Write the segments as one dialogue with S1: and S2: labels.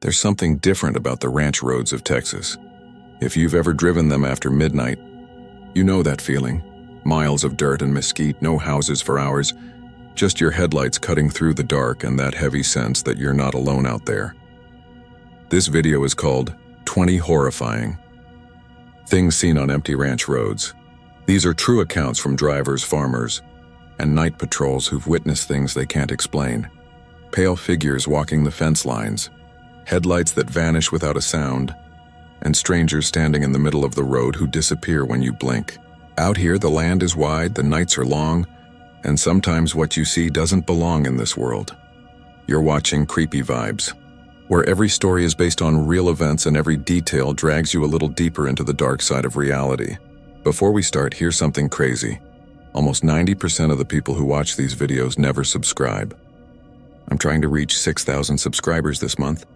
S1: There's something different about the ranch roads of Texas. If you've ever driven them after midnight, you know that feeling. Miles of dirt and mesquite, no houses for hours, just your headlights cutting through the dark and that heavy sense that you're not alone out there. This video is called 20 Horrifying Things Seen on Empty Ranch Roads. These are true accounts from drivers, farmers, and night patrols who've witnessed things they can't explain. Pale figures walking the fence lines, headlights that vanish without a sound, and strangers standing in the middle of the road who disappear when you blink. Out here, the land is wide, the nights are long, and sometimes what you see doesn't belong in this world. You're watching Creepy Vibes, where every story is based on real events and every detail drags you a little deeper into the dark side of reality. Before we start, here's something crazy. Almost 90% of the people who watch these videos never subscribe. I'm trying to reach 6,000 subscribers this month,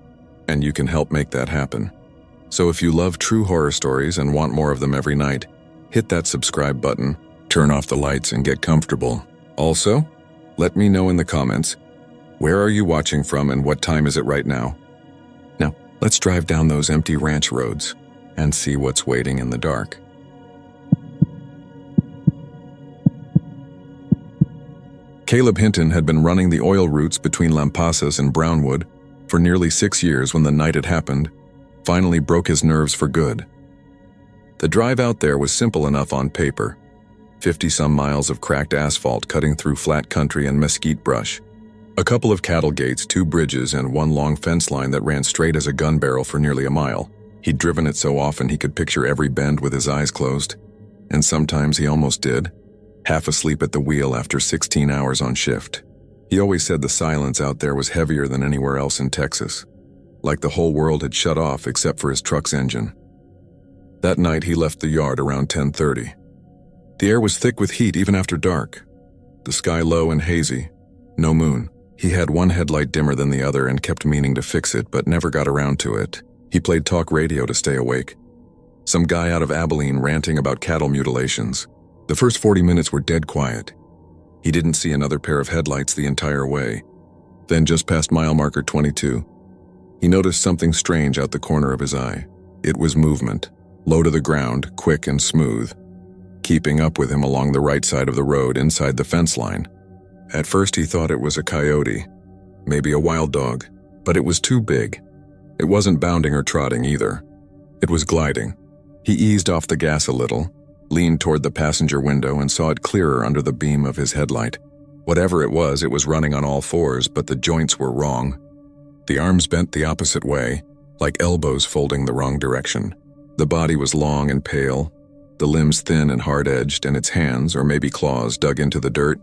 S1: and you can help make that happen. So if you love true horror stories and want more of them every night, hit that subscribe button, turn off the lights, and get comfortable. Also, let me know in the comments, where are you watching from and what time is it right now? Now, let's drive down those empty ranch roads and see what's waiting in the dark. Caleb Hinton had been running the oil routes between Lampasas and Brownwood for nearly 6 years when the night it happened finally broke his nerves for good. The drive out there was simple enough on paper. 50-some miles of cracked asphalt cutting through flat country and mesquite brush. A couple of cattle gates, 2 bridges, and one long fence line that ran straight as a gun barrel for nearly a mile. He'd driven it so often he could picture every bend with his eyes closed. And sometimes he almost did, half asleep at the wheel after 16 hours on shift. He always said the silence out there was heavier than anywhere else in Texas, like the whole world had shut off except for his truck's engine. That night he left the yard around 10:30. The air was thick with heat even after dark. The sky low and hazy, no moon. He had one headlight dimmer than the other and kept meaning to fix it but never got around to it. He played talk radio to stay awake. Some guy out of Abilene ranting about cattle mutilations. The first 40 minutes were dead quiet. He didn't see another pair of headlights the entire way. Then just past mile marker 22, he noticed something strange out the corner of his eye. It was movement, low to the ground, quick and smooth, keeping up with him along the right side of the road inside the fence line. At first he thought it was a coyote, maybe a wild dog, but it was too big. It wasn't bounding or trotting either. It was gliding. He eased off the gas a little, leaned toward the passenger window and saw it clearer under the beam of his headlight. Whatever it was running on all fours, but the joints were wrong. The arms bent the opposite way, like elbows folding the wrong direction. The body was long and pale, the limbs thin and hard-edged, and its hands, or maybe claws, dug into the dirt,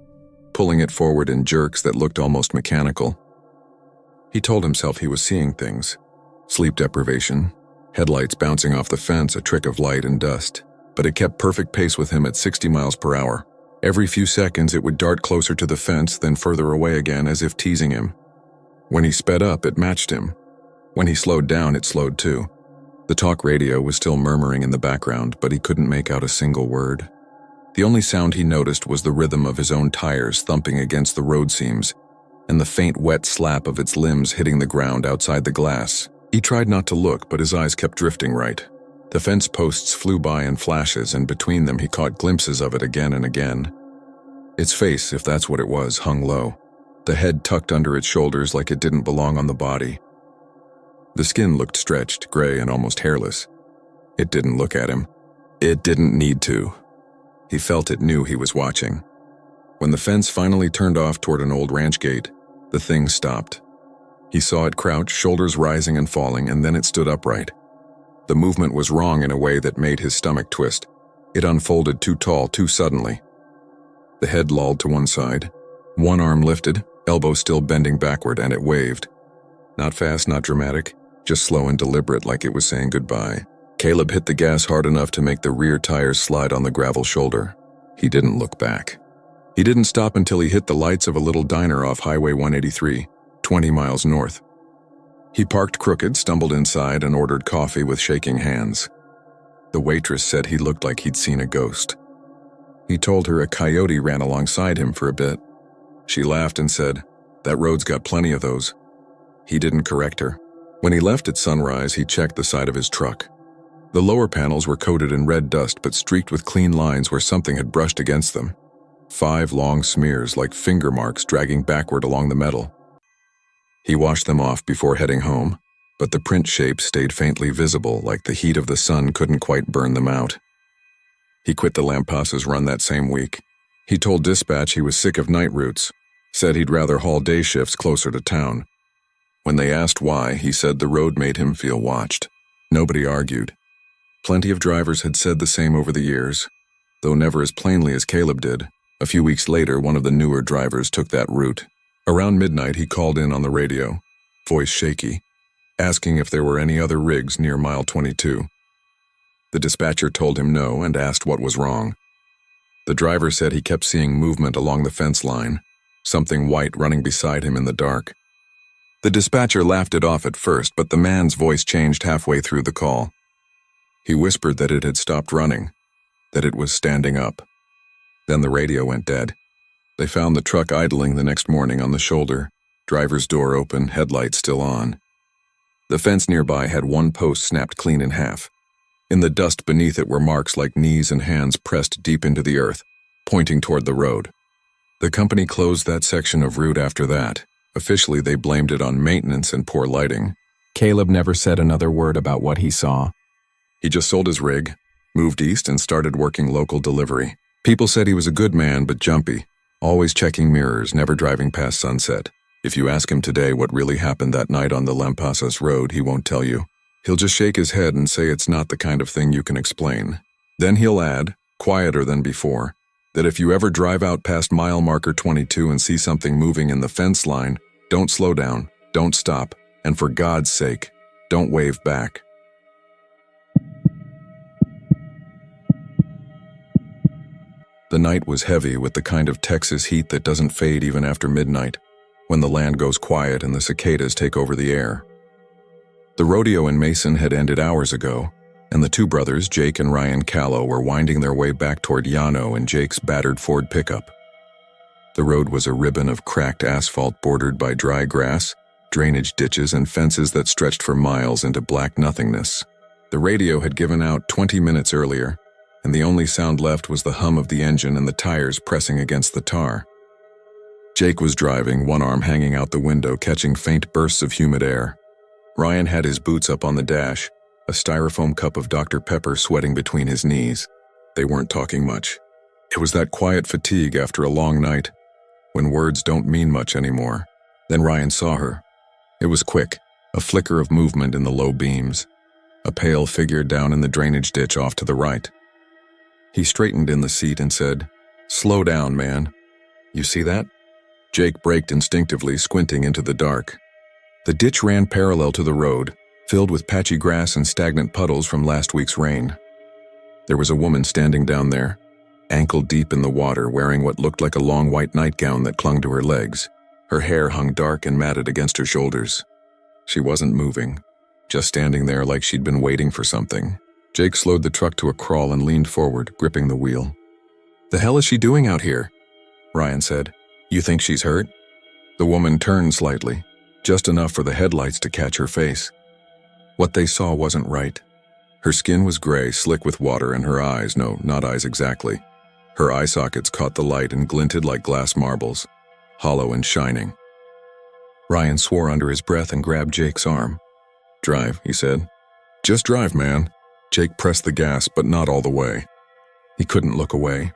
S1: pulling it forward in jerks that looked almost mechanical. He told himself he was seeing things. Sleep deprivation, headlights bouncing off the fence, a trick of light and dust. But it kept perfect pace with him at 60 miles per hour. Every few seconds it would dart closer to the fence, then further away again as if teasing him. When he sped up, it matched him. When he slowed down, it slowed too. The talk radio was still murmuring in the background, but he couldn't make out a single word. The only sound he noticed was the rhythm of his own tires thumping against the road seams, and the faint wet slap of its limbs hitting the ground outside the glass. He tried not to look, but his eyes kept drifting right. The fence posts flew by in flashes, and between them he caught glimpses of it again and again. Its face, if that's what it was, hung low, the head tucked under its shoulders like it didn't belong on the body. The skin looked stretched, gray, and almost hairless. It didn't look at him. It didn't need to. He felt it knew he was watching. When the fence finally turned off toward an old ranch gate, the thing stopped. He saw it crouch, shoulders rising and falling, and then it stood upright. The movement was wrong in a way that made his stomach twist. It unfolded too tall, too suddenly. The head lolled to one side, one arm lifted, elbow still bending backward, and it waved. Not fast, not dramatic, just slow and deliberate, like it was saying goodbye. Caleb hit the gas hard enough to make the rear tires slide on the gravel shoulder. He didn't look back. He didn't stop until he hit the lights of a little diner off Highway 183, 20 miles north. He parked crooked, stumbled inside, and ordered coffee with shaking hands. The waitress said he looked like he'd seen a ghost. He told her a coyote ran alongside him for a bit. She laughed and said, "That road's got plenty of those." He didn't correct her. When he left at sunrise, he checked the side of his truck. The lower panels were coated in red dust but streaked with clean lines where something had brushed against them. 5 long smears like finger marks dragging backward along the metal. He washed them off before heading home, but the print shapes stayed faintly visible like the heat of the sun couldn't quite burn them out. He quit the Lampasas run that same week. He told dispatch he was sick of night routes, said he'd rather haul day shifts closer to town. When they asked why, he said the road made him feel watched. Nobody argued. Plenty of drivers had said the same over the years, though never as plainly as Caleb did. A few weeks later, one of the newer drivers took that route. Around midnight, he called in on the radio, voice shaky, asking if there were any other rigs near mile 22. The dispatcher told him no and asked what was wrong. The driver said he kept seeing movement along the fence line, something white running beside him in the dark. The dispatcher laughed it off at first, but the man's voice changed halfway through the call. He whispered that it had stopped running, that it was standing up. Then the radio went dead. They found the truck idling the next morning on the shoulder, driver's door open, headlights still on. The fence nearby had one post snapped clean in half. In the dust beneath it were marks like knees and hands pressed deep into the earth, pointing toward the road. The company closed that section of route after that. Officially, they blamed it on maintenance and poor lighting.
S2: Caleb never said another word about what he saw.
S1: He just sold his rig, moved east, and started working local delivery. People said he was a good man but jumpy, always checking mirrors, never driving past sunset. If you ask him today what really happened that night on the Lampasas road, he won't tell you. He'll just shake his head and say it's not the kind of thing you can explain. Then he'll add, quieter than before, that if you ever drive out past mile marker 22 and see something moving in the fence line, don't slow down, don't stop, and for God's sake, don't wave back. The night was heavy with the kind of Texas heat that doesn't fade even after midnight, when the land goes quiet and the cicadas take over the air. The rodeo in Mason had ended hours ago, and the two brothers, Jake and Ryan Callow, were winding their way back toward Yano and Jake's battered Ford pickup. The road was a ribbon of cracked asphalt bordered by dry grass, drainage ditches, and fences that stretched for miles into black nothingness. The radio had given out 20 minutes earlier, and the only sound left was the hum of the engine and the tires pressing against the tar. Jake was driving, one arm hanging out the window, catching faint bursts of humid air. Ryan had his boots up on the dash, a styrofoam cup of Dr. Pepper sweating between his knees. They weren't talking much. It was that quiet fatigue after a long night, when words don't mean much anymore. Then Ryan saw her. It was quick, a flicker of movement in the low beams, a pale figure down in the drainage ditch off to the right. He straightened in the seat and said, "Slow down, man. You see that?" Jake braked instinctively, squinting into the dark. The ditch ran parallel to the road, filled with patchy grass and stagnant puddles from last week's rain. There was a woman standing down there, ankle deep in the water, wearing what looked like a long white nightgown that clung to her legs. Her hair hung dark and matted against her shoulders. She wasn't moving, just standing there like she'd been waiting for something. Jake slowed the truck to a crawl and leaned forward, gripping the wheel. "The hell is she doing out here?" Ryan said. "You think she's hurt?" The woman turned slightly, just enough for the headlights to catch her face. What they saw wasn't right. Her skin was gray, slick with water, and her eyes, no, not eyes exactly. Her eye sockets caught the light and glinted like glass marbles, hollow and shining. Ryan swore under his breath and grabbed Jake's arm. "Drive," he said. "Just drive, man." Jake pressed the gas, but not all the way. He couldn't look away.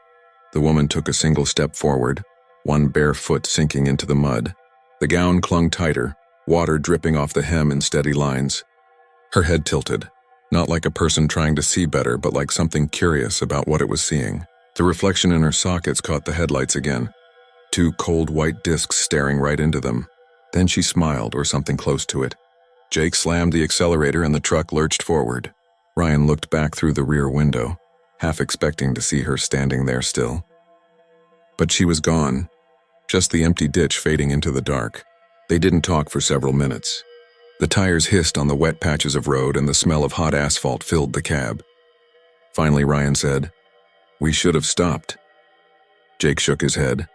S1: The woman took a single step forward, one bare foot sinking into the mud. The gown clung tighter, water dripping off the hem in steady lines. Her head tilted, not like a person trying to see better, but like something curious about what it was seeing. The reflection in her sockets caught the headlights again, 2 cold white discs staring right into them. Then she smiled, or something close to it. Jake slammed the accelerator and the truck lurched forward. Ryan looked back through the rear window, half expecting to see her standing there still. But she was gone, just the empty ditch fading into the dark. They didn't talk for several minutes. The tires hissed on the wet patches of road and the smell of hot asphalt filled the cab. Finally, Ryan said, "We should have stopped." Jake shook his head.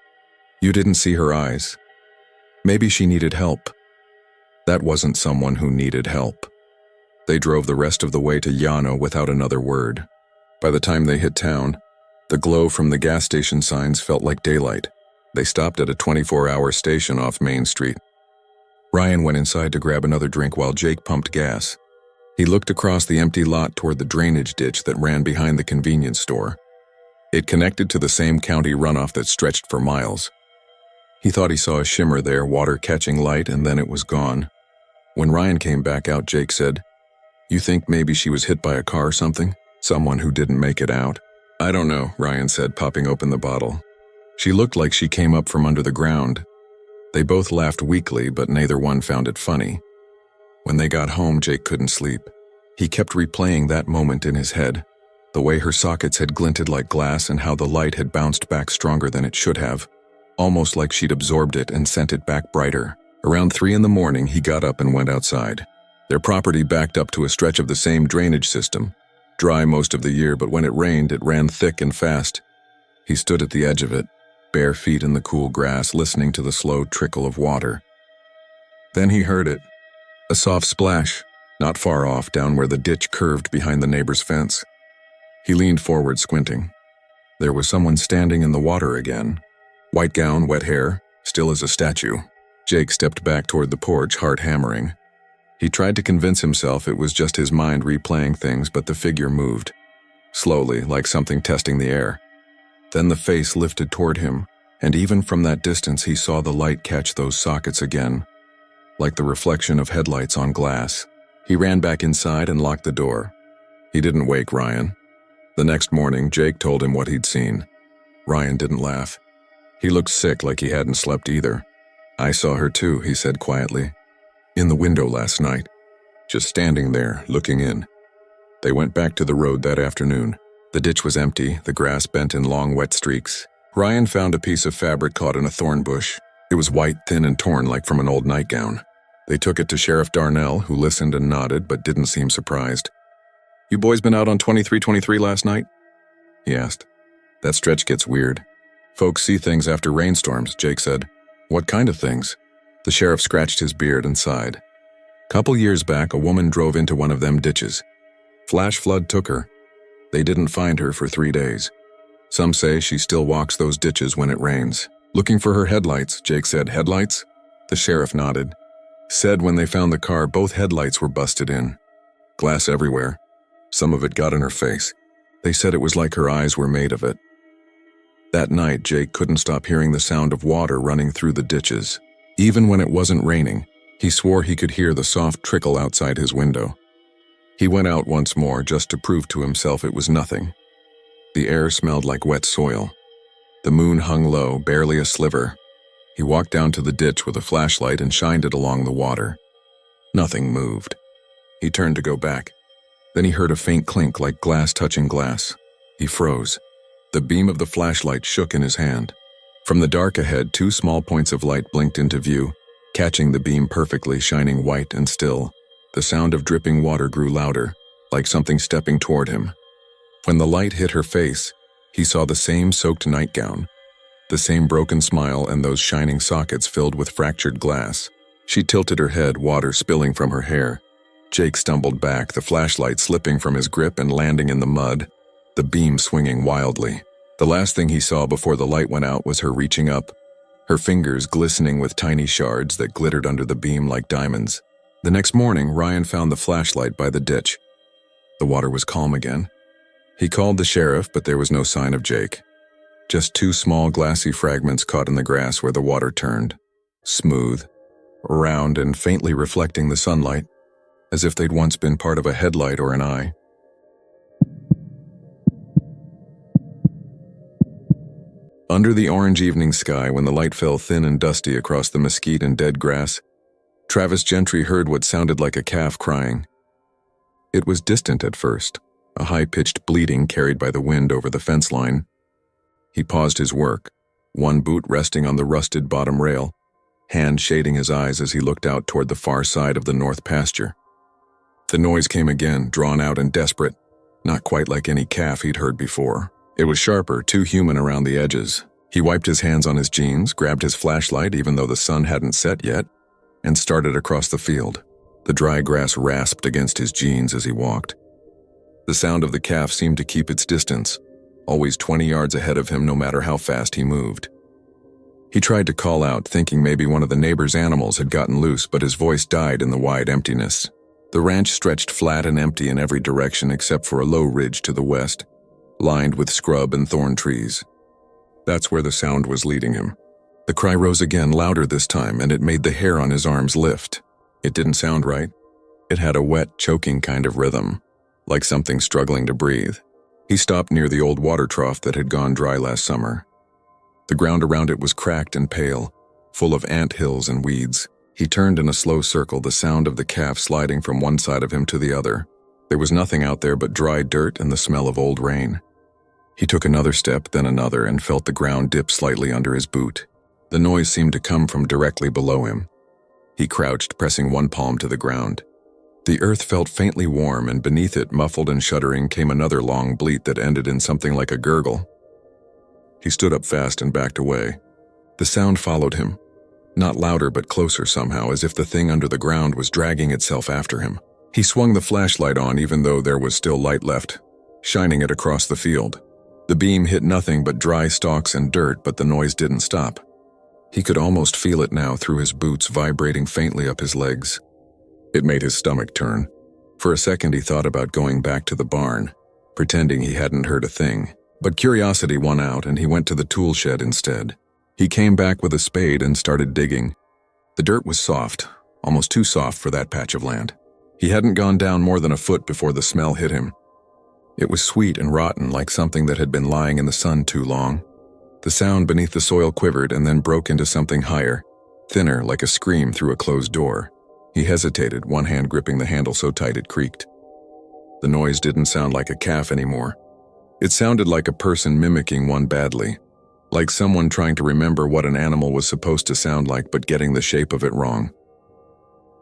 S1: "You didn't see her eyes. Maybe she needed help." That wasn't someone who needed help. They drove the rest of the way to Yano without another word. By the time they hit town, the glow from the gas station signs felt like daylight. They stopped at a 24-hour station off Main Street. Ryan went inside to grab another drink while Jake pumped gas. He looked across the empty lot toward the drainage ditch that ran behind the convenience store. It connected to the same county runoff that stretched for miles. He thought he saw a shimmer there, water catching light, and then it was gone. When Ryan came back out, Jake said, "You think maybe she was hit by a car or something? Someone who didn't make it out?" "I don't know," Ryan said, popping open the bottle. "She looked like she came up from under the ground." They both laughed weakly, but neither one found it funny. When they got home, Jake couldn't sleep. He kept replaying that moment in his head, the way her sockets had glinted like glass and how the light had bounced back stronger than it should have, almost like she'd absorbed it and sent it back brighter. Around 3 in the morning, he got up and went outside. Their property backed up to a stretch of the same drainage system, dry most of the year, but when it rained, it ran thick and fast. He stood at the edge of it, bare feet in the cool grass, listening to the slow trickle of water. Then he heard it, a soft splash, not far off, down where the ditch curved behind the neighbor's fence. He leaned forward, squinting. There was someone standing in the water again. White gown, wet hair, still as a statue. Jake stepped back toward the porch, heart hammering. He tried to convince himself it was just his mind replaying things, but the figure moved, slowly, like something testing the air. Then the face lifted toward him, and even from that distance he saw the light catch those sockets again, like the reflection of headlights on glass. He ran back inside and locked the door. He didn't wake Ryan. The next morning, Jake told him what he'd seen. Ryan didn't laugh. He looked sick, like he hadn't slept either. "I saw her too," he said quietly. "In the window last night, just standing there, looking in." They went back to the road that afternoon. The ditch was empty, the grass bent in long wet streaks. Ryan found a piece of fabric caught in a thorn bush. It was white, thin, and torn like from an old nightgown. They took it to Sheriff Darnell, who listened and nodded but didn't seem surprised. "You boys been out on 2323 last night?" he asked. "That stretch gets weird. Folks see things after rainstorms," Jake said. "What kind of things?" The sheriff scratched his beard and sighed. "Couple years back, a woman drove into one of them ditches. Flash flood took her. They didn't find her for 3 days. Some say she still walks those ditches when it rains. Looking for her headlights," Jake said. "Headlights?" The sheriff nodded. "Said when they found the car, both headlights were busted in. Glass everywhere. Some of it got in her face. They said it was like her eyes were made of it." That night, Jake couldn't stop hearing the sound of water running through the ditches. Even when it wasn't raining, he swore he could hear the soft trickle outside his window. He went out once more just to prove to himself it was nothing. The air smelled like wet soil. The moon hung low, barely a sliver. He walked down to the ditch with a flashlight and shined it along the water. Nothing moved. He turned to go back. Then he heard a faint clink like glass touching glass. He froze. The beam of the flashlight shook in his hand. From the dark ahead, 2 small points of light blinked into view, catching the beam perfectly, shining white and still. The sound of dripping water grew louder, like something stepping toward him. When the light hit her face, he saw the same soaked nightgown, the same broken smile, and those shining sockets filled with fractured glass. She tilted her head, water spilling from her hair. Jake stumbled back, the flashlight slipping from his grip and landing in the mud, the beam swinging wildly. The last thing he saw before the light went out was her reaching up, her fingers glistening with tiny shards that glittered under the beam like diamonds. The next morning, Ryan found the flashlight by the ditch. The water was calm again. He called the sheriff, but there was no sign of Jake. Just 2 small glassy fragments caught in the grass where the water turned, smooth, round, and faintly reflecting the sunlight, as if they'd once been part of a headlight or an eye. Under the orange evening sky, when the light fell thin and dusty across the mesquite and dead grass, Travis Gentry heard what sounded like a calf crying. It was distant at first, a high-pitched bleating carried by the wind over the fence line. He paused his work, one boot resting on the rusted bottom rail, hand shading his eyes as he looked out toward the far side of the north pasture. The noise came again, drawn out and desperate, not quite like any calf he'd heard before. It was sharper, too human around the edges. He wiped his hands on his jeans, grabbed his flashlight even though the sun hadn't set yet, and started across the field. The dry grass rasped against his jeans as he walked. The sound of the calf seemed to keep its distance, always 20 yards ahead of him no matter how fast he moved. He tried to call out, thinking maybe one of the neighbor's animals had gotten loose, but his voice died in the wide emptiness. The ranch stretched flat and empty in every direction except for a low ridge to the west, lined with scrub and thorn trees. That's where the sound was leading him. The cry rose again, louder this time, and it made the hair on his arms lift. It didn't sound right. It had a wet, choking kind of rhythm, like something struggling to breathe. He stopped near the old water trough that had gone dry last summer. The ground around it was cracked and pale, full of ant hills and weeds. He turned in a slow circle, the sound of the calf sliding from one side of him to the other. There was nothing out there but dry dirt and the smell of old rain. He took another step, then another, and felt the ground dip slightly under his boot. The noise seemed to come from directly below him. He crouched, pressing one palm to the ground. The earth felt faintly warm, and beneath it, muffled and shuddering, came another long bleat that ended in something like a gurgle. He stood up fast and backed away. The sound followed him. Not louder but closer somehow, as if the thing under the ground was dragging itself after him. He swung the flashlight on even though there was still light left, shining it across the field. The beam hit nothing but dry stalks and dirt, but the noise didn't stop. He could almost feel it now through his boots, vibrating faintly up his legs. It made his stomach turn. For a second he thought about going back to the barn, pretending he hadn't heard a thing. But curiosity won out, and he went to the tool shed instead. He came back with a spade and started digging. The dirt was soft, almost too soft for that patch of land. He hadn't gone down more than a foot before the smell hit him. It was sweet and rotten, like something that had been lying in the sun too long. The sound beneath the soil quivered and then broke into something higher, thinner, like a scream through a closed door. He hesitated, one hand gripping the handle so tight it creaked. The noise didn't sound like a calf anymore. It sounded like a person mimicking one badly, like someone trying to remember what an animal was supposed to sound like but getting the shape of it wrong.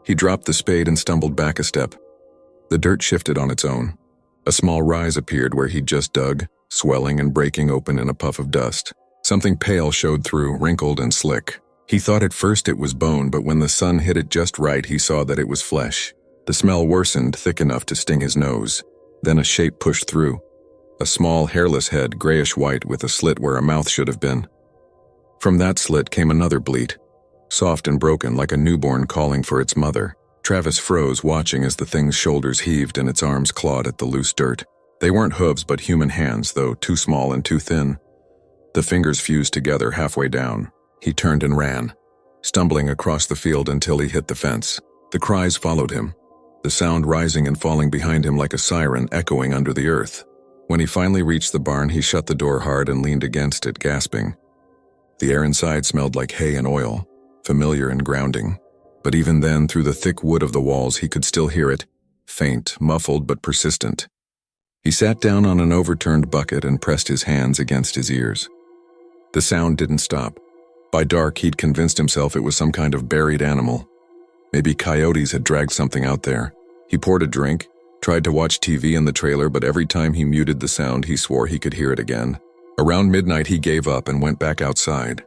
S1: He dropped the spade and stumbled back a step. The dirt shifted on its own. A small rise appeared where he'd just dug, swelling and breaking open in a puff of dust. Something pale showed through, wrinkled and slick. He thought at first it was bone, but when the sun hit it just right, he saw that it was flesh. The smell worsened, thick enough to sting his nose. Then a shape pushed through. A small, hairless head, grayish-white, with a slit where a mouth should have been. From that slit came another bleat, soft and broken like a newborn calling for its mother. Travis froze, watching as the thing's shoulders heaved and its arms clawed at the loose dirt. They weren't hooves but human hands, though too small and too thin. The fingers fused together halfway down. He turned and ran, stumbling across the field until he hit the fence. The cries followed him, the sound rising and falling behind him like a siren echoing under the earth. When he finally reached the barn, he shut the door hard and leaned against it, gasping. The air inside smelled like hay and oil, familiar and grounding. But even then, through the thick wood of the walls, he could still hear it, faint, muffled but persistent. He sat down on an overturned bucket and pressed his hands against his ears. The sound didn't stop. By dark, he'd convinced himself it was some kind of buried animal. Maybe coyotes had dragged something out there. He poured a drink, tried to watch TV in the trailer, but every time he muted the sound, he swore he could hear it again. Around midnight, he gave up and went back outside.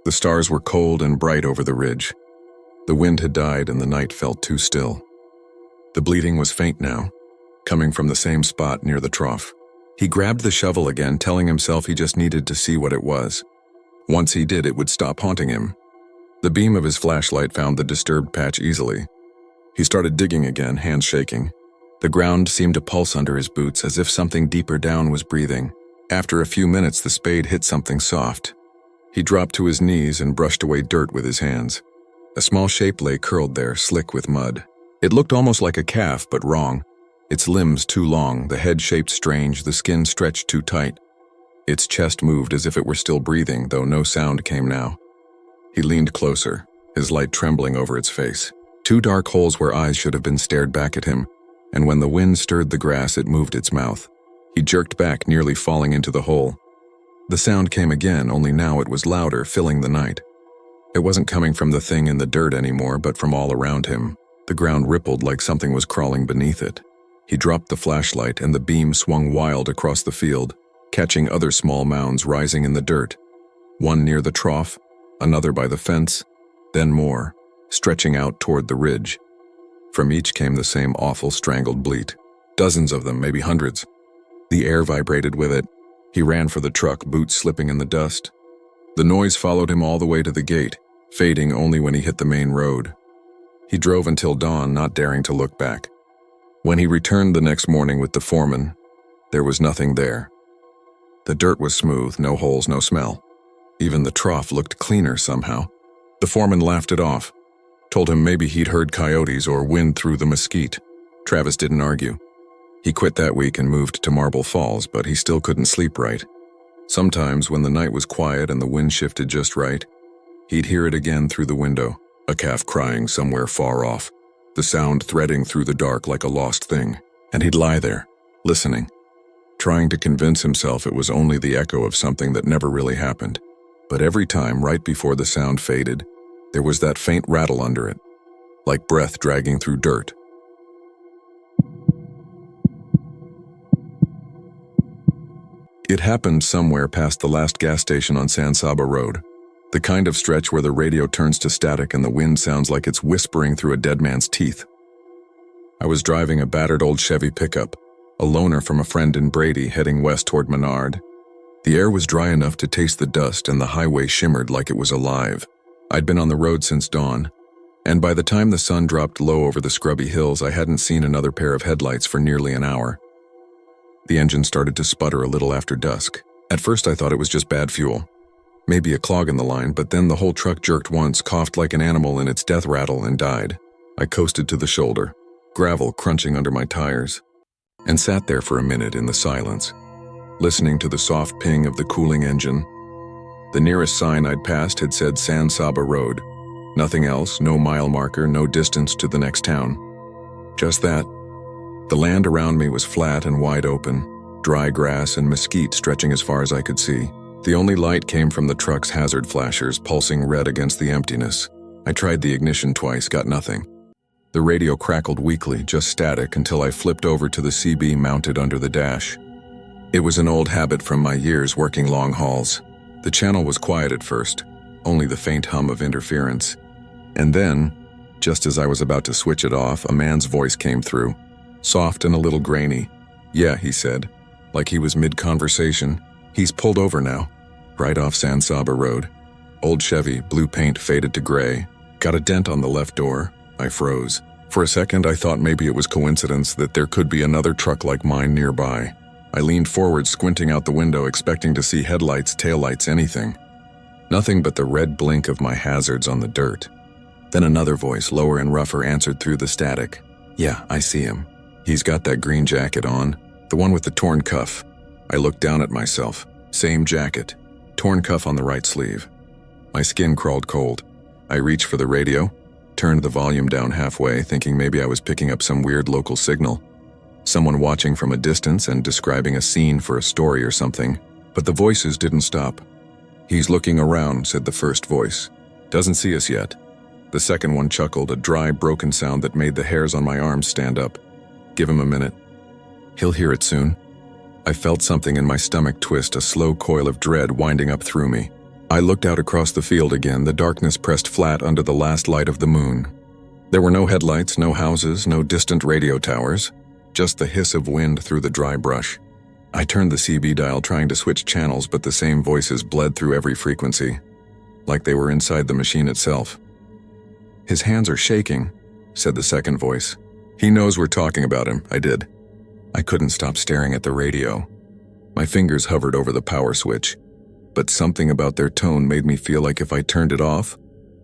S1: The stars were cold and bright over the ridge. The wind had died and the night felt too still. The bleating was faint now, coming from the same spot near the trough. He grabbed the shovel again, telling himself he just needed to see what it was. Once he did, it would stop haunting him. The beam of his flashlight found the disturbed patch easily. He started digging again, hands shaking. The ground seemed to pulse under his boots as if something deeper down was breathing. After a few minutes, the spade hit something soft. He dropped to his knees and brushed away dirt with his hands. A small shape lay curled there, slick with mud. It looked almost like a calf, but wrong. Its limbs too long, the head shaped strange, the skin stretched too tight. Its chest moved as if it were still breathing, though no sound came now. He leaned closer, his light trembling over its face. 2 dark holes where eyes should have been stared back at him, and when the wind stirred the grass, it moved its mouth. He jerked back, nearly falling into the hole. The sound came again, only now it was louder, filling the night. It wasn't coming from the thing in the dirt anymore, but from all around him. The ground rippled like something was crawling beneath it. He dropped the flashlight, and the beam swung wild across the field, catching other small mounds rising in the dirt. One near the trough, another by the fence, then more. stretching out toward the ridge. From each came the same awful strangled bleat. Dozens of them, maybe hundreds. The air vibrated with it. He ran for the truck, boots slipping in the dust. The noise followed him all the way to the gate, fading only when he hit the main road. He drove until dawn, not daring to look back. When he returned the next morning with the foreman, there was nothing there. The dirt was smooth, no holes, no smell. Even the trough looked cleaner somehow. The foreman laughed it off, told him maybe he'd heard coyotes or wind through the mesquite. Travis didn't argue. He quit that week and moved to Marble Falls, but he still couldn't sleep right. Sometimes, when the night was quiet and the wind shifted just right, he'd hear it again through the window, a calf crying somewhere far off, the sound threading through the dark like a lost thing, and he'd lie there, listening, trying to convince himself it was only the echo of something that never really happened. But every time, right before the sound faded, there was that faint rattle under it, like breath dragging through dirt. It happened somewhere past the last gas station on San Saba Road, the kind of stretch where the radio turns to static and the wind sounds like it's whispering through a dead man's teeth. I was driving a battered old Chevy pickup, a loaner from a friend in Brady heading west toward Menard. The air was dry enough to taste the dust and the highway shimmered like it was alive. I'd been on the road since dawn, and by the time the sun dropped low over the scrubby hills, I hadn't seen another pair of headlights for nearly an hour. The engine started to sputter a little after dusk. At first I thought it was just bad fuel. Maybe a clog in the line, but then the whole truck jerked once, coughed like an animal in its death rattle, and died. I coasted to the shoulder, gravel crunching under my tires, and sat there for a minute in the silence, listening to the soft ping of the cooling engine. The nearest sign I'd passed had said San Saba Road. Nothing else, no mile marker, no distance to the next town. Just that. The land around me was flat and wide open, dry grass and mesquite stretching as far as I could see. The only light came from the truck's hazard flashers, pulsing red against the emptiness. I tried the ignition twice, got nothing. The radio crackled weakly, just static, until I flipped over to the CB mounted under the dash. It was an old habit from my years working long hauls. The channel was quiet at first, only the faint hum of interference. And then, just as I was about to switch it off, a man's voice came through, soft and a little grainy. "Yeah," he said, like he was mid-conversation. "He's pulled over now, right off San Saba Road. Old Chevy, blue paint faded to gray. Got a dent on the left door." I froze. For a second, I thought maybe it was coincidence that there could be another truck like mine nearby. I leaned forward, squinting out the window, expecting to see headlights, taillights, anything. Nothing but the red blink of my hazards on the dirt. Then another voice, lower and rougher, answered through the static. "Yeah, I see him. He's got that green jacket on, the one with the torn cuff." I looked down at myself. Same jacket, torn cuff on the right sleeve. My skin crawled cold. I reached for the radio, turned the volume down halfway, thinking maybe I was picking up some weird local signal. Someone watching from a distance and describing a scene for a story or something. But the voices didn't stop. "He's looking around," said the first voice. "Doesn't see us yet." The second one chuckled, a dry, broken sound that made the hairs on my arms stand up. "Give him a minute. He'll hear it soon." I felt something in my stomach twist, a slow coil of dread winding up through me. I looked out across the field again, the darkness pressed flat under the last light of the moon. There were no headlights, no houses, no distant radio towers, just the hiss of wind through the dry brush. I turned the CB dial trying to switch channels, but the same voices bled through every frequency, like they were inside the machine itself. "His hands are shaking," said the second voice. "He knows we're talking about him." I did. I couldn't stop staring at the radio. My fingers hovered over the power switch, but something about their tone made me feel like if I turned it off,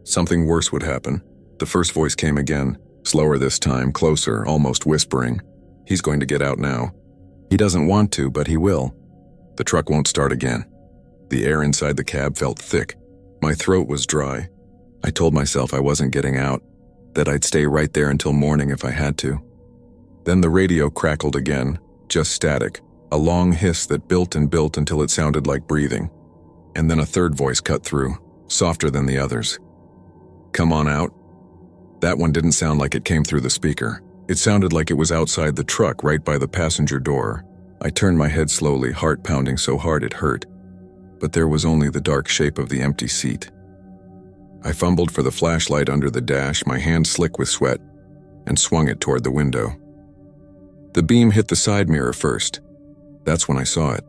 S1: something worse would happen. The first voice came again, slower this time, closer, almost whispering. "He's going to get out now. He doesn't want to, but he will." The truck won't start again. The air inside the cab felt thick. My throat was dry. I told myself I wasn't getting out, that I'd stay right there until morning if I had to. Then the radio crackled again, just static, a long hiss that built and built until it sounded like breathing. And then a third voice cut through, softer than the others. "Come on out." That one didn't sound like it came through the speaker. It sounded like it was outside the truck, right by the passenger door. I turned my head slowly, heart pounding so hard it hurt. But there was only the dark shape of the empty seat. I fumbled for the flashlight under the dash, my hand slick with sweat, and swung it toward the window. The beam hit the side mirror first. That's when I saw it.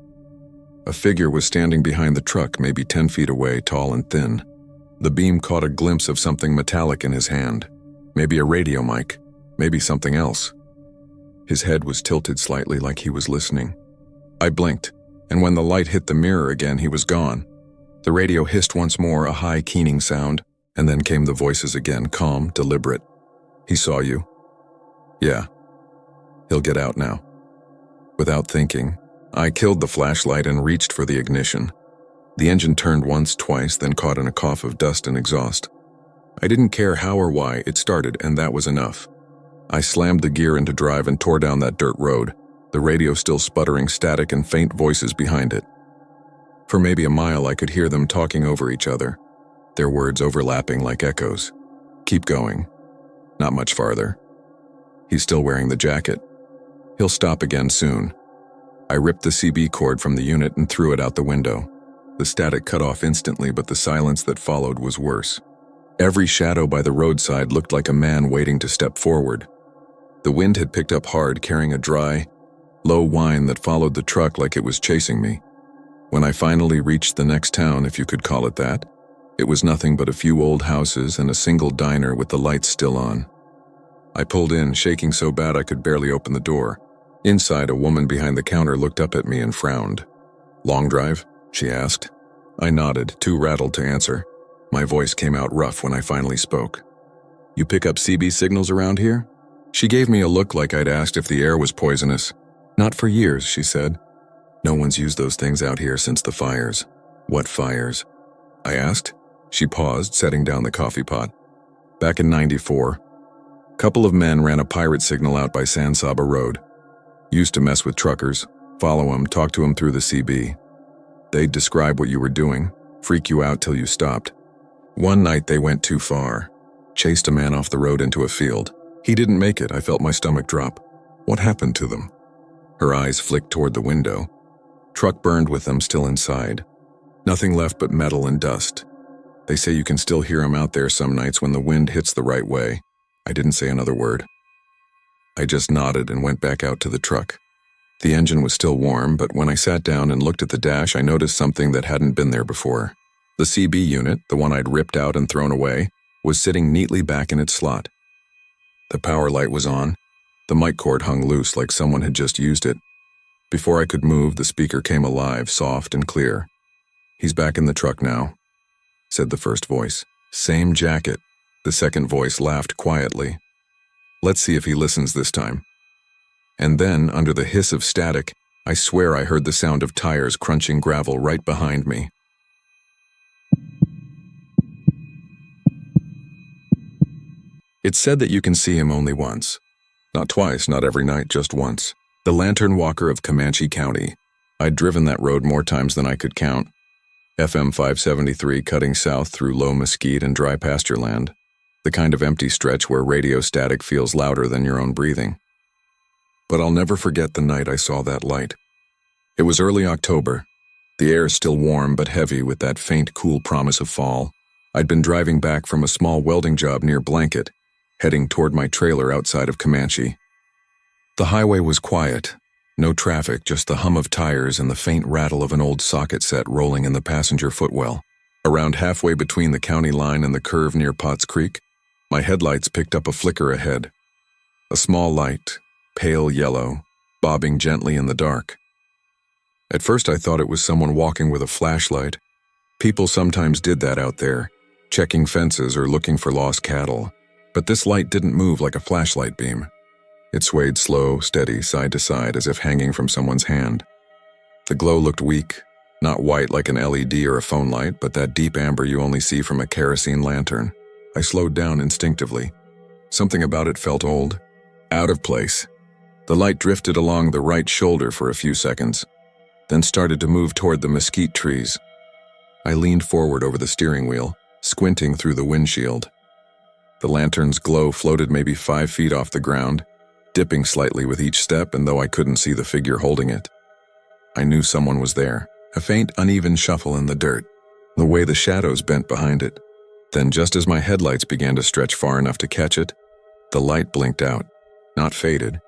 S1: A figure was standing behind the truck, maybe 10 feet away, tall and thin. The beam caught a glimpse of something metallic in his hand. Maybe a radio mic, maybe something else. His head was tilted slightly like he was listening. I blinked, and when the light hit the mirror again, he was gone. The radio hissed once more, a high keening sound, and then came the voices again, calm, deliberate. "He saw you." "Yeah. He'll get out now." Without thinking, I killed the flashlight and reached for the ignition. The engine turned once, twice, then caught in a cough of dust and exhaust. I didn't care how or why, it started, and that was enough. I slammed the gear into drive and tore down that dirt road, the radio still sputtering, static and faint voices behind it. For maybe a mile I could hear them talking over each other, their words overlapping like echoes. "Keep going. Not much farther. He's still wearing the jacket. He'll stop again soon." I ripped the CB cord from the unit and threw it out the window. The static cut off instantly, but the silence that followed was worse. Every shadow by the roadside looked like a man waiting to step forward. The wind had picked up hard, carrying a dry, low whine that followed the truck like it was chasing me. When I finally reached the next town, if you could call it that, it was nothing but a few old houses and a single diner with the lights still on. I pulled in, shaking so bad I could barely open the door. Inside, a woman behind the counter looked up at me and frowned. "Long drive?" she asked. I nodded, too rattled to answer. My voice came out rough when I finally spoke. "You pick up CB signals around here?" She gave me a look like I'd asked if the air was poisonous. "Not for years," she said. "No one's used those things out here since the fires." "What fires?" I asked. She paused, setting down the coffee pot. "Back in '94, a couple of men ran a pirate signal out by San Saba Road. Used to mess with truckers, follow them, talk to them through the CB. They'd describe what you were doing, freak you out till you stopped. One night they went too far, chased a man off the road into a field. He didn't make it. I felt my stomach drop. What happened to them?" Her eyes flicked toward the window. Truck burned with them still inside. Nothing left but metal and dust. They say you can still hear them out there some nights when the wind hits the right way. I didn't say another word. I just nodded and went back out to the truck. The engine was still warm, but when I sat down and looked at the dash, I noticed something that hadn't been there before. The CB unit, the one I'd ripped out and thrown away, was sitting neatly back in its slot. The power light was on. The mic cord hung loose like someone had just used it. Before I could move, the speaker came alive, soft and clear. "He's back in the truck now," said the first voice. "Same jacket." The second voice laughed quietly. "Let's see if he listens this time." And then, under the hiss of static, I swear I heard the sound of tires crunching gravel right behind me. It's said that you can see him only once. Not twice, not every night, just once. The Lantern Walker of Comanche County. I'd driven that road more times than I could count. FM 573 cutting south through low mesquite and dry pasture land. The kind of empty stretch where radio static feels louder than your own breathing. But I'll never forget the night I saw that light. It was early October. The air still warm but heavy with that faint, cool promise of fall. I'd been driving back from a small welding job near Blanket, heading toward my trailer outside of Comanche. The highway was quiet. No traffic, just the hum of tires and the faint rattle of an old socket set rolling in the passenger footwell. Around halfway between the county line and the curve near Potts Creek, my headlights picked up a flicker ahead. A small light, pale yellow, bobbing gently in the dark. At first I thought it was someone walking with a flashlight. People sometimes did that out there, checking fences or looking for lost cattle. But this light didn't move like a flashlight beam. It swayed slow, steady, side to side, as if hanging from someone's hand. The glow looked weak, not white like an LED or a phone light, but that deep amber you only see from a kerosene lantern. I slowed down instinctively. Something about it felt old, out of place. The light drifted along the right shoulder for a few seconds, then started to move toward the mesquite trees. I leaned forward over the steering wheel, squinting through the windshield. The lantern's glow floated maybe 5 feet off the ground, dipping slightly with each step, and though I couldn't see the figure holding it, I knew someone was there. A faint, uneven shuffle in the dirt, the way the shadows bent behind it. Then, just as my headlights began to stretch far enough to catch it, the light blinked out, not faded.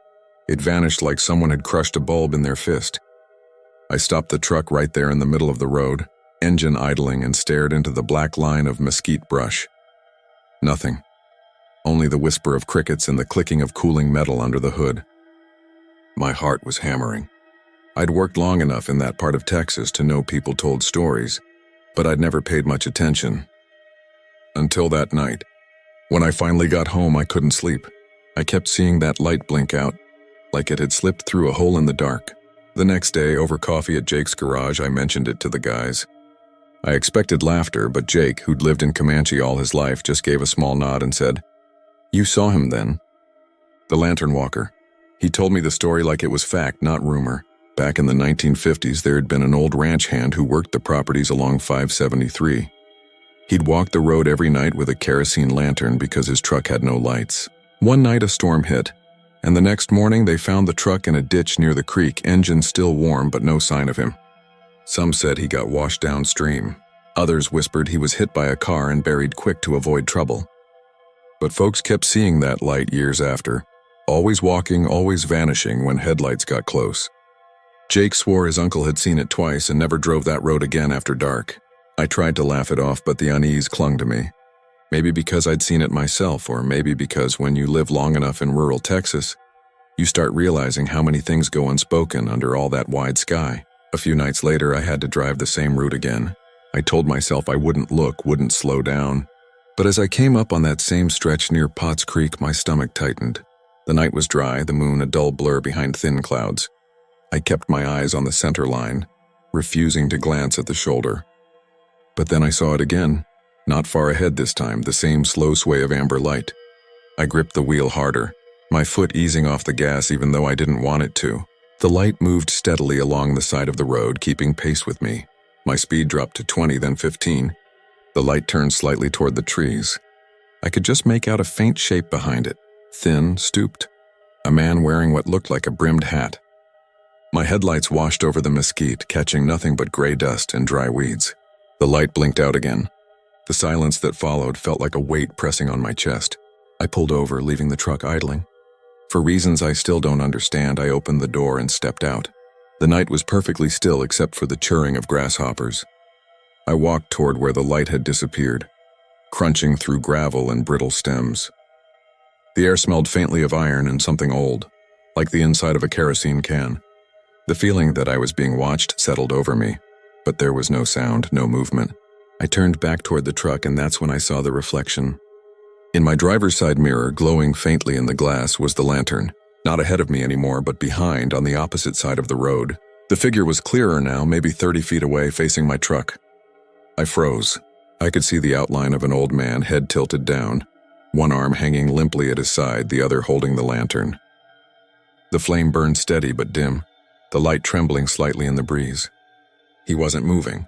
S1: It vanished like someone had crushed a bulb in their fist. I stopped the truck right there in the middle of the road, engine idling, and stared into the black line of mesquite brush. Nothing. Only the whisper of crickets and the clicking of cooling metal under the hood. My heart was hammering. I'd worked long enough in that part of Texas to know people told stories, but I'd never paid much attention. Until that night. When I finally got home, I couldn't sleep. I kept seeing that light blink out, like it had slipped through a hole in the dark. The next day, over coffee at Jake's garage, I mentioned it to the guys. I expected laughter, but Jake, who'd lived in Comanche all his life, just gave a small nod and said, "You saw him then?" The lantern walker. He told me the story like it was fact, not rumor. Back in the 1950s, there had been an old ranch hand who worked the properties along 573. He'd walk the road every night with a kerosene lantern because his truck had no lights. One night a storm hit, and the next morning they found the truck in a ditch near the creek, engine still warm but no sign of him. Some said he got washed downstream. Others whispered he was hit by a car and buried quick to avoid trouble. But folks kept seeing that light years after, always walking, always vanishing when headlights got close. Jake swore his uncle had seen it twice and never drove that road again after dark. I tried to laugh it off, but the unease clung to me. Maybe because I'd seen it myself, or maybe because when you live long enough in rural Texas, you start realizing how many things go unspoken under all that wide sky. A few nights later, I had to drive the same route again. I told myself I wouldn't look, wouldn't slow down. But as I came up on that same stretch near Potts Creek, my stomach tightened. The night was dry, the moon a dull blur behind thin clouds. I kept my eyes on the center line, refusing to glance at the shoulder. But then I saw it again, not far ahead this time, the same slow sway of amber light. I gripped the wheel harder, my foot easing off the gas even though I didn't want it to. The light moved steadily along the side of the road, keeping pace with me. My speed dropped to 20, then 15. The light turned slightly toward the trees. I could just make out a faint shape behind it, thin, stooped. A man wearing what looked like a brimmed hat. My headlights washed over the mesquite, catching nothing but gray dust and dry weeds. The light blinked out again. The silence that followed felt like a weight pressing on my chest. I pulled over, leaving the truck idling. For reasons I still don't understand, I opened the door and stepped out. The night was perfectly still except for the chirring of grasshoppers. I walked toward where the light had disappeared, crunching through gravel and brittle stems. The air smelled faintly of iron and something old, like the inside of a kerosene can. The feeling that I was being watched settled over me, but there was no sound, no movement. I turned back toward the truck, and that's when I saw the reflection. In my driver's side mirror, glowing faintly in the glass, was the lantern, not ahead of me anymore, but behind, on the opposite side of the road. The figure was clearer now, maybe 30 feet away, facing my truck. I froze. I could see the outline of an old man, head tilted down, one arm hanging limply at his side, the other holding the lantern. The flame burned steady but dim, the light trembling slightly in the breeze. He wasn't moving,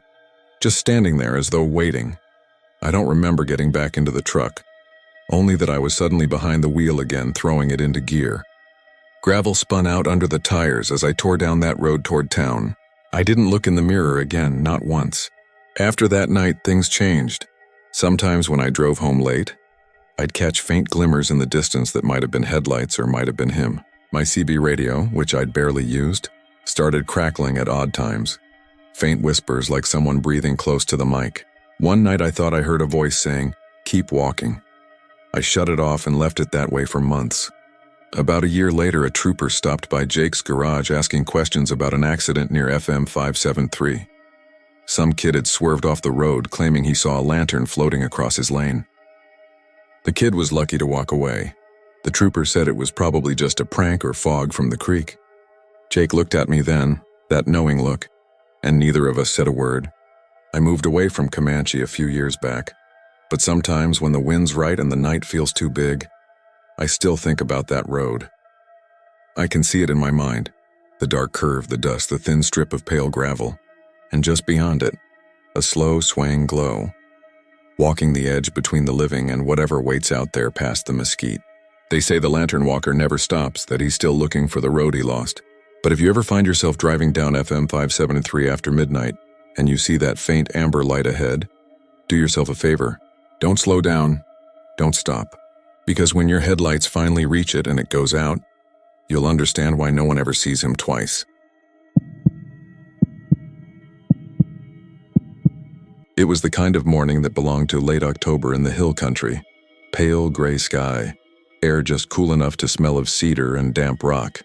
S1: just standing there as though waiting. I don't remember getting back into the truck, only that I was suddenly behind the wheel again, throwing it into gear. Gravel spun out under the tires as I tore down that road toward town. I didn't look in the mirror again, not once. After that night, things changed. Sometimes when I drove home late, I'd catch faint glimmers in the distance that might have been headlights or might have been him. My CB radio, which I'd barely used, started crackling at odd times. Faint whispers like someone breathing close to the mic. One night I thought I heard a voice saying, "Keep walking." I shut it off and left it that way for months. About a year later, a trooper stopped by Jake's garage asking questions about an accident near FM 573. Some kid had swerved off the road, claiming he saw a lantern floating across his lane. The kid was lucky to walk away. The trooper said it was probably just a prank or fog from the creek. Jake looked at me then, that knowing look, and neither of us said a word. I moved away from Comanche a few years back, but sometimes when the wind's right and the night feels too big, I still think about that road. I can see it in my mind, the dark curve, the dust, the thin strip of pale gravel, and just beyond it, a slow swaying glow, walking the edge between the living and whatever waits out there past the mesquite. They say the lantern walker never stops, that he's still looking for the road he lost. But if you ever find yourself driving down FM 573 after midnight, and you see that faint amber light ahead, do yourself a favor, Don't slow down. Don't stop. Because when your headlights finally reach it and it goes out, you'll understand why no one ever sees him twice. It was the kind of morning that belonged to late October in the hill country. Pale gray sky, air just cool enough to smell of cedar and damp rock.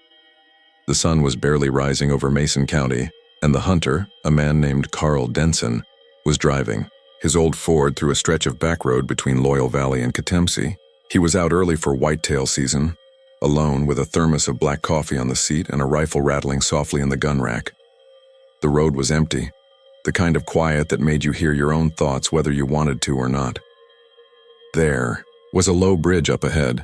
S1: The sun was barely rising over Mason County, and the hunter, a man named Carl Denson, was driving his old Ford through a stretch of back road between Loyal Valley and Katemsi. He was out early for whitetail season, alone with a thermos of black coffee on the seat and a rifle rattling softly in the gun rack. The road was empty, the kind of quiet that made you hear your own thoughts whether you wanted to or not. There was a low bridge up ahead,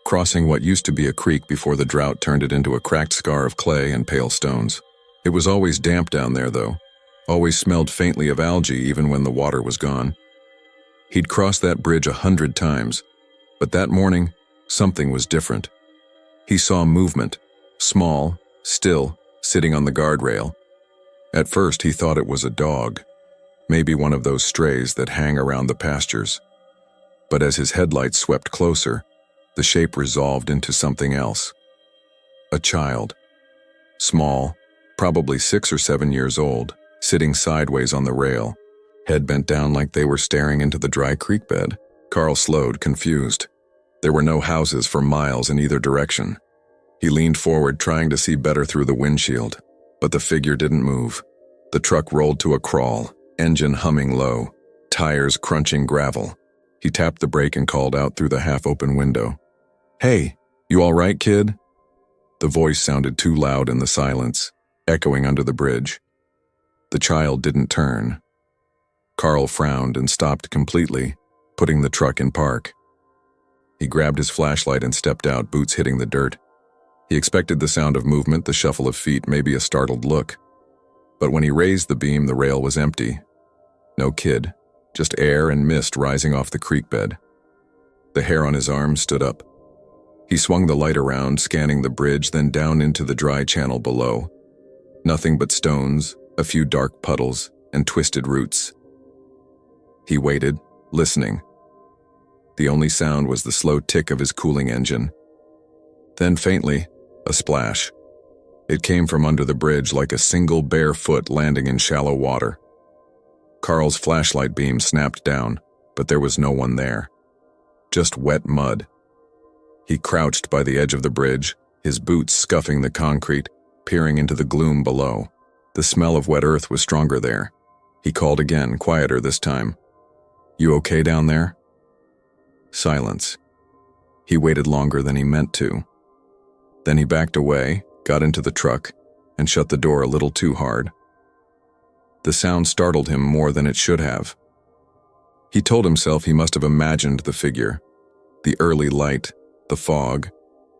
S1: crossing what used to be a creek before the drought turned it into a cracked scar of clay and pale stones. It was always damp down there, though, always smelled faintly of algae even when the water was gone. He'd crossed that bridge 100 times, but that morning, something was different. He saw movement, small, still, sitting on the guardrail. At first, he thought it was a dog, maybe one of those strays that hang around the pastures. But as his headlights swept closer, the shape resolved into something else. A child. Small, probably 6 or 7 years old, sitting sideways on the rail, head bent down like they were staring into the dry creek bed. Carl slowed, confused. There were no houses for miles in either direction. He leaned forward, trying to see better through the windshield, but the figure didn't move. The truck rolled to a crawl, engine humming low, tires crunching gravel. He tapped the brake and called out through the half-open window. "Hey, you all right, kid?" The voice sounded too loud in the silence, echoing under the bridge. The child didn't turn. Carl frowned and stopped completely, putting the truck in park. He grabbed his flashlight and stepped out, boots hitting the dirt. He expected the sound of movement, the shuffle of feet, maybe a startled look. But when he raised the beam, the rail was empty. No kid, just air and mist rising off the creek bed. The hair on his arms stood up. He swung the light around, scanning the bridge, then down into the dry channel below. Nothing but stones, a few dark puddles, and twisted roots. He waited, listening. The only sound was the slow tick of his cooling engine. Then faintly, a splash. It came from under the bridge like a single bare foot landing in shallow water. Carl's flashlight beam snapped down, but there was no one there. Just wet mud. He crouched by the edge of the bridge, his boots scuffing the concrete, peering into the gloom below. The smell of wet earth was stronger there. He called again, quieter this time. "You okay down there?" Silence. He waited longer than he meant to. Then he backed away, got into the truck, and shut the door a little too hard. The sound startled him more than it should have. He told himself he must have imagined the figure, the early light, the fog,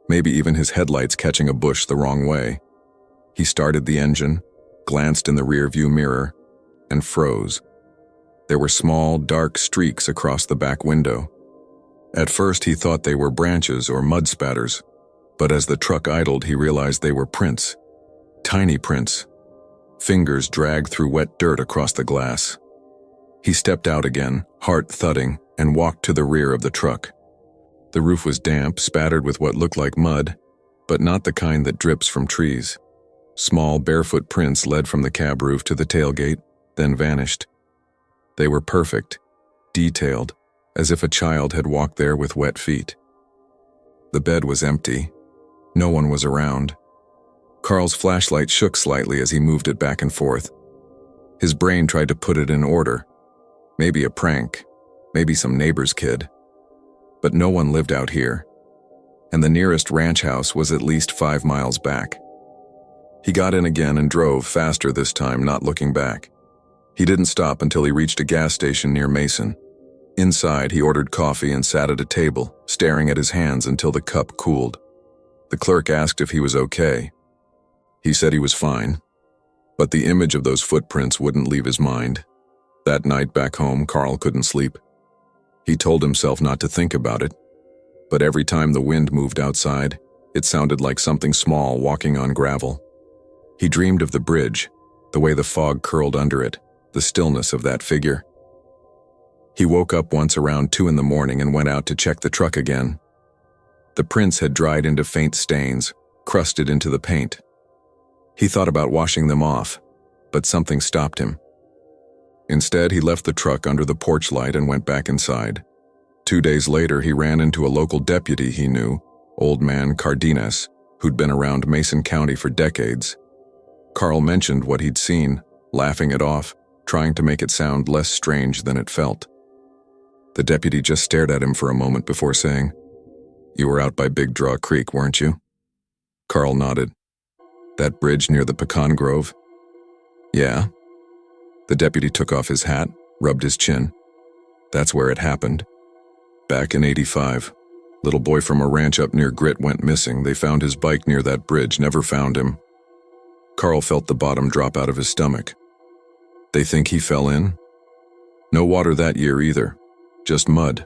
S1: maybe even his headlights catching a bush the wrong way. He started the engine, glanced in the rearview mirror, and froze. There were small, dark streaks across the back window. At first he thought they were branches or mud spatters, but as the truck idled he realized they were prints. Tiny prints. Fingers dragged through wet dirt across the glass. He stepped out again, heart thudding, and walked to the rear of the truck. The roof was damp, spattered with what looked like mud, but not the kind that drips from trees. Small, barefoot prints led from the cab roof to the tailgate, then vanished. They were perfect, detailed, as if a child had walked there with wet feet. The bed was empty. No one was around. Carl's flashlight shook slightly as he moved it back and forth. His brain tried to put it in order. Maybe a prank, maybe some neighbor's kid. But no one lived out here, and the nearest ranch house was at least 5 miles back. He got in again and drove faster this time, not looking back. He didn't stop until he reached a gas station near Mason. Inside, he ordered coffee and sat at a table, staring at his hands until the cup cooled. The clerk asked if he was okay. He said he was fine, but the image of those footprints wouldn't leave his mind. That night back home, Carl couldn't sleep. He told himself not to think about it, but every time the wind moved outside, it sounded like something small walking on gravel. He dreamed of the bridge, the way the fog curled under it, the stillness of that figure. He woke up once around 2 in the morning and went out to check the truck again. The prints had dried into faint stains, crusted into the paint. He thought about washing them off, but something stopped him. Instead, he left the truck under the porch light and went back inside. 2 days later, he ran into a local deputy he knew, old man Cardenas, who'd been around Mason County for decades. Carl mentioned what he'd seen, laughing it off, trying to make it sound less strange than it felt. The deputy just stared at him for a moment before saying, "You were out by Big Draw Creek, weren't you?" Carl nodded. "That bridge near the pecan grove?" "Yeah." The deputy took off his hat, rubbed his chin. "That's where it happened. Back in '85. Little boy from a ranch up near Grit went missing. They found his bike near that bridge, never found him." Carl felt the bottom drop out of his stomach. "They think he fell in?" "No water that year either. Just mud.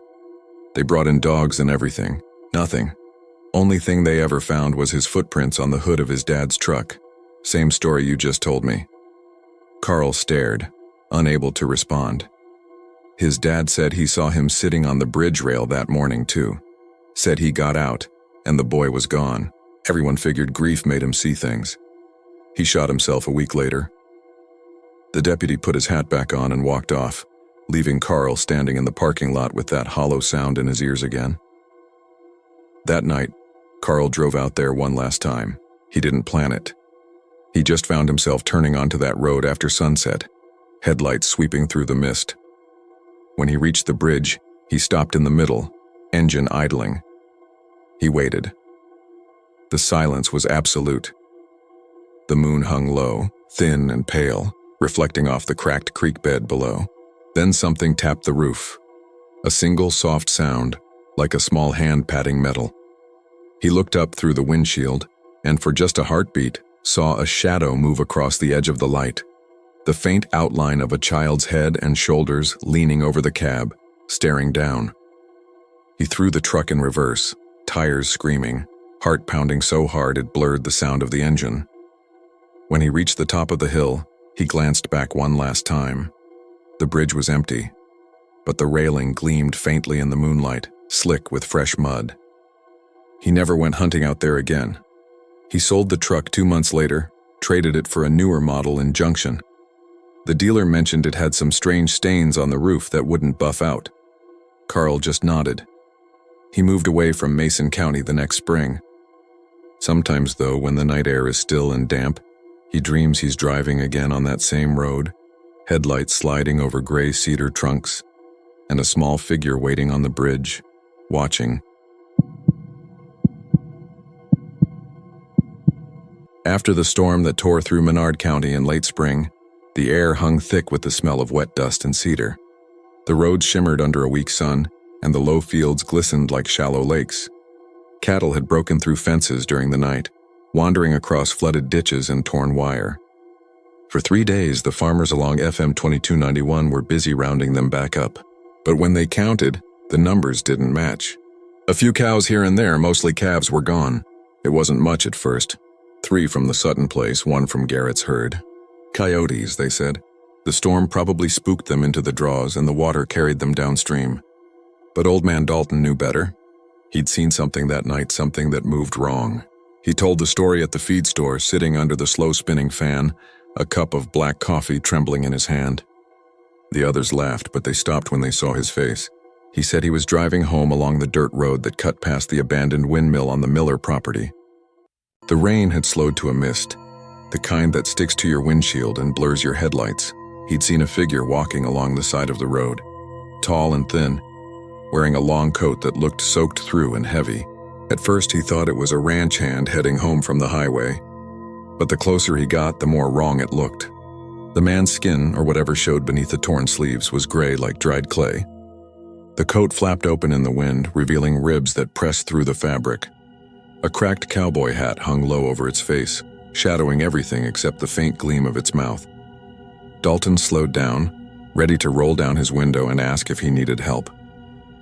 S1: They brought in dogs and everything. Nothing. Only thing they ever found was his footprints on the hood of his dad's truck. Same story you just told me." Carl stared, unable to respond. His dad said he saw him sitting on the bridge rail that morning too. Said he got out, and the boy was gone. Everyone figured grief made him see things. He shot himself a week later. The deputy put his hat back on and walked off, leaving Carl standing in the parking lot with that hollow sound in his ears again. That night, Carl drove out there one last time. He didn't plan it. He just found himself turning onto that road after sunset, headlights sweeping through the mist. When he reached the bridge, he stopped in the middle, engine idling. He waited. The silence was absolute. The moon hung low, thin and pale, reflecting off the cracked creek bed below. Then something tapped the roof. A single soft sound, like a small hand patting metal. He looked up through the windshield, and for just a heartbeat, saw a shadow move across the edge of the light. The faint outline of a child's head and shoulders leaning over the cab, staring down. He threw the truck in reverse, tires screaming, heart pounding so hard it blurred the sound of the engine. When he reached the top of the hill, he glanced back one last time. The bridge was empty, but the railing gleamed faintly in the moonlight, slick with fresh mud. He never went hunting out there again. He sold the truck 2 months later, traded it for a newer model in Junction. The dealer mentioned it had some strange stains on the roof that wouldn't buff out. Carl just nodded. He moved away from Mason County the next spring. Sometimes, though, when the night air is still and damp, he dreams he's driving again on that same road, headlights sliding over gray cedar trunks, and a small figure waiting on the bridge, watching. After the storm that tore through Menard County in late spring, the air hung thick with the smell of wet dust and cedar. The roads shimmered under a weak sun, and the low fields glistened like shallow lakes. Cattle had broken through fences during the night, wandering across flooded ditches and torn wire. For 3 days, the farmers along FM 2291 were busy rounding them back up. But when they counted, the numbers didn't match. A few cows here and there, mostly calves, were gone. It wasn't much at first. 3 from the Sutton place, 1 from Garrett's herd. Coyotes, they said. The storm probably spooked them into the draws and the water carried them downstream. But old man Dalton knew better. He'd seen something that night, something that moved wrong. He told the story at the feed store, sitting under the slow-spinning fan, a cup of black coffee trembling in his hand. The others laughed, but they stopped when they saw his face. He said he was driving home along the dirt road that cut past the abandoned windmill on the Miller property. The rain had slowed to a mist, the kind that sticks to your windshield and blurs your headlights. He'd seen a figure walking along the side of the road, tall and thin, wearing a long coat that looked soaked through and heavy. At first he thought it was a ranch hand heading home from the highway, but the closer he got, the more wrong it looked. The man's skin, or whatever showed beneath the torn sleeves, was gray like dried clay. The coat flapped open in the wind, revealing ribs that pressed through the fabric. A cracked cowboy hat hung low over its face, shadowing everything except the faint gleam of its mouth. Dalton slowed down, ready to roll down his window and ask if he needed help.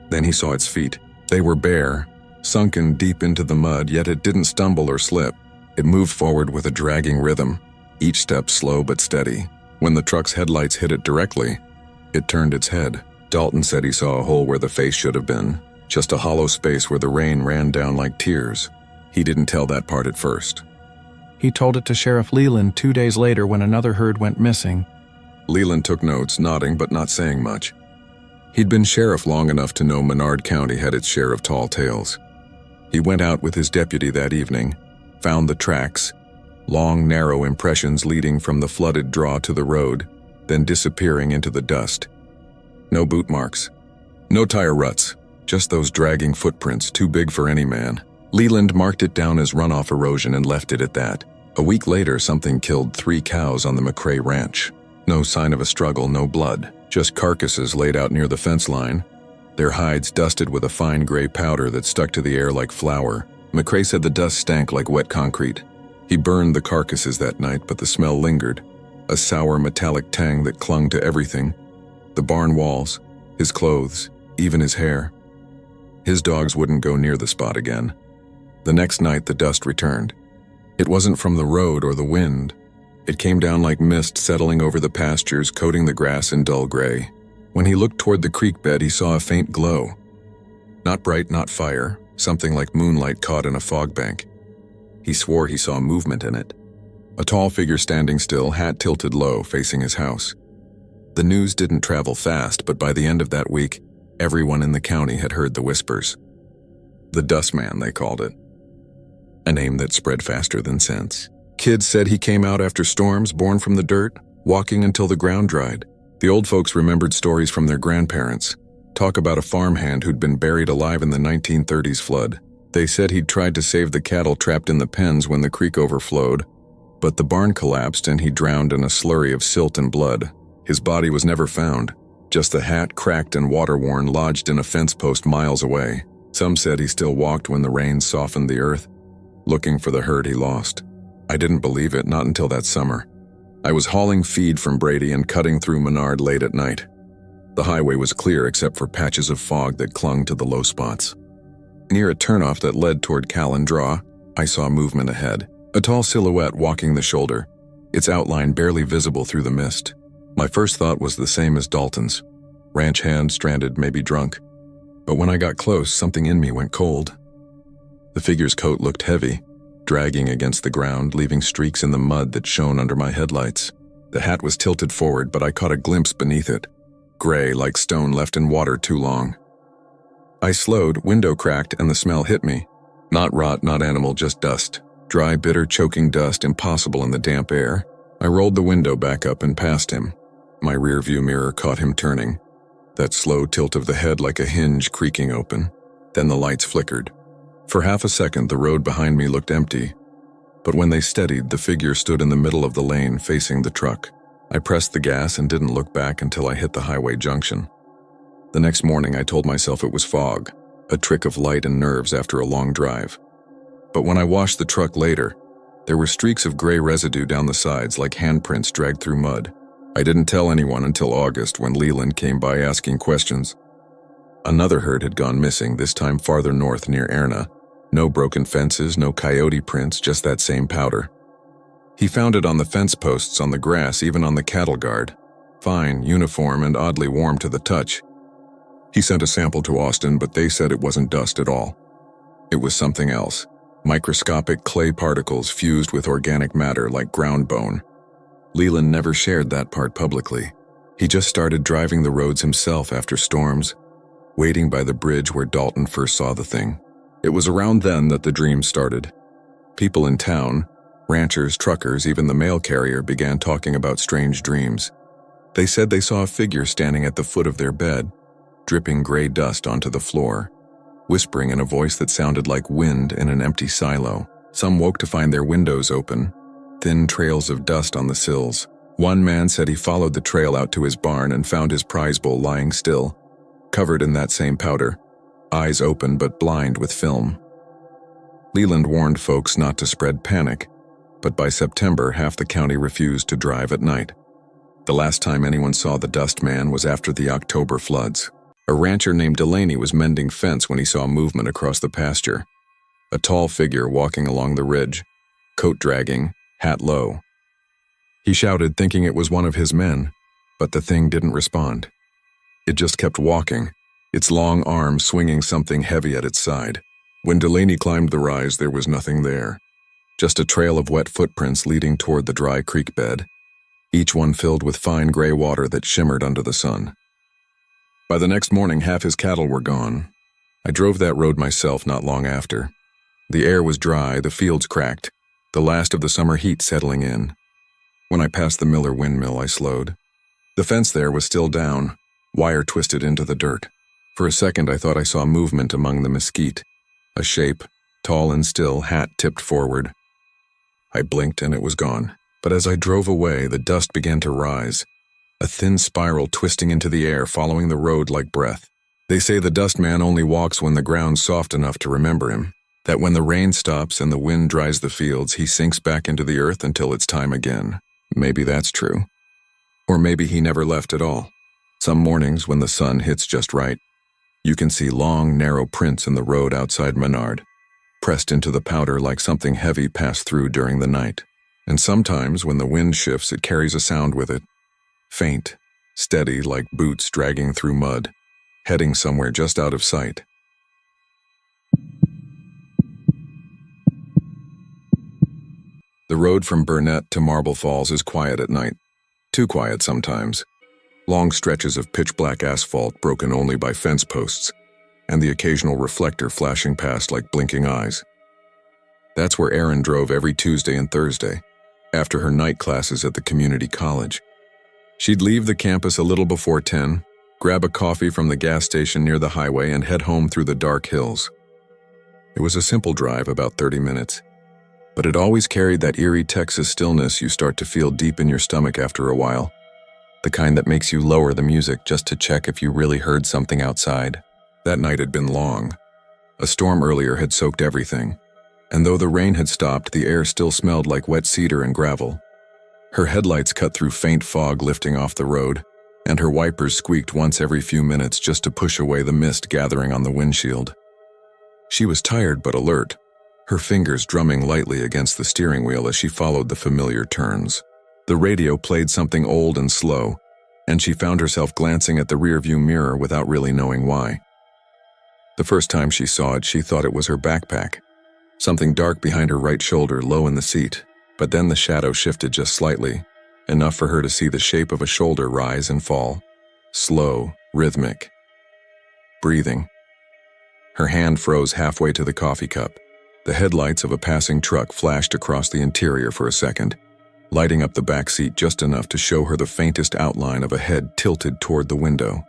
S1: Then he saw its feet. They were bare, sunken deep into the mud, yet it didn't stumble or slip. It moved forward with a dragging rhythm, each step slow but steady. When the truck's headlights hit it directly, it turned its head. Dalton said he saw a hole where the face should have been, just a hollow space where the rain ran down like tears. He didn't tell that part at first.
S2: He told it to Sheriff Leland 2 days later when another herd went missing.
S1: Leland took notes, nodding but not saying much. He'd been sheriff long enough to know Menard County had its share of tall tales. He went out with his deputy that evening, found the tracks, long, narrow impressions leading from the flooded draw to the road, then disappearing into the dust. No boot marks, no tire ruts, just those dragging footprints too big for any man. Leland marked it down as runoff erosion and left it at that. A week later, something killed 3 cows on the McCrae ranch. No sign of a struggle, no blood, just carcasses laid out near the fence line, their hides dusted with a fine gray powder that stuck to the air like flour. McCrae said the dust stank like wet concrete. He burned the carcasses that night, but the smell lingered, a sour metallic tang that clung to everything. The barn walls, his clothes, even his hair. His dogs wouldn't go near the spot again. The next night, the dust returned. It wasn't from the road or the wind. It came down like mist settling over the pastures, coating the grass in dull gray. When he looked toward the creek bed, he saw a faint glow. Not bright, not fire, something like moonlight caught in a fog bank. He swore he saw movement in it. A tall figure standing still, hat tilted low, facing his house. The news didn't travel fast, but by the end of that week, everyone in the county had heard the whispers. The Dust Man, they called it. A name that spread faster than sense. Kids said he came out after storms, born from the dirt, walking until the ground dried. The old folks remembered stories from their grandparents. Talk about a farmhand who'd been buried alive in the 1930s flood. They said he'd tried to save the cattle trapped in the pens when the creek overflowed, but the barn collapsed and he drowned in a slurry of silt and blood. His body was never found, just the hat, cracked and water-worn, lodged in a fence post miles away. Some said he still walked when the rain softened the earth, looking for the herd he lost. I didn't believe it, not until that summer. I was hauling feed from Brady and cutting through Menard late at night. The highway was clear except for patches of fog that clung to the low spots. Near a turnoff that led toward Callan Draw, I saw movement ahead. A tall silhouette walking the shoulder, its outline barely visible through the mist. My first thought was the same as Dalton's. Ranch hand, stranded, maybe drunk. But when I got close, something in me went cold. The figure's coat looked heavy, dragging against the ground, leaving streaks in the mud that shone under my headlights. The hat was tilted forward, but I caught a glimpse beneath it. Gray, like stone left in water too long. I slowed, window cracked, and the smell hit me. Not rot, not animal, just dust. Dry, bitter, choking dust, impossible in the damp air. I rolled the window back up and past him. My rear-view mirror caught him turning. That slow tilt of the head like a hinge creaking open. Then the lights flickered. For half a second, the road behind me looked empty. But when they steadied, the figure stood in the middle of the lane facing the truck. I pressed the gas and didn't look back until I hit the highway junction. The next morning, I told myself it was fog, a trick of light and nerves after a long drive. But when I washed the truck later, there were streaks of gray residue down the sides like handprints dragged through mud. I didn't tell anyone until August when Leland came by asking questions. Another herd had gone missing, this time farther north near Erna. No broken fences, no coyote prints, just that same powder. He found it on the fence posts, on the grass, even on the cattle guard. Fine, uniform, and oddly warm to the touch. He sent a sample to Austin, but they said it wasn't dust at all. It was something else. Microscopic clay particles fused with organic matter like ground bone. Leland never shared that part publicly. He just started driving the roads himself after storms, waiting by the bridge where Dalton first saw the thing. It was around then that the dreams started. People in town, ranchers, truckers, even the mail carrier began talking about strange dreams. They said they saw a figure standing at the foot of their bed, dripping gray dust onto the floor, whispering in a voice that sounded like wind in an empty silo. Some woke to find their windows open, thin trails of dust on the sills. One man said he followed the trail out to his barn and found his prize bull lying still, covered in that same powder, eyes open but blind with film. Leland warned folks not to spread panic, but by September, half the county refused to drive at night. The last time anyone saw the Dust Man was after the October floods. A rancher named Delaney was mending fence when he saw movement across the pasture. A tall figure walking along the ridge, coat dragging, hat low. He shouted, thinking it was one of his men, but the thing didn't respond. It just kept walking, its long arm swinging something heavy at its side. When Delaney climbed the rise, there was nothing there. Just a trail of wet footprints leading toward the dry creek bed, each one filled with fine gray water that shimmered under the sun. By the next morning, half his cattle were gone. I drove that road myself not long after. The air was dry, the fields cracked, the last of the summer heat settling in. When I passed the Miller windmill, I slowed. The fence there was still down, wire twisted into the dirt. For a second, I thought I saw movement among the mesquite, a shape, tall and still, hat tipped forward. I blinked and it was gone. But as I drove away, the dust began to rise, a thin spiral twisting into the air, following the road like breath. They say the dust man only walks when the ground's soft enough to remember him, that when the rain stops and the wind dries the fields, he sinks back into the earth until it's time again. Maybe that's true. Or maybe he never left at all. Some mornings, when the sun hits just right, you can see long, narrow prints in the road outside Menard, pressed into the powder like something heavy passed through during the night. And sometimes, when the wind shifts, it carries a sound with it, faint, steady like boots dragging through mud, heading somewhere just out of sight. The road from Burnett to Marble Falls is quiet at night, too quiet sometimes. Long stretches of pitch-black asphalt broken only by fence posts, and the occasional reflector flashing past like blinking eyes. That's where Erin drove every Tuesday and Thursday, after her night classes at the community college. She'd leave the campus a little before 10, grab a coffee from the gas station near the highway, and head home through the dark hills. It was a simple drive, about 30 minutes, but it always carried that eerie Texas stillness you start to feel deep in your stomach after a while, the kind that makes you lower the music just to check if you really heard something outside. That night had been long. A storm earlier had soaked everything, and though the rain had stopped, the air still smelled like wet cedar and gravel. Her headlights cut through faint fog lifting off the road, and her wipers squeaked once every few minutes just to push away the mist gathering on the windshield. She was tired but alert, her fingers drumming lightly against the steering wheel as she followed the familiar turns. The radio played something old and slow, and she found herself glancing at the rearview mirror without really knowing why. The first time she saw it, she thought it was her backpack, something dark behind her right shoulder, low in the seat. But then the shadow shifted just slightly, enough for her to see the shape of a shoulder rise and fall, slow, rhythmic. Breathing. Her hand froze halfway to the coffee cup. The headlights of a passing truck flashed across the interior for a second, lighting up the back seat just enough to show her the faintest outline of a head tilted toward the window.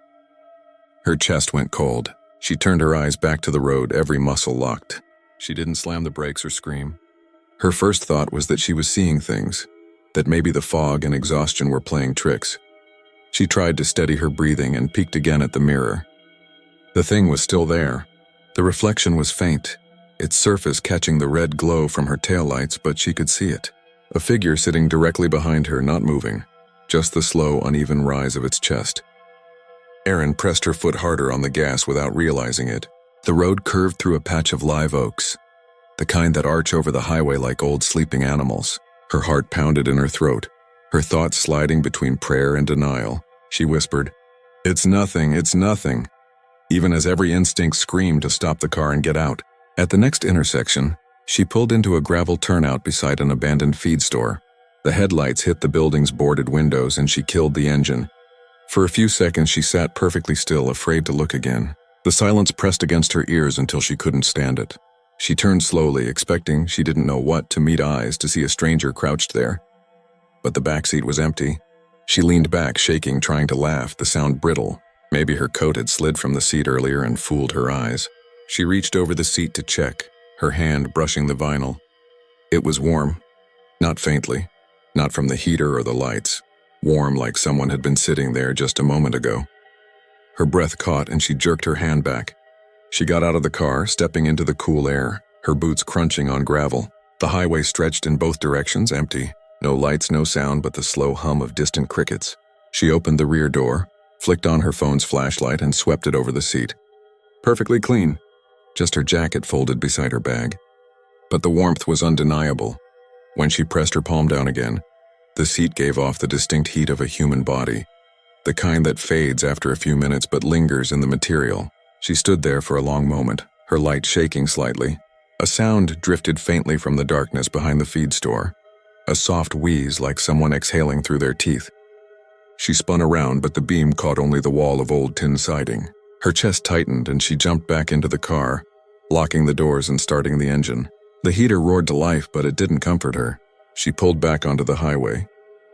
S1: Her chest went cold. She turned her eyes back to the road, every muscle locked. She didn't slam the brakes or scream. Her first thought was that she was seeing things, that maybe the fog and exhaustion were playing tricks. She tried to steady her breathing and peeked again at the mirror. The thing was still there. The reflection was faint, its surface catching the red glow from her taillights, but she could see it. A figure sitting directly behind her, not moving, just the slow, uneven rise of its chest. Erin pressed her foot harder on the gas without realizing it. The road curved through a patch of live oaks, the kind that arch over the highway like old sleeping animals. Her heart pounded in her throat, her thoughts sliding between prayer and denial. She whispered, "It's nothing, it's nothing," even as every instinct screamed to stop the car and get out. At the next intersection, she pulled into a gravel turnout beside an abandoned feed store. The headlights hit the building's boarded windows and she killed the engine. For a few seconds she sat perfectly still, afraid to look again. The silence pressed against her ears until she couldn't stand it. She turned slowly, expecting, she didn't know what, to meet eyes, to see a stranger crouched there. But the backseat was empty. She leaned back, shaking, trying to laugh, the sound brittle. Maybe her coat had slid from the seat earlier and fooled her eyes. She reached over the seat to check, her hand brushing the vinyl. It was warm, not faintly, not from the heater or the lights, warm like someone had been sitting there just a moment ago. Her breath caught and she jerked her hand back. She got out of the car, stepping into the cool air, her boots crunching on gravel. The highway stretched in both directions, empty. No lights, no sound, but the slow hum of distant crickets. She opened the rear door, flicked on her phone's flashlight, and swept it over the seat. Perfectly clean, just her jacket folded beside her bag. But the warmth was undeniable. When she pressed her palm down again, the seat gave off the distinct heat of a human body. the kind that fades after a few minutes but lingers in the material. She stood there for a long moment, her light shaking slightly. A sound drifted faintly from the darkness behind the feed store, a soft wheeze like someone exhaling through their teeth. She spun around, but the beam caught only the wall of old tin siding. Her chest tightened and she jumped back into the car, locking the doors and starting the engine. The heater roared to life, but it didn't comfort her. She pulled back onto the highway,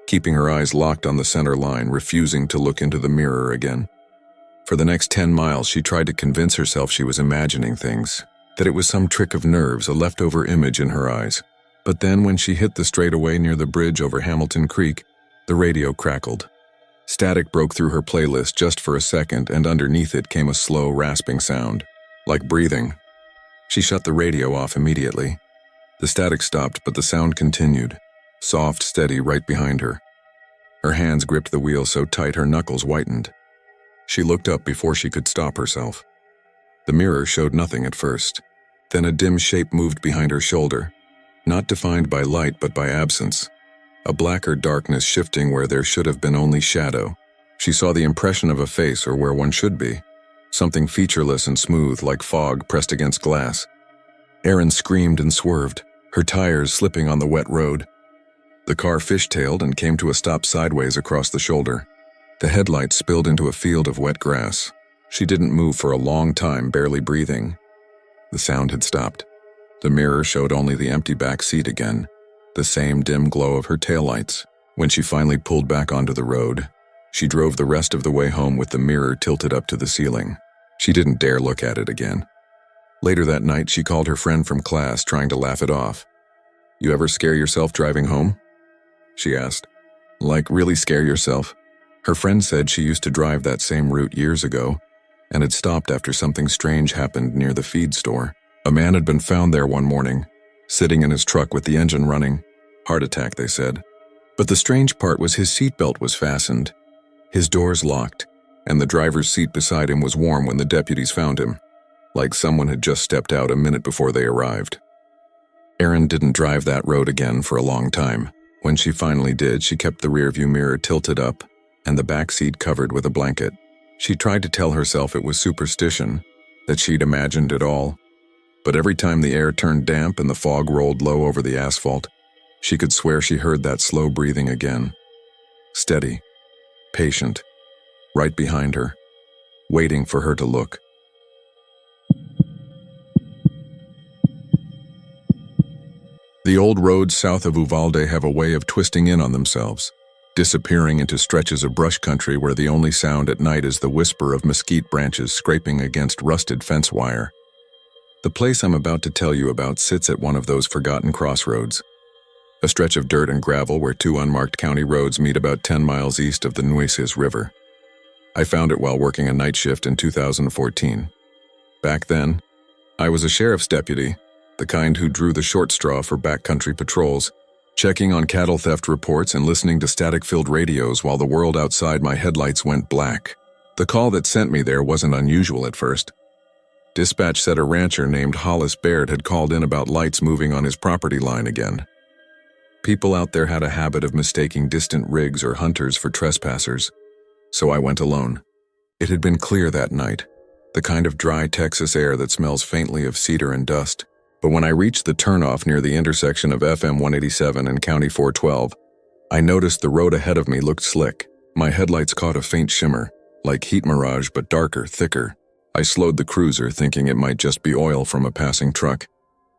S1: keeping her eyes locked on the center line, refusing to look into the mirror again. For the next 10 miles, she tried to convince herself she was imagining things, that it was some trick of nerves, a leftover image in her eyes. But then when she hit the straightaway near the bridge over Hamilton Creek, the radio crackled. Static broke through her playlist just for a second, and underneath it came a slow, rasping sound, like breathing. She shut the radio off immediately. The static stopped, but the sound continued, soft, steady, right behind her. Her hands gripped the wheel so tight her knuckles whitened. She looked up before she could stop herself. The mirror showed nothing at first. Then a dim shape moved behind her shoulder, not defined by light but by absence. A blacker darkness shifting where there should have been only shadow. She saw the impression of a face, or where one should be. Something featureless and smooth, like fog pressed against glass. Erin screamed and swerved, her tires slipping on the wet road. The car fishtailed and came to a stop sideways across the shoulder. The headlights spilled into a field of wet grass. She didn't move for a long time, barely breathing. The sound had stopped. The mirror showed only the empty back seat again, the same dim glow of her taillights. When she finally pulled back onto the road, she drove the rest of the way home with the mirror tilted up to the ceiling. She didn't dare look at it again. Later that night, she called her friend from class, trying to laugh it off. "You ever scare yourself driving home?" she asked. "Like really scare yourself?" Her friend said she used to drive that same route years ago, and had stopped after something strange happened near the feed store. A man had been found there one morning, sitting in his truck with the engine running. Heart attack, they said. But the strange part was his seatbelt was fastened, his doors locked, and the driver's seat beside him was warm when the deputies found him, like someone had just stepped out a minute before they arrived. Erin didn't drive that road again for a long time. When she finally did, she kept the rearview mirror tilted up and the back seat covered with a blanket. She tried to tell herself it was superstition, that she'd imagined it all. But every time the air turned damp and the fog rolled low over the asphalt, she could swear she heard that slow breathing again. Steady, patient, right behind her, waiting for her to look. The old roads south of Uvalde have a way of twisting in on themselves, disappearing into stretches of brush country where the only sound at night is the whisper of mesquite branches scraping against rusted fence wire. The place I'm about to tell you about sits at one of those forgotten crossroads, a stretch of dirt and gravel where two unmarked county roads meet about 10 miles east of the Nueces River. I found it while working a night shift in 2014. Back then, I was a sheriff's deputy, the kind who drew the short straw for backcountry patrols, checking on cattle theft reports and listening to static-filled radios while the world outside my headlights went black. The call that sent me there wasn't unusual at first. Dispatch said a rancher named Hollis Baird had called in about lights moving on his property line again. People out there had a habit of mistaking distant rigs or hunters for trespassers, so I went alone. It had been clear that night, the kind of dry Texas air that smells faintly of cedar and dust. But when I reached the turnoff near the intersection of FM 187 and County 412, I noticed the road ahead of me looked slick. My headlights caught a faint shimmer, like heat mirage but darker, thicker. I slowed the cruiser, thinking it might just be oil from a passing truck.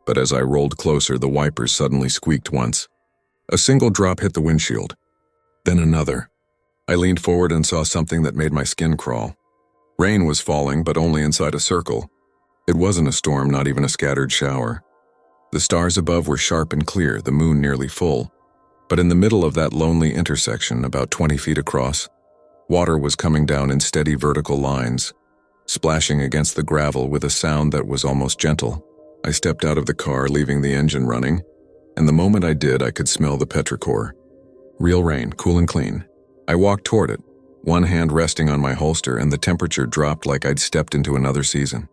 S1: But as I rolled closer, the wipers suddenly squeaked once. A single drop hit the windshield, then another. I leaned forward and saw something that made my skin crawl. Rain was falling, but only inside a circle. It wasn't a storm, not even a scattered shower. The stars above were sharp and clear, the moon nearly full. But in the middle of that lonely intersection, about 20 feet across, water was coming down in steady vertical lines, splashing against the gravel with a sound that was almost gentle. I stepped out of the car, leaving the engine running, and the moment I did, I could smell the petrichor. Real rain, cool and clean. I walked toward it, one hand resting on my holster, and the temperature dropped like I'd stepped into another season.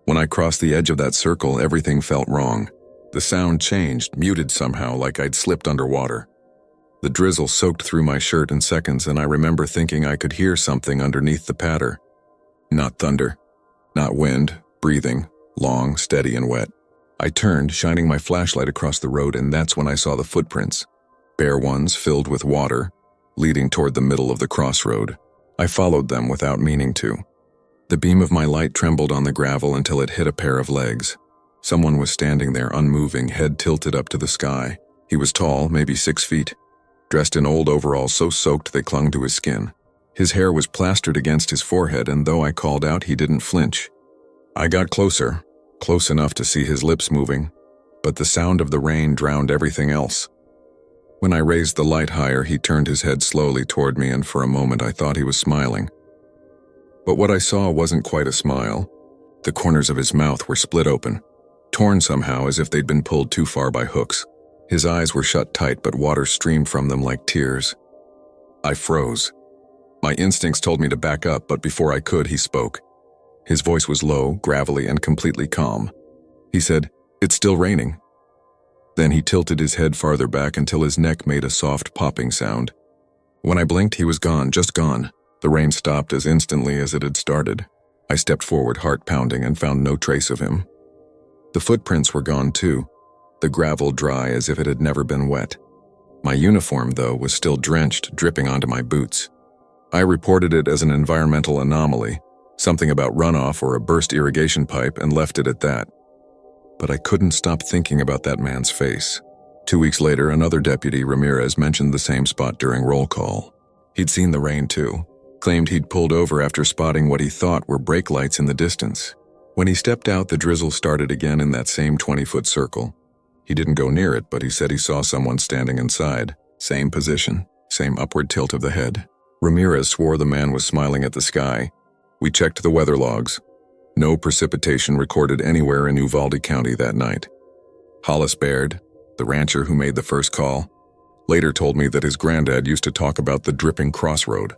S1: When I crossed the edge of that circle, everything felt wrong. The sound changed, muted somehow, like I'd slipped underwater. The drizzle soaked through my shirt in seconds, and I remember thinking I could hear something underneath the patter. Not thunder, not wind, breathing, long, steady, and wet. I turned, shining my flashlight across the road, and that's when I saw the footprints. Bare ones filled with water, leading toward the middle of the crossroad. I followed them without meaning to. The beam of my light trembled on the gravel until it hit a pair of legs. Someone was standing there, unmoving, head tilted up to the sky. He was tall, maybe 6 feet, dressed in old overalls so soaked they clung to his skin. His hair was plastered against his forehead, and though I called out, he didn't flinch. I got closer, close enough to see his lips moving, but the sound of the rain drowned everything else. When I raised the light higher, he turned his head slowly toward me, and for a moment I thought he was smiling. But what I saw wasn't quite a smile. The corners of his mouth were split open, torn somehow as if they'd been pulled too far by hooks. His eyes were shut tight, but water streamed from them like tears. I froze. My instincts told me to back up, but before I could, he spoke. His voice was low, gravelly, and completely calm. He said, "It's still raining." Then he tilted his head farther back until his neck made a soft popping sound. When I blinked, he was gone, just gone. The rain stopped as instantly as it had started. I stepped forward, heart pounding, and found no trace of him. The footprints were gone too, the gravel dry as if it had never been wet. My uniform, though, was still drenched, dripping onto my boots. I reported it as an environmental anomaly, something about runoff or a burst irrigation pipe, and left it at that. But I couldn't stop thinking about that man's face. 2 weeks later, another deputy, Ramirez, mentioned the same spot during roll call. He'd seen the rain too, claimed he'd pulled over after spotting what he thought were brake lights in the distance. When he stepped out, the drizzle started again in that same 20-foot circle. He didn't go near it, but he said he saw someone standing inside. Same position, same upward tilt of the head. Ramirez swore the man was smiling at the sky. We checked the weather logs. No precipitation recorded anywhere in Uvalde County that night. Hollis Baird, the rancher who made the first call, later told me that his granddad used to talk about the dripping crossroad.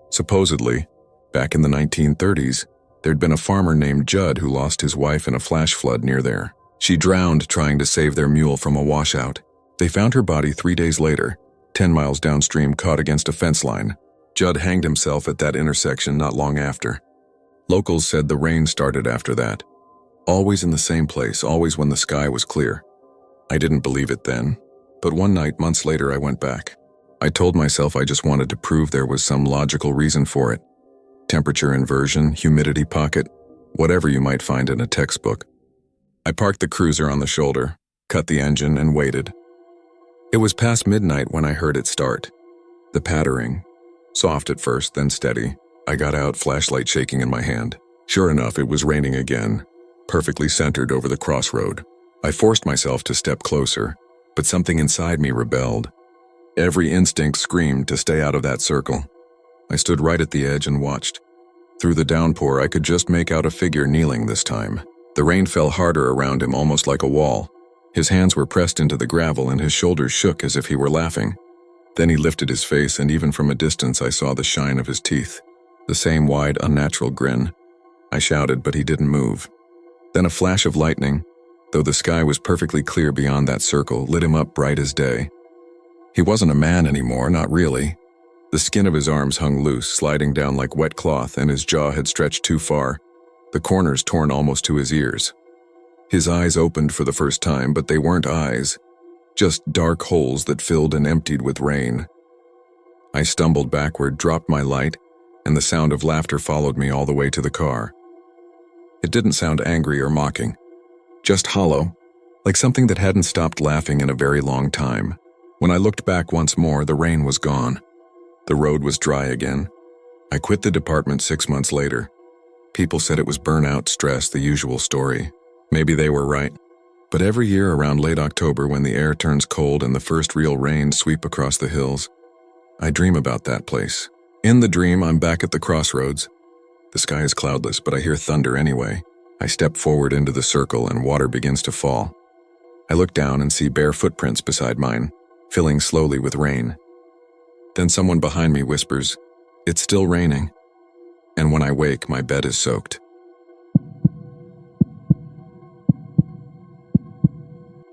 S1: Supposedly, back in the 1930s, there'd been a farmer named Judd who lost his wife in a flash flood near there. She drowned trying to save their mule from a washout. They found her body 3 days later, 10 miles downstream, caught against a fence line. Judd hanged himself at that intersection not long after. Locals said the rain started after that. Always in the same place, always when the sky was clear. I didn't believe it then, but one night, months later, I went back. I told myself I just wanted to prove there was some logical reason for it. Temperature inversion, humidity pocket, whatever you might find in a textbook. I parked the cruiser on the shoulder, cut the engine, and waited. It was past midnight when I heard it start. The pattering. Soft at first, then steady. I got out, flashlight shaking in my hand. Sure enough, it was raining again, perfectly centered over the crossroad. I forced myself to step closer, but something inside me rebelled. Every instinct screamed to stay out of that circle. I stood right at the edge and watched. Through the downpour, I could just make out a figure kneeling this time. The rain fell harder around him, almost like a wall. His hands were pressed into the gravel and his shoulders shook as if he were laughing. Then he lifted his face, and even from a distance I saw the shine of his teeth. The same wide, unnatural grin. I shouted, but he didn't move. Then a flash of lightning, though the sky was perfectly clear beyond that circle, lit him up bright as day. He wasn't a man anymore, not really. The skin of his arms hung loose, sliding down like wet cloth, and his jaw had stretched too far, the corners torn almost to his ears. His eyes opened for the first time, but they weren't eyes, just dark holes that filled and emptied with rain. I stumbled backward, dropped my light, and the sound of laughter followed me all the way to the car. It didn't sound angry or mocking, just hollow, like something that hadn't stopped laughing in a very long time. When I looked back once more, the rain was gone. The road was dry again. I quit the department 6 months later. People said it was burnout, stress, the usual story. Maybe they were right. But every year around late October, when the air turns cold and the first real rains sweep across the hills, I dream about that place. In the dream, I'm back at the crossroads. The sky is cloudless, but I hear thunder anyway. I step forward into the circle and water begins to fall. I look down and see bare footprints beside mine, filling slowly with rain. Then someone behind me whispers, "It's still raining." And when I wake, my bed is soaked.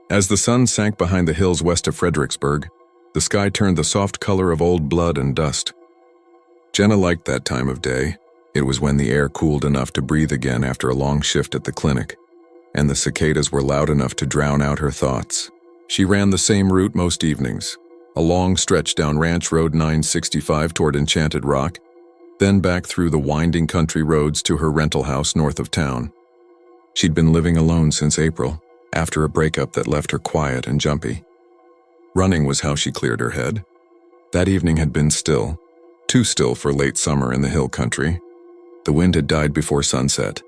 S1: As the sun sank behind the hills west of Fredericksburg, The sky turned the soft color of old blood and dust. Jenna liked that time of day. It was when the air cooled enough to breathe again after a long shift at the clinic, and the cicadas were loud enough to drown out her thoughts. She ran the same route most evenings, a long stretch down Ranch Road 965 toward Enchanted Rock, then back through the winding country roads to her rental house north of town. She'd been living alone since April, after a breakup that left her quiet and jumpy. Running was how she cleared her head. That evening had been still, too still for late summer in the hill country. The wind had died before sunset,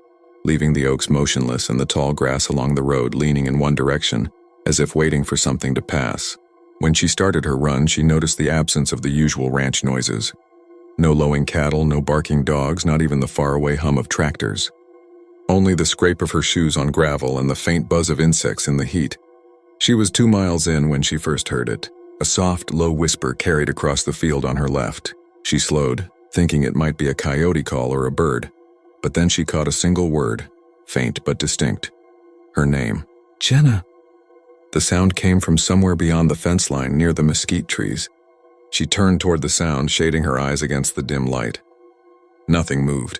S1: leaving the oaks motionless and the tall grass along the road leaning in one direction, as if waiting for something to pass. When she started her run, she noticed the absence of the usual ranch noises. No lowing cattle, no barking dogs, not even the faraway hum of tractors. Only the scrape of her shoes on gravel and the faint buzz of insects in the heat. She was 2 miles in when she first heard it. A soft, low whisper carried across the field on her left. She slowed, thinking it might be a coyote call or a bird. But then she caught a single word, faint but distinct. Her name. Jenna. The sound came from somewhere beyond the fence line near the mesquite trees. She turned toward the sound, shading her eyes against the dim light. Nothing moved.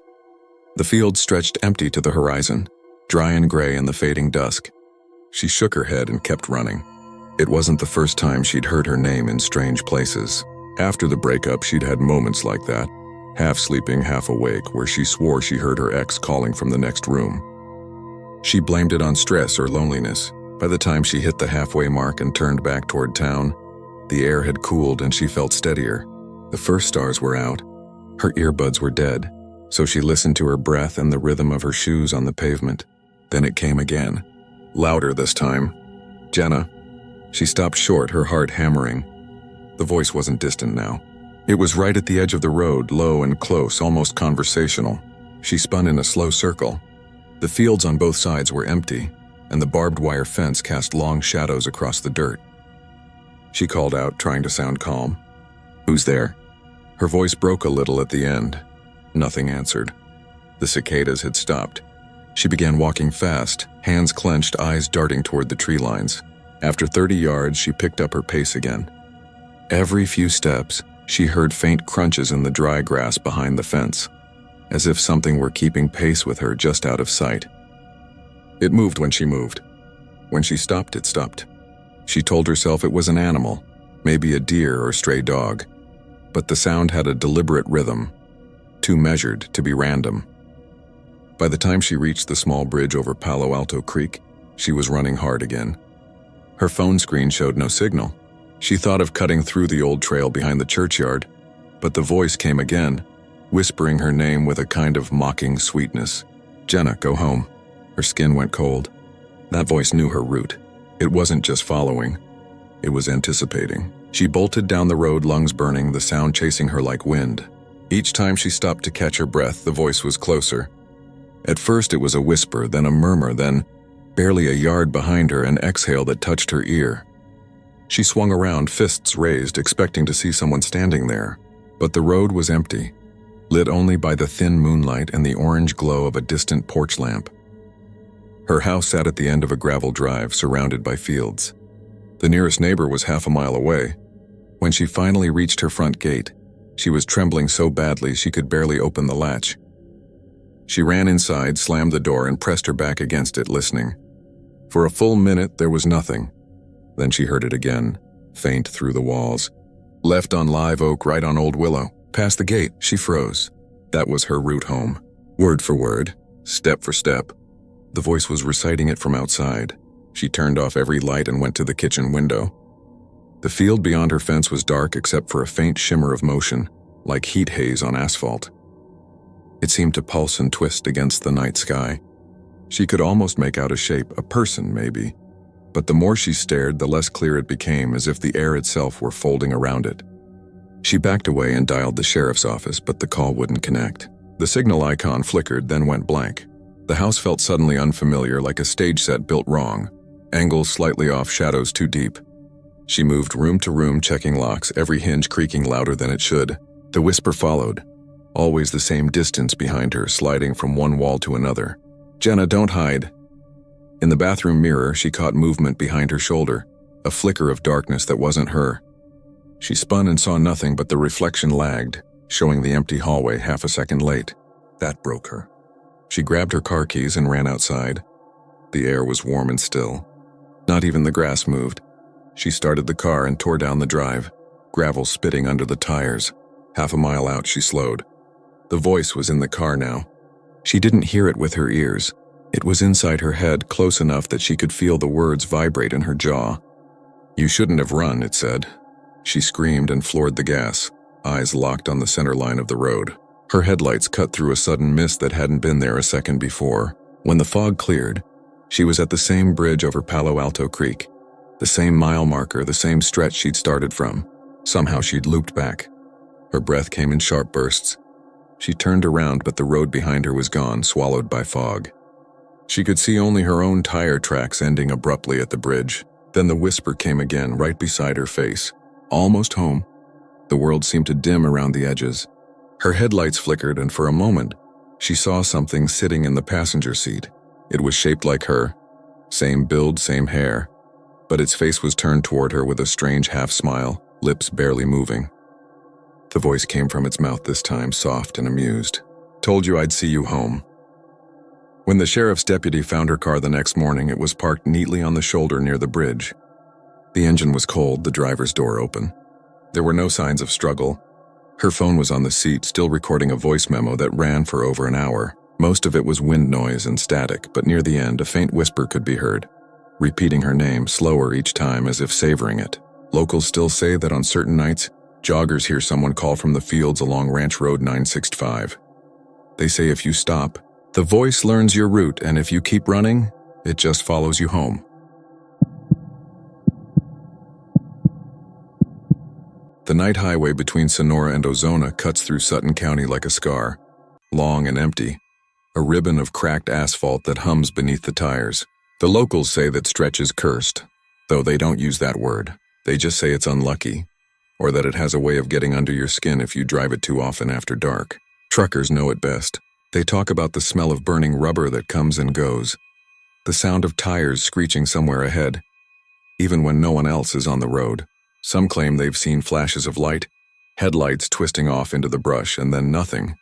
S1: The field stretched empty to the horizon, dry and gray in the fading dusk. She shook her head and kept running. It wasn't the first time she'd heard her name in strange places. After the breakup, she'd had moments like that, half sleeping, half awake, where she swore she heard her ex calling from the next room. She blamed it on stress or loneliness. By the time she hit the halfway mark and turned back toward town, the air had cooled and she felt steadier. The first stars were out. Her earbuds were dead, so she listened to her breath and the rhythm of her shoes on the pavement. Then it came again, louder this time. Jenna. She stopped short, her heart hammering. The voice wasn't distant now. It was right at the edge of the road, low and close, almost conversational. She spun in a slow circle. The fields on both sides were empty, and the barbed wire fence cast long shadows across the dirt. She called out, trying to sound calm. "Who's there?" Her voice broke a little at the end. Nothing answered. The cicadas had stopped. She began walking fast, hands clenched, eyes darting toward the tree lines. After 30 yards, she picked up her pace again. Every few steps, she heard faint crunches in the dry grass behind the fence, as if something were keeping pace with her just out of sight. It moved when she moved. When she stopped, it stopped. She told herself it was an animal, maybe a deer or stray dog, but the sound had a deliberate rhythm, too measured to be random. By the time she reached the small bridge over Palo Alto Creek, she was running hard again. Her phone screen showed no signal. She thought of cutting through the old trail behind the churchyard, but the voice came again, whispering her name with a kind of mocking sweetness. "Jenna, go home." Her skin went cold. That voice knew her route. It wasn't just following. It was anticipating. She bolted down the road, lungs burning, the sound chasing her like wind. Each time she stopped to catch her breath, the voice was closer. At first it was a whisper, then a murmur, then, barely a yard behind her, an exhale that touched her ear. She swung around, fists raised, expecting to see someone standing there. But the road was empty, lit only by the thin moonlight and the orange glow of a distant porch lamp. Her house sat at the end of a gravel drive, surrounded by fields. The nearest neighbor was half a mile away. When she finally reached her front gate, she was trembling so badly she could barely open the latch. She ran inside, slammed the door, and pressed her back against it, listening. For a full minute, there was nothing. Then she heard it again, faint through the walls. Left on Live Oak, right on Old Willow. Past the gate, she froze. That was her route home. Word for word, step for step. The voice was reciting it from outside. She turned off every light and went to the kitchen window. The field beyond her fence was dark except for a faint shimmer of motion, like heat haze on asphalt. It seemed to pulse and twist against the night sky. She could almost make out a shape, a person maybe. But the more she stared, the less clear it became, as if the air itself were folding around it. She backed away and dialed the sheriff's office, but the call wouldn't connect. The signal icon flickered, then went blank. The house felt suddenly unfamiliar, like a stage set built wrong. Angles slightly off, shadows too deep. She moved room to room, checking locks, every hinge creaking louder than it should. The whisper followed, always the same distance behind her, sliding from one wall to another. "Jenna, don't hide." In the bathroom mirror, she caught movement behind her shoulder, a flicker of darkness that wasn't her. She spun and saw nothing, but the reflection lagged, showing the empty hallway half a second late. That broke her. She grabbed her car keys and ran outside. The air was warm and still. Not even the grass moved. She started the car and tore down the drive, gravel spitting under the tires. Half a mile out, she slowed. The voice was in the car now. She didn't hear it with her ears. It was inside her head, close enough that she could feel the words vibrate in her jaw. "You shouldn't have run," it said. She screamed and floored the gas, eyes locked on the center line of the road. Her headlights cut through a sudden mist that hadn't been there a second before. When the fog cleared, she was at the same bridge over Palo Alto Creek. The same mile marker, the same stretch she'd started from. Somehow she'd looped back. Her breath came in sharp bursts. She turned around, but the road behind her was gone, swallowed by fog. She could see only her own tire tracks ending abruptly at the bridge. Then the whisper came again, right beside her face. "Almost home." The world seemed to dim around the edges. Her headlights flickered, and for a moment, she saw something sitting in the passenger seat. It was shaped like her. Same build, same hair. But its face was turned toward her with a strange half-smile, lips barely moving. The voice came from its mouth this time, soft and amused. "Told you I'd see you home." When the sheriff's deputy found her car the next morning, it was parked neatly on the shoulder near the bridge. The engine was cold, the driver's door open. There were no signs of struggle. Her phone was on the seat, still recording a voice memo that ran for over an hour. Most of it was wind noise and static, but near the end, a faint whisper could be heard, repeating her name slower each time as if savoring it. Locals still say that on certain nights, joggers hear someone call from the fields along Ranch Road 965. They say if you stop, the voice learns your route, and if you keep running, it just follows you home. The night highway between Sonora and Ozona cuts through Sutton County like a scar, long and empty, a ribbon of cracked asphalt that hums beneath the tires. The locals say that stretch is cursed, though they don't use that word. They just say it's unlucky, or that it has a way of getting under your skin if you drive it too often after dark. Truckers know it best. They talk about the smell of burning rubber that comes and goes, the sound of tires screeching somewhere ahead, even when no one else is on the road. Some claim they've seen flashes of light, headlights twisting off into the brush, and then nothing.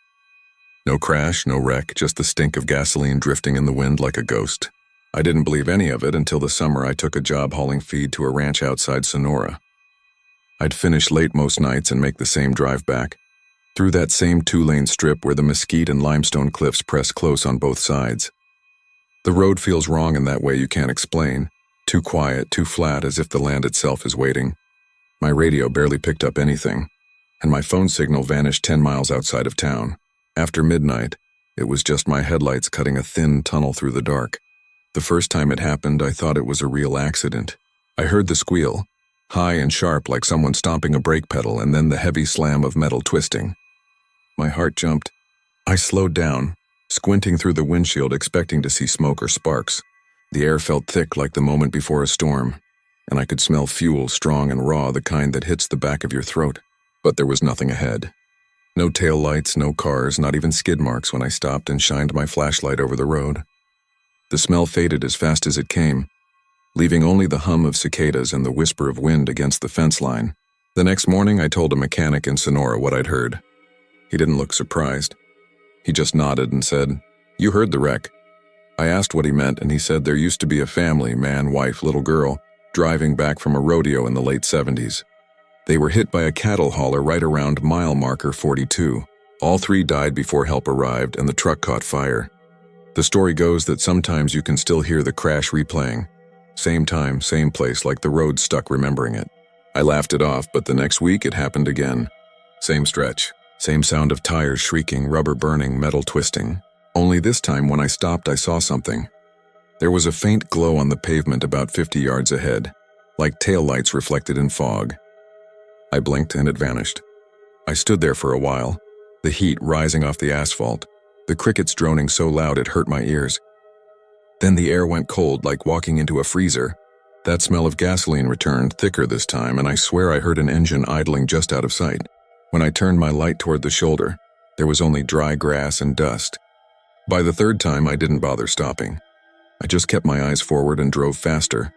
S1: No crash, no wreck, just the stink of gasoline drifting in the wind like a ghost. I didn't believe any of it until the summer I took a job hauling feed to a ranch outside Sonora. I'd finish late most nights and make the same drive back, through that same two-lane strip where the mesquite and limestone cliffs press close on both sides. The road feels wrong in that way you can't explain, too quiet, too flat, as if the land itself is waiting. My radio barely picked up anything, and my phone signal vanished 10 miles outside of town. After midnight, it was just my headlights cutting a thin tunnel through the dark. The first time it happened, I thought it was a real accident. I heard the squeal, high and sharp like someone stomping a brake pedal, and then the heavy slam of metal twisting. My heart jumped. I slowed down, squinting through the windshield, expecting to see smoke or sparks. The air felt thick like the moment before a storm, and I could smell fuel, strong and raw, the kind that hits the back of your throat. But there was nothing ahead. No tail lights, no cars, not even skid marks when I stopped and shined my flashlight over the road. The smell faded as fast as it came, leaving only the hum of cicadas and the whisper of wind against the fence line. The next morning, I told a mechanic in Sonora what I'd heard. He didn't look surprised. He just nodded and said, "You heard the wreck." I asked what he meant, and he said there used to be a family, man, wife, little girl, driving back from a rodeo in the late 70s. They were hit by a cattle hauler right around mile marker 42. All three died before help arrived, and the truck caught fire. The story goes that sometimes you can still hear the crash replaying. Same time, same place, like the road stuck remembering it. I laughed it off, but the next week it happened again. Same stretch, same sound of tires shrieking, rubber burning, metal twisting. Only this time when I stopped, I saw something. There was a faint glow on the pavement about 50 yards ahead, like taillights reflected in fog. I blinked and it vanished. I stood there for a while, the heat rising off the asphalt, the crickets droning so loud it hurt my ears. Then the air went cold, like walking into a freezer. That smell of gasoline returned, thicker this time, and I swear I heard an engine idling just out of sight. When I turned my light toward the shoulder, there was only dry grass and dust. By the third time, I didn't bother stopping. I just kept my eyes forward and drove faster.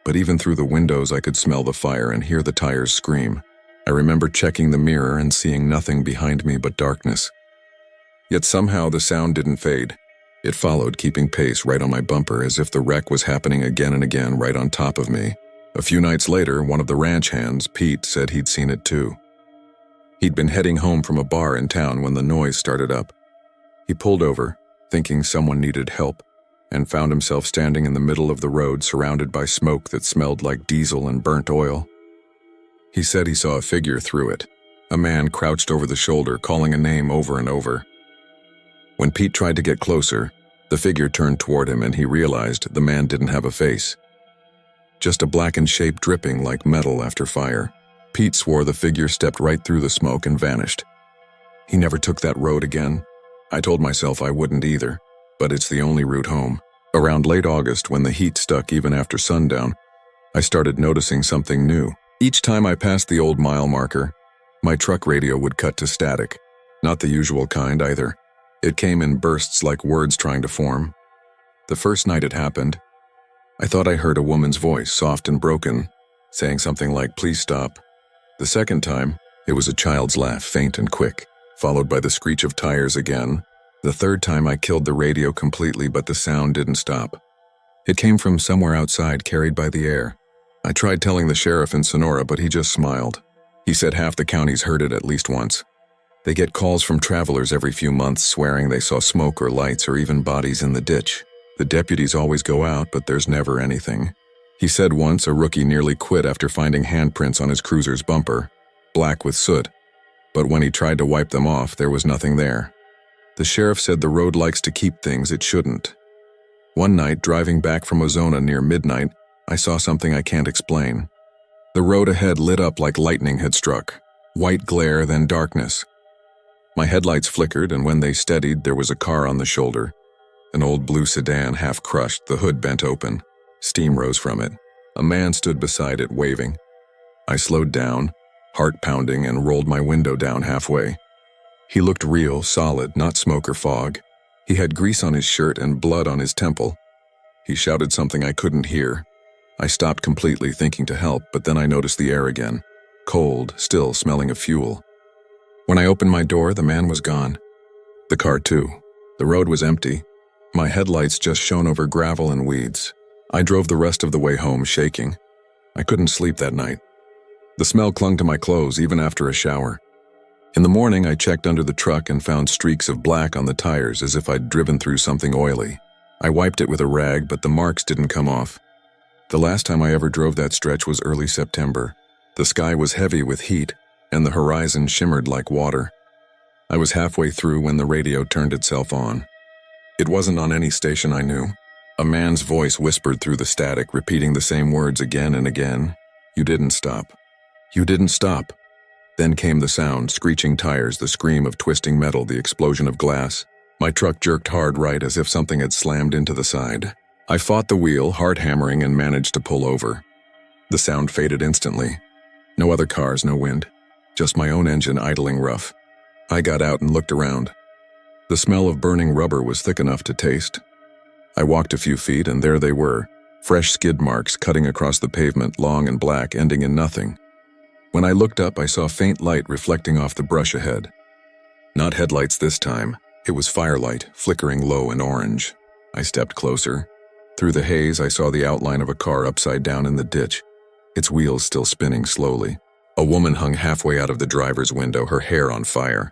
S1: But even through the windows, I could smell the fire and hear the tires scream. I remember checking the mirror and seeing nothing behind me but darkness. Yet somehow the sound didn't fade. It followed, keeping pace right on my bumper, as if the wreck was happening again and again right on top of me. A few nights later, one of the ranch hands, Pete, said he'd seen it too. He'd been heading home from a bar in town when the noise started up. He pulled over, thinking someone needed help, and found himself standing in the middle of the road surrounded by smoke that smelled like diesel and burnt oil. He said he saw a figure through it, a man crouched over the shoulder calling a name over and over. When Pete tried to get closer, the figure turned toward him and he realized the man didn't have a face. Just a blackened shape dripping like metal after fire. Pete swore the figure stepped right through the smoke and vanished. He never took that road again. I told myself I wouldn't either, but it's the only route home. Around late August, when the heat stuck even after sundown, I started noticing something new. Each time I passed the old mile marker, my truck radio would cut to static. Not the usual kind either. It came in bursts like words trying to form. The first night it happened, I thought I heard a woman's voice, soft and broken, saying something like, "Please stop." The second time, it was a child's laugh, faint and quick, followed by the screech of tires again. The third time I killed the radio completely, but the sound didn't stop. It came from somewhere outside, carried by the air. I tried telling the sheriff in Sonora, but he just smiled. He said half the counties heard it at least once. They get calls from travelers every few months swearing they saw smoke or lights or even bodies in the ditch. The deputies always go out, but there's never anything. He said once a rookie nearly quit after finding handprints on his cruiser's bumper, black with soot. But when he tried to wipe them off, there was nothing there. The sheriff said the road likes to keep things it shouldn't. One night, driving back from Ozona near midnight, I saw something I can't explain. The road ahead lit up like lightning had struck. White glare, then darkness. My headlights flickered, and when they steadied, there was a car on the shoulder. An old blue sedan, half crushed, the hood bent open. Steam rose from it. A man stood beside it, waving. I slowed down, heart pounding, and rolled my window down halfway. He looked real, solid, not smoke or fog. He had grease on his shirt and blood on his temple. He shouted something I couldn't hear. I stopped completely, thinking to help, but then I noticed the air again. Cold, still smelling of fuel. When I opened my door, the man was gone. The car too. The road was empty. My headlights just shone over gravel and weeds. I drove the rest of the way home, shaking. I couldn't sleep that night. The smell clung to my clothes even after a shower. In the morning, I checked under the truck and found streaks of black on the tires, as if I'd driven through something oily. I wiped it with a rag, but the marks didn't come off. The last time I ever drove that stretch was early September. The sky was heavy with heat, and the horizon shimmered like water. I was halfway through when the radio turned itself on. It wasn't on any station I knew. A man's voice whispered through the static, repeating the same words again and again. "You didn't stop. You didn't stop." Then came the sound, screeching tires, the scream of twisting metal, the explosion of glass. My truck jerked hard right, as if something had slammed into the side. I fought the wheel, heart hammering, and managed to pull over. The sound faded instantly. No other cars, no wind. Just my own engine idling rough. I got out and looked around. The smell of burning rubber was thick enough to taste. I walked a few feet, and there they were, fresh skid marks cutting across the pavement, long and black, ending in nothing. When I looked up, I saw faint light reflecting off the brush ahead. Not headlights this time. It was firelight, flickering low and orange. I stepped closer. Through the haze, I saw the outline of a car upside down in the ditch, its wheels still spinning slowly. A woman hung halfway out of the driver's window, her hair on fire.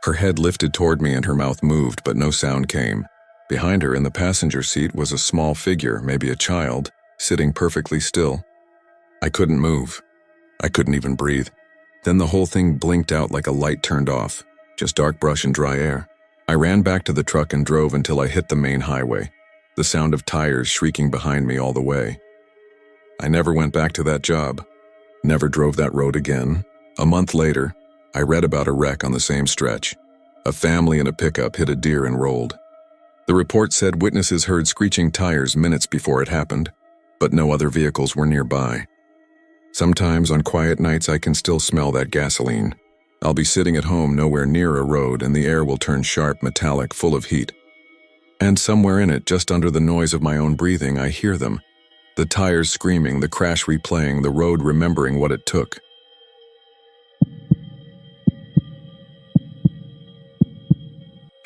S1: Her head lifted toward me and her mouth moved, but no sound came. Behind her in the passenger seat was a small figure, maybe a child, sitting perfectly still. I couldn't move. I couldn't even breathe. Then the whole thing blinked out like a light turned off, just dark brush and dry air. I ran back to the truck and drove until I hit the main highway, the sound of tires shrieking behind me all the way. I never went back to that job. Never drove that road again. A month later, I read about a wreck on the same stretch. A family in a pickup hit a deer and rolled. The report said witnesses heard screeching tires minutes before it happened, but no other vehicles were nearby. Sometimes on quiet nights I can still smell that gasoline. I'll be sitting at home nowhere near a road and the air will turn sharp, metallic, full of heat. And somewhere in it, just under the noise of my own breathing, I hear them. The tires screaming, the crash replaying, the road remembering what it took.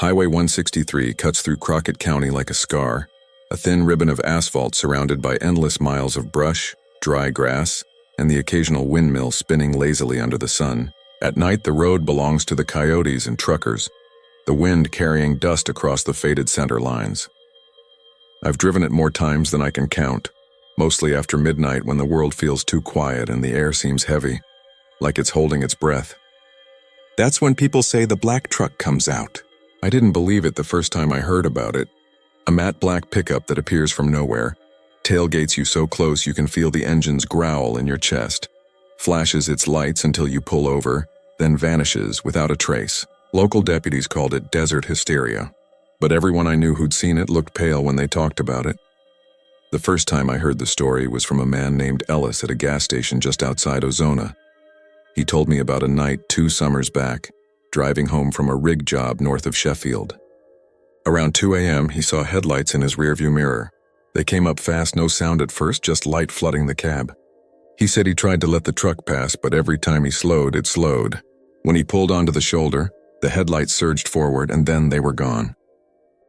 S1: Highway 163 cuts through Crockett County like a scar, a thin ribbon of asphalt surrounded by endless miles of brush, dry grass, and the occasional windmill spinning lazily under the sun. At night, the road belongs to the coyotes and truckers, the wind carrying dust across the faded center lines. I've driven it more times than I can count, mostly after midnight when the world feels too quiet and the air seems heavy, like it's holding its breath. That's when people say the black truck comes out. I didn't believe it the first time I heard about it. A matte black pickup that appears from nowhere, tailgates you so close you can feel the engine's growl in your chest, flashes its lights until you pull over, then vanishes without a trace. Local deputies called it desert hysteria, but everyone I knew who'd seen it looked pale when they talked about it. The first time I heard the story was from a man named Ellis at a gas station just outside Ozona. He told me about a night 2 summers back, driving home from a rig job north of Sheffield. Around 2 a.m., he saw headlights in his rearview mirror. They came up fast, no sound at first, just light flooding the cab. He said he tried to let the truck pass, but every time he slowed, it slowed. When he pulled onto the shoulder, the headlights surged forward, and then they were gone.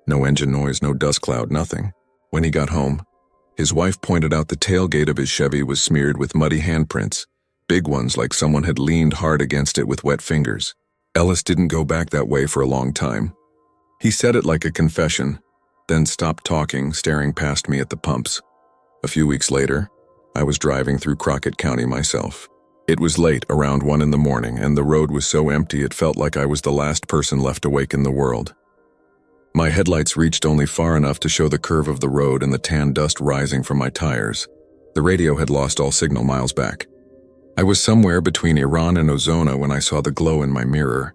S1: No engine noise, no dust cloud, nothing. When he got home, his wife pointed out the tailgate of his Chevy was smeared with muddy handprints, big ones like someone had leaned hard against it with wet fingers. Ellis didn't go back that way for a long time. He said it like a confession, then stopped talking, staring past me at the pumps. A few weeks later, I was driving through Crockett County myself. It was late, around 1 in the morning, and the road was so empty it felt like I was the last person left awake in the world. My headlights reached only far enough to show the curve of the road and the tan dust rising from my tires. The radio had lost all signal miles back. I was somewhere between Iran and Ozona when I saw the glow in my mirror.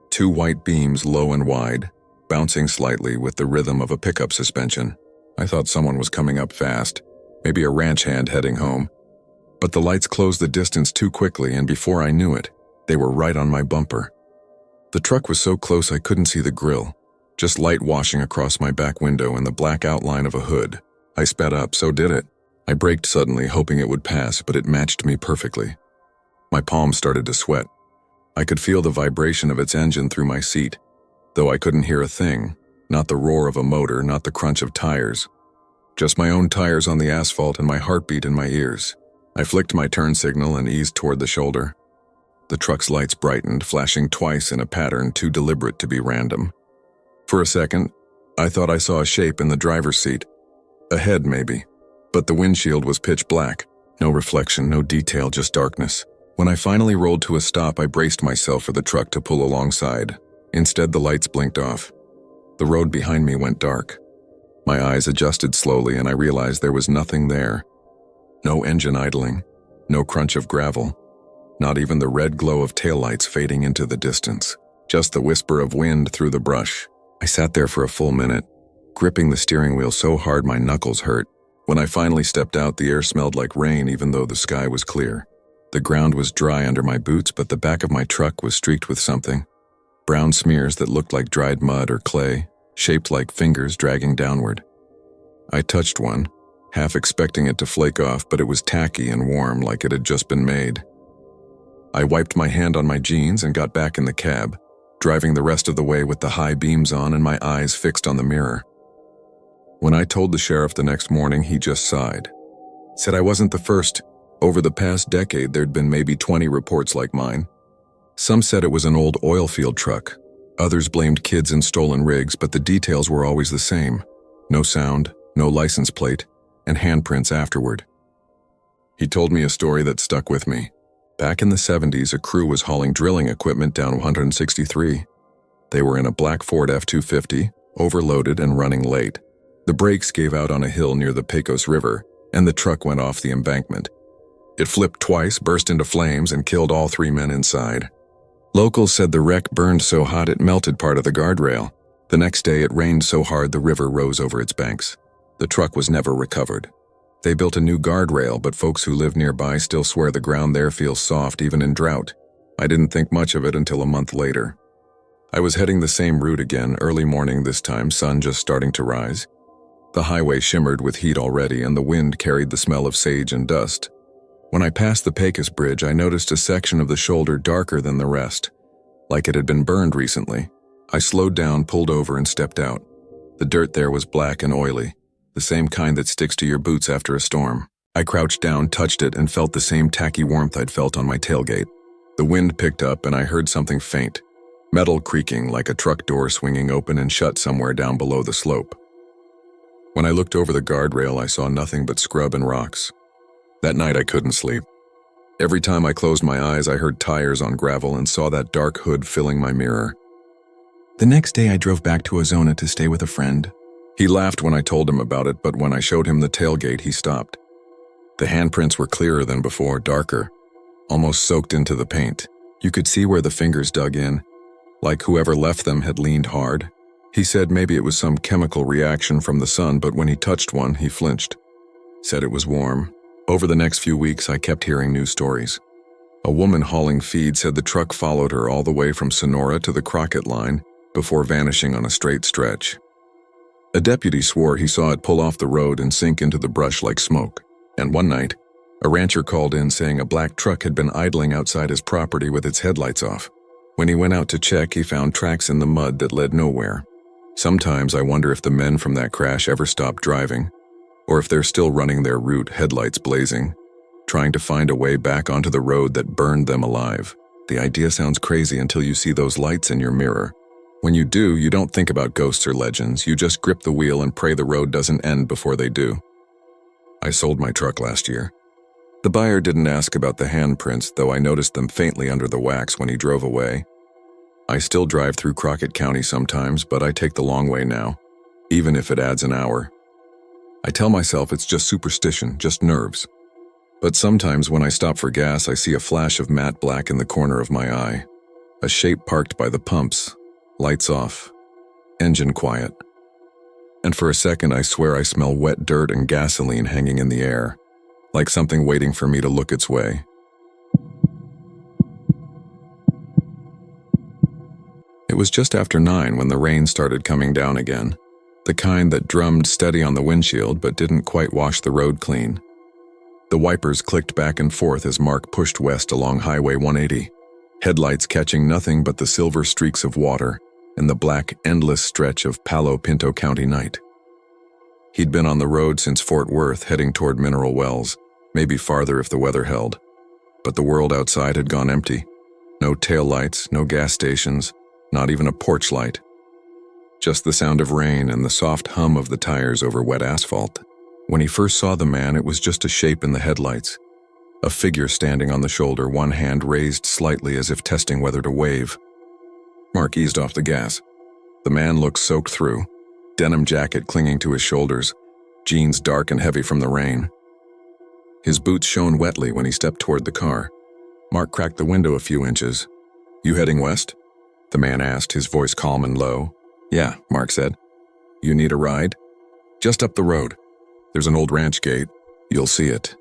S1: 2 white beams, low and wide, bouncing slightly with the rhythm of a pickup suspension. I thought someone was coming up fast, maybe a ranch hand heading home. But the lights closed the distance too quickly, and before I knew it, they were right on my bumper. The truck was so close I couldn't see the grill, just light washing across my back window and the black outline of a hood. I sped up, so did it. I braked suddenly, hoping it would pass, but it matched me perfectly. My palms started to sweat. I could feel the vibration of its engine through my seat, though I couldn't hear a thing, not the roar of a motor, not the crunch of tires. Just my own tires on the asphalt and my heartbeat in my ears. I flicked my turn signal and eased toward the shoulder. The truck's lights brightened, flashing twice in a pattern too deliberate to be random. For a second, I thought I saw a shape in the driver's seat. A head, maybe. But the windshield was pitch black. No reflection, no detail, just darkness. When I finally rolled to a stop, I braced myself for the truck to pull alongside. Instead, the lights blinked off. The road behind me went dark. My eyes adjusted slowly, and I realized there was nothing there. No engine idling, no crunch of gravel, not even the red glow of taillights fading into the distance. Just the whisper of wind through the brush. I sat there for a full minute, gripping the steering wheel so hard my knuckles hurt. When I finally stepped out, the air smelled like rain even though the sky was clear. The ground was dry under my boots, but the back of my truck was streaked with something. Brown smears that looked like dried mud or clay, shaped like fingers dragging downward. I touched one, half expecting it to flake off, but it was tacky and warm like it had just been made. I wiped my hand on my jeans and got back in the cab, driving the rest of the way with the high beams on and my eyes fixed on the mirror. When I told the sheriff the next morning, he just sighed. Said I wasn't the first. Over the past decade, there'd been maybe 20 reports like mine. Some said it was an old oil field truck. Others blamed kids in stolen rigs, but the details were always the same. No sound, no license plate, and handprints afterward. He told me a story that stuck with me. Back in the 70s, a crew was hauling drilling equipment down 163. They were in a black Ford F-250, overloaded and running late. The brakes gave out on a hill near the Pecos River, and the truck went off the embankment. It flipped twice, burst into flames, and killed all 3 men inside. Locals said the wreck burned so hot it melted part of the guardrail. The next day, it rained so hard the river rose over its banks. The truck was never recovered. They built a new guardrail, but folks who live nearby still swear the ground there feels soft even in drought. I didn't think much of it until a month later. I was heading the same route again, early morning this time, sun just starting to rise. The highway shimmered with heat already, and the wind carried the smell of sage and dust. When I passed the Pecos Bridge, I noticed a section of the shoulder darker than the rest, like it had been burned recently. I slowed down, pulled over, and stepped out. The dirt there was black and oily, the same kind that sticks to your boots after a storm. I crouched down, touched it, and felt the same tacky warmth I'd felt on my tailgate. The wind picked up, and I heard something faint, metal creaking like a truck door swinging open and shut somewhere down below the slope. When I looked over the guardrail, I saw nothing but scrub and rocks. That night I couldn't sleep. Every time I closed my eyes, I heard tires on gravel and saw that dark hood filling my mirror.
S2: The next day I drove back to Ozona to stay with a friend.
S1: He laughed when I told him about it, but when I showed him the tailgate, he stopped. The handprints were clearer than before, darker, almost soaked into the paint. You could see where the fingers dug in, like whoever left them had leaned hard. He said maybe it was some chemical reaction from the sun, but when he touched one, he flinched. Said it was warm. Over the next few weeks, I kept hearing new stories. A woman hauling feed said the truck followed her all the way from Sonora to the Crockett line before vanishing on a straight stretch. A deputy swore he saw it pull off the road and sink into the brush like smoke. And one night, a rancher called in saying a black truck had been idling outside his property with its headlights off. When he went out to check, he found tracks in the mud that led nowhere. Sometimes I wonder if the men from that crash ever stopped driving, or if they're still running their route, headlights blazing, trying to find a way back onto the road that burned them alive. The idea sounds crazy until you see those lights in your mirror. When you do, you don't think about ghosts or legends, you just grip the wheel and pray the road doesn't end before they do. I sold my truck last year. The buyer didn't ask about the handprints, though I noticed them faintly under the wax when he drove away. I still drive through Crockett County sometimes, but I take the long way now, even if it adds an hour. I tell myself it's just superstition, just nerves. But sometimes when I stop for gas, I see a flash of matte black in the corner of my eye. A shape parked by the pumps, lights off, engine quiet. And for a second I swear I smell wet dirt and gasoline hanging in the air, like something waiting for me to look its way. It was just after 9 when the rain started coming down again, the kind that drummed steady on the windshield but didn't quite wash the road clean. The wipers clicked back and forth as Mark pushed west along Highway 180, headlights catching nothing but the silver streaks of water and the black, endless stretch of Palo Pinto County night. He'd been on the road since Fort Worth, heading toward Mineral Wells, maybe farther if the weather held. But the world outside had gone empty. No taillights, no gas stations, not even a porch light. Just the sound of rain and the soft hum of the tires over wet asphalt. When he first saw the man, it was just a shape in the headlights. A figure standing on the shoulder, one hand raised slightly as if testing whether to wave. Mark eased off the gas. The man looked soaked through, denim jacket clinging to his shoulders, jeans dark and heavy from the rain. His boots shone wetly when he stepped toward the car. Mark cracked the window a few inches. "You heading west?" the man asked, his voice calm and low. "Yeah," Mark said. "You need a ride?" "Just up the road. There's an old ranch gate. You'll see it."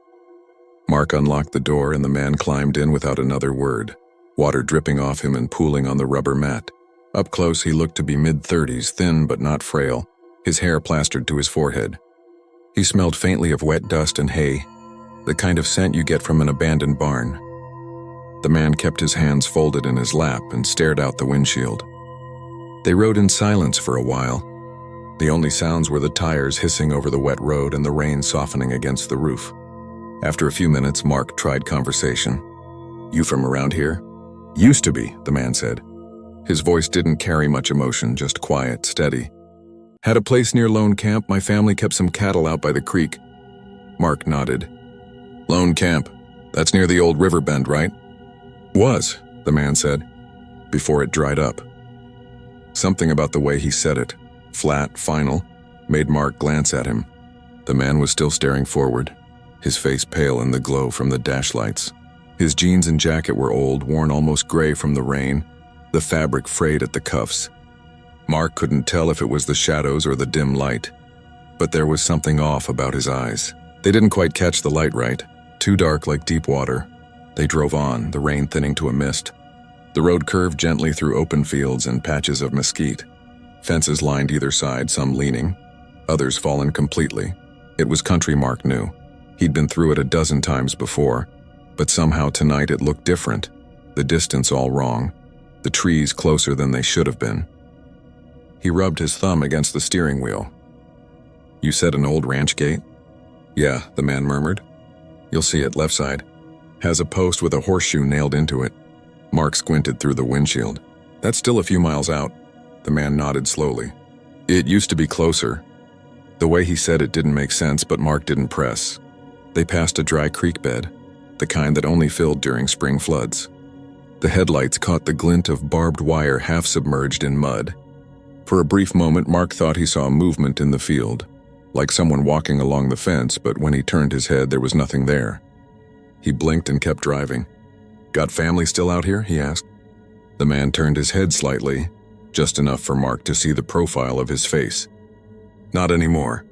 S1: Mark unlocked the door and the man climbed in without another word, water dripping off him and pooling on the rubber mat. Up close, he looked to be mid-30s, thin but not frail, his hair plastered to his forehead. He smelled faintly of wet dust and hay, the kind of scent you get from an abandoned barn. The man kept his hands folded in his lap and stared out the windshield. They rode in silence for a while. The only sounds were the tires hissing over the wet road and the rain softening against the roof. After a few minutes, Mark tried conversation. "You from around here?" "Used to be," the man said. His voice didn't carry much emotion, just quiet, steady. "Had a place near Lone Camp. My family kept some cattle out by the creek." Mark nodded. "Lone Camp. That's near the old river bend, right?" "Was," the man said, before it dried up. Something about the way he said it, flat, final, made Mark glance at him. The man was still staring forward, his face pale in the glow from the dash lights. His jeans and jacket were old, worn almost gray from the rain, the fabric frayed at the cuffs. Mark couldn't tell if it was the shadows or the dim light, but there was something off about his eyes. They didn't quite catch the light right, too dark like deep water. They drove on, the rain thinning to a mist. The road curved gently through open fields and patches of mesquite. Fences lined either side, some leaning, others fallen completely. It was country Mark knew. He'd been through it a dozen times before, but somehow tonight it looked different. The distance all wrong, the trees closer than they should have been. He rubbed his thumb against the steering wheel. "You said an old ranch gate?" "Yeah," the man murmured. "You'll see it, left side. Has a post with a horseshoe nailed into it." Mark squinted through the windshield. "That's still a few miles out." The man nodded slowly. "It used to be closer." The way he said it didn't make sense, but Mark didn't press. They passed a dry creek bed, the kind that only filled during spring floods. The headlights caught the glint of barbed wire half submerged in mud. For a brief moment, Mark thought he saw movement in the field, like someone walking along the fence, but when he turned his head, there was nothing there. He blinked and kept driving. "Got family still out here?" he asked. The man turned his head slightly, just enough for Mark to see the profile of his face. "Not anymore.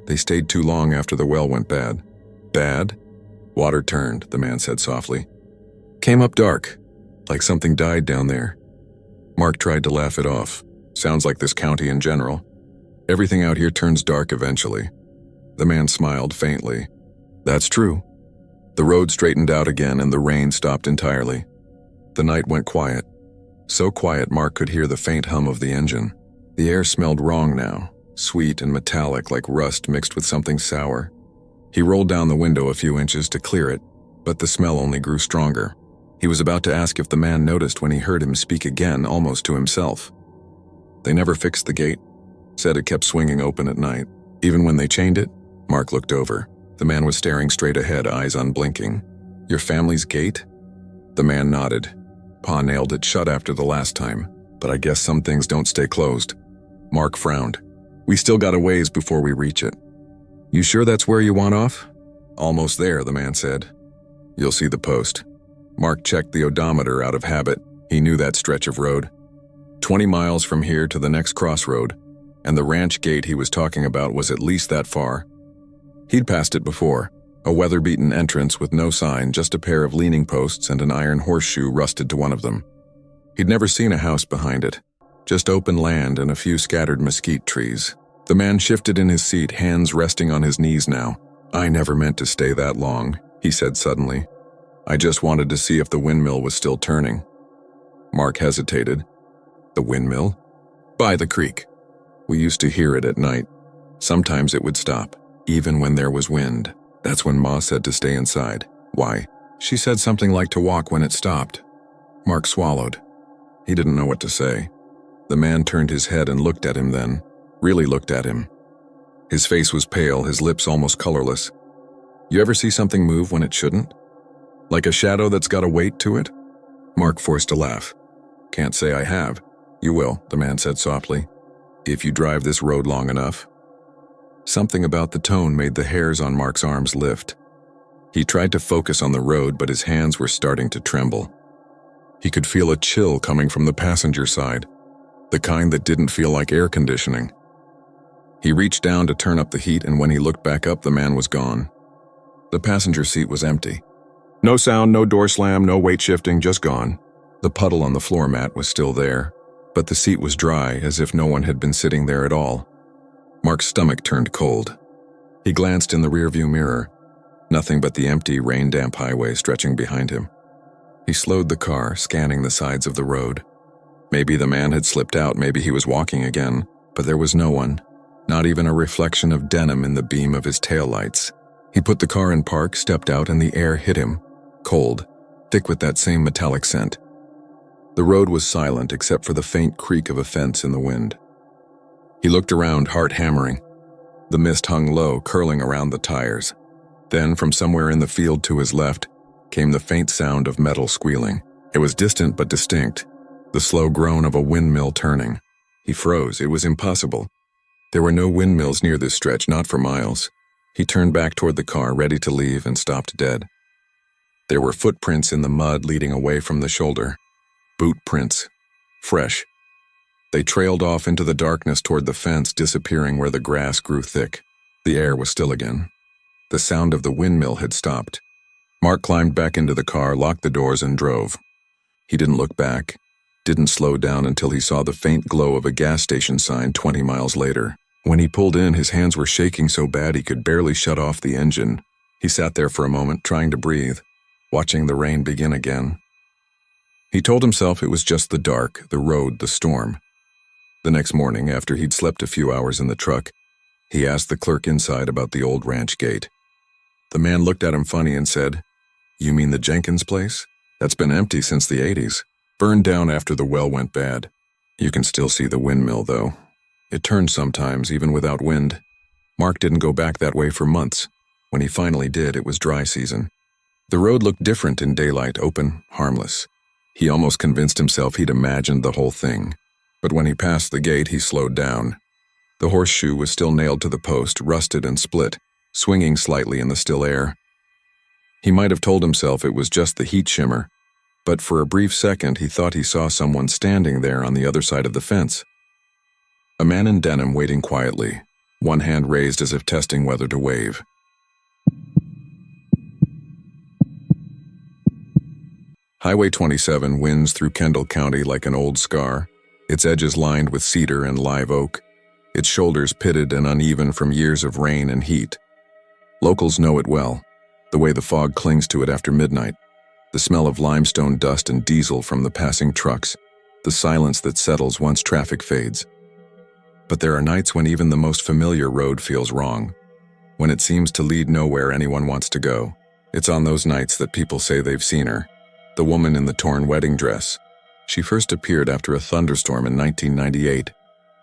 S1: They stayed too long after the well went bad." "Bad?" "Water turned," the man said softly. "Came up dark, like something died down there." Mark tried to laugh it off. "Sounds like this county in general. Everything out here turns dark eventually." The man smiled faintly. "That's true." The road straightened out again and the rain stopped entirely. The night went quiet. So quiet Mark could hear the faint hum of the engine. The air smelled wrong now, sweet and metallic like rust mixed with something sour. He rolled down the window a few inches to clear it, but the smell only grew stronger. He was about to ask if the man noticed when he heard him speak again, almost to himself. "They never fixed the gate. Said it kept swinging open at night. Even when they chained it?" Mark looked over. The man was staring straight ahead, eyes unblinking. "Your family's gate?" The man nodded. "Pa nailed it shut after the last time, but I guess some things don't stay closed." Mark frowned. "We still got a ways before we reach it." "You sure that's where you want off?" "Almost there," the man said. "You'll see the post." Mark checked the odometer out of habit. He knew that stretch of road. 20 miles from here to the next crossroad, and the ranch gate he was talking about was at least that far. He'd passed it before, a weather-beaten entrance with no sign, just a pair of leaning posts and an iron horseshoe rusted to one of them. He'd never seen a house behind it, just open land and a few scattered mesquite trees. The man shifted in his seat, hands resting on his knees now. "I never meant to stay that long," he said suddenly. "I just wanted to see if the windmill was still turning." Mark hesitated. "The windmill?" "By the creek. We used to hear it at night. Sometimes it would stop, even when there was wind. That's when Ma said to stay inside." "Why?" "She said something like to walk when it stopped." Mark swallowed. He didn't know what to say. The man turned his head and looked at him then, really looked at him. His face was pale, his lips almost colorless. "You ever see something move when it shouldn't? Like a shadow that's got a weight to it?" Mark forced a laugh. "Can't say I have." "You will," the man said softly, "if you drive this road long enough." Something about the tone made the hairs on Mark's arms lift. He tried to focus on the road, but his hands were starting to tremble. He could feel a chill coming from the passenger side, the kind that didn't feel like air conditioning. He reached down to turn up the heat, and when he looked back up, the man was gone. The passenger seat was empty. No sound, no door slam, no weight shifting, just gone. The puddle on the floor mat was still there, but the seat was dry, as if no one had been sitting there at all. Mark's stomach turned cold. He glanced in the rearview mirror. Nothing but the empty, rain-damp highway stretching behind him. He slowed the car, scanning the sides of the road. Maybe the man had slipped out, maybe he was walking again, but there was no one, not even a reflection of denim in the beam of his taillights. He put the car in park, stepped out, and the air hit him, cold, thick with that same metallic scent. The road was silent except for the faint creak of a fence in the wind. He looked around, heart hammering. The mist hung low, curling around the tires. Then, from somewhere in the field to his left, came the faint sound of metal squealing. It was distant but distinct, the slow groan of a windmill turning. He froze. It was impossible. There were no windmills near this stretch, not for miles. He turned back toward the car, ready to leave, and stopped dead. There were footprints in the mud leading away from the shoulder. Boot prints. Fresh. They trailed off into the darkness toward the fence, disappearing where the grass grew thick. The air was still again. The sound of the windmill had stopped. Mark climbed back into the car, locked the doors, and drove. He didn't look back, didn't slow down until he saw the faint glow of a gas station sign 20 miles later. When he pulled in, his hands were shaking so bad he could barely shut off the engine. He sat there for a moment, trying to breathe, watching the rain begin again. He told himself it was just the dark, the road, the storm. The next morning, after he'd slept a few hours in the truck, he asked the clerk inside about the old ranch gate. The man looked at him funny and said, "You mean the Jenkins place? That's been empty since the 80s. Burned down after the well went bad. You can still see the windmill, though. It turns sometimes, even without wind. Mark didn't go back that way for months. When he finally did, it was dry season. The road looked different in daylight, open, harmless. He almost convinced himself he'd imagined the whole thing. But when he passed the gate, he slowed down. The horseshoe was still nailed to the post, rusted and split, swinging slightly in the still air. He might have told himself it was just the heat shimmer, but for a brief second he thought he saw someone standing there on the other side of the fence. A man in denim waiting quietly, one hand raised as if testing whether to wave. Highway 27 winds through Kendall County like an old scar, its edges lined with cedar and live oak, its shoulders pitted and uneven from years of rain and heat. Locals know it well, the way the fog clings to it after midnight, the smell of limestone dust and diesel from the passing trucks, the silence that settles once traffic fades. But there are nights when even the most familiar road feels wrong, when it seems to lead nowhere anyone wants to go. It's on those nights that people say they've seen her, the woman in the torn wedding dress. She first appeared after a thunderstorm in 1998,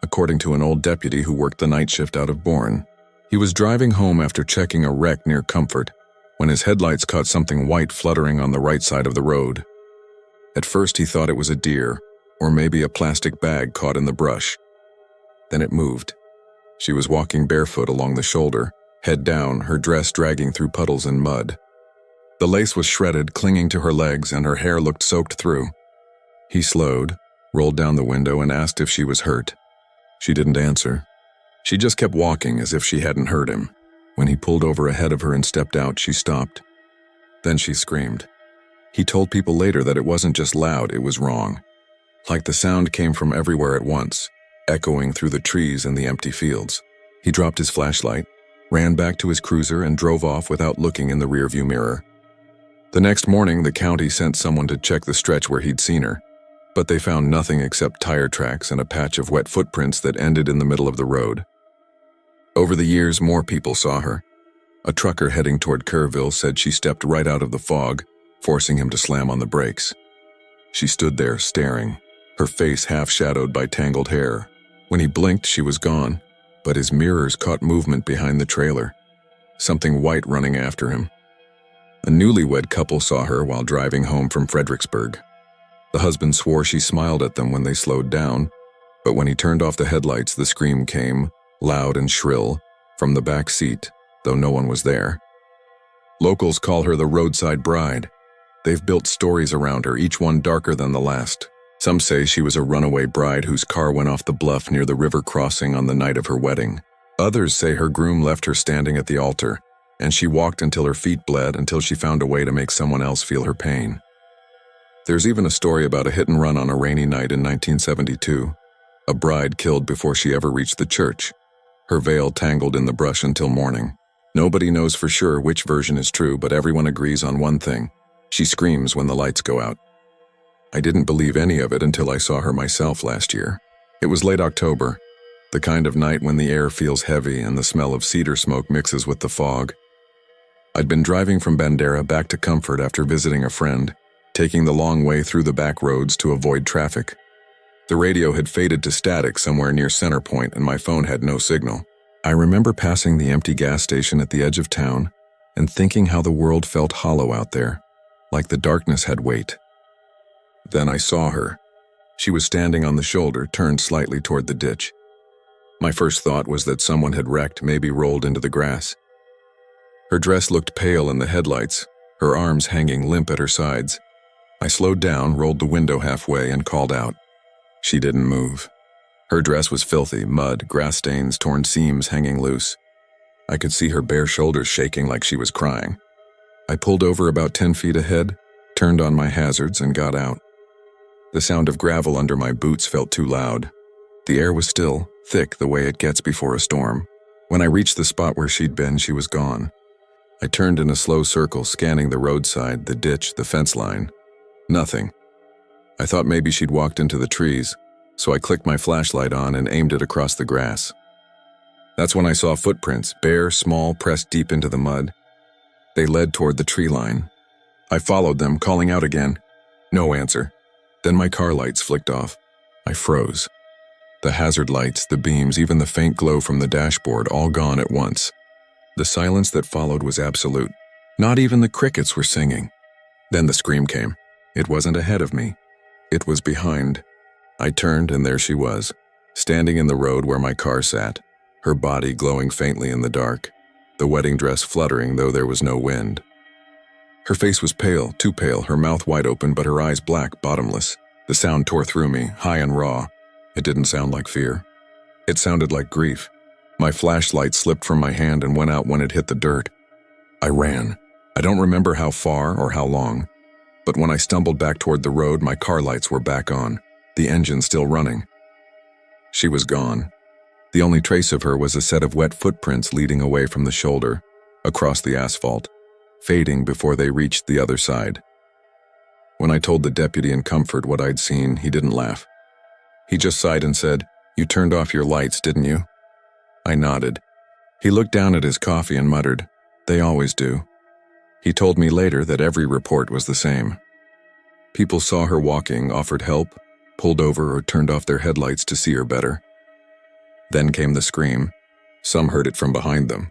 S1: according to an old deputy who worked the night shift out of Bourne. He was driving home after checking a wreck near Comfort, when his headlights caught something white fluttering on the right side of the road. At first he thought it was a deer, or maybe a plastic bag caught in the brush. Then it moved. She was walking barefoot along the shoulder, head down, her dress dragging through puddles and mud. The lace was shredded, clinging to her legs, and her hair looked soaked through. He slowed, rolled down the window, and asked if she was hurt. She didn't answer. She just kept walking as if she hadn't heard him. When he pulled over ahead of her and stepped out, she stopped. Then she screamed. He told people later that it wasn't just loud, it was wrong. Like the sound came from everywhere at once, echoing through the trees and the empty fields. He dropped his flashlight, ran back to his cruiser, and drove off without looking in the rearview mirror. The next morning, the county sent someone to check the stretch where he'd seen her, but they found nothing except tire tracks and a patch of wet footprints that ended in the middle of the road. Over the years, more people saw her. A trucker heading toward Kerrville said she stepped right out of the fog, forcing him to slam on the brakes. She stood there, staring, her face half-shadowed by tangled hair. When he blinked, she was gone, but his mirrors caught movement behind the trailer, something white running after him. A newlywed couple saw her while driving home from Fredericksburg. The husband swore she smiled at them when they slowed down, but when he turned off the headlights, the scream came, loud and shrill, from the back seat, though no one was there. Locals call her the roadside bride. They've built stories around her, each one darker than the last. Some say she was a runaway bride whose car went off the bluff near the river crossing on the night of her wedding. Others say her groom left her standing at the altar, and she walked until her feet bled until she found a way to make someone else feel her pain. There's even a story about a hit and run on a rainy night in 1972. A bride killed before she ever reached the church. Her veil tangled in the brush until morning. Nobody knows for sure which version is true, but everyone agrees on one thing. She screams when the lights go out. I didn't believe any of it until I saw her myself last year. It was late October, the kind of night when the air feels heavy and the smell of cedar smoke mixes with the fog. I'd been driving from Bandera back to Comfort after visiting a friend, taking the long way through the back roads to avoid traffic. The radio had faded to static somewhere near Center Point, and my phone had no signal. I remember passing the empty gas station at the edge of town and thinking how the world felt hollow out there, like the darkness had weight. Then I saw her. She was standing on the shoulder, turned slightly toward the ditch. My first thought was that someone had wrecked, maybe rolled into the grass. Her dress looked pale in the headlights, her arms hanging limp at her sides. I slowed down, rolled the window halfway, and called out. She didn't move. Her dress was filthy, mud, grass stains, torn seams hanging loose. I could see her bare shoulders shaking like she was crying. I pulled over about 10 feet ahead, turned on my hazards, and got out. The sound of gravel under my boots felt too loud. The air was still, thick the way it gets before a storm. When I reached the spot where she'd been, she was gone. I turned in a slow circle, scanning the roadside, the ditch, the fence line. Nothing. I thought maybe she'd walked into the trees, so I clicked my flashlight on and aimed it across the grass. That's when I saw footprints, bare, small, pressed deep into the mud. They led toward the tree line. I followed them, calling out again. No answer. Then my car lights flicked off. I froze. The hazard lights, the beams, even the faint glow from the dashboard, all gone at once. The silence that followed was absolute. Not even the crickets were singing. Then the scream came. It wasn't ahead of me. It was behind. I turned, and there she was, standing in the road where my car sat, her body glowing faintly in the dark, the wedding dress fluttering though there was no wind. Her face was pale, too pale, her mouth wide open, but her eyes black, bottomless. The sound tore through me, high and raw. It didn't sound like fear. It sounded like grief. My flashlight slipped from my hand and went out when it hit the dirt. I ran. I don't remember how far or how long, but when I stumbled back toward the road, my car lights were back on, the engine still running. She was gone. The only trace of her was a set of wet footprints leading away from the shoulder, across the asphalt, fading before they reached the other side. When I told the deputy in comfort what I'd seen, he didn't laugh. He just sighed and said, "You turned off your lights, didn't you?" I nodded. He looked down at his coffee and muttered, "They always do." He told me later that every report was the same. People saw her walking, offered help, pulled over or turned off their headlights to see her better. Then came the scream. Some heard it from behind them.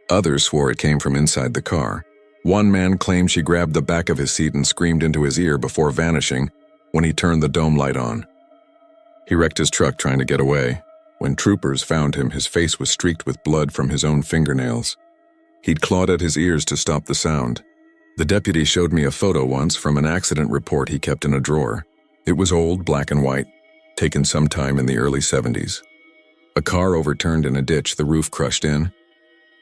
S1: Others swore it came from inside the car. One man claimed she grabbed the back of his seat and screamed into his ear before vanishing when he turned the dome light on. He wrecked his truck trying to get away. When troopers found him, his face was streaked with blood from his own fingernails. He'd clawed at his ears to stop the sound. The deputy showed me a photo once from an accident report he kept in a drawer. It was old, black and white, taken sometime in the early 70s. A car overturned in a ditch, the roof crushed in.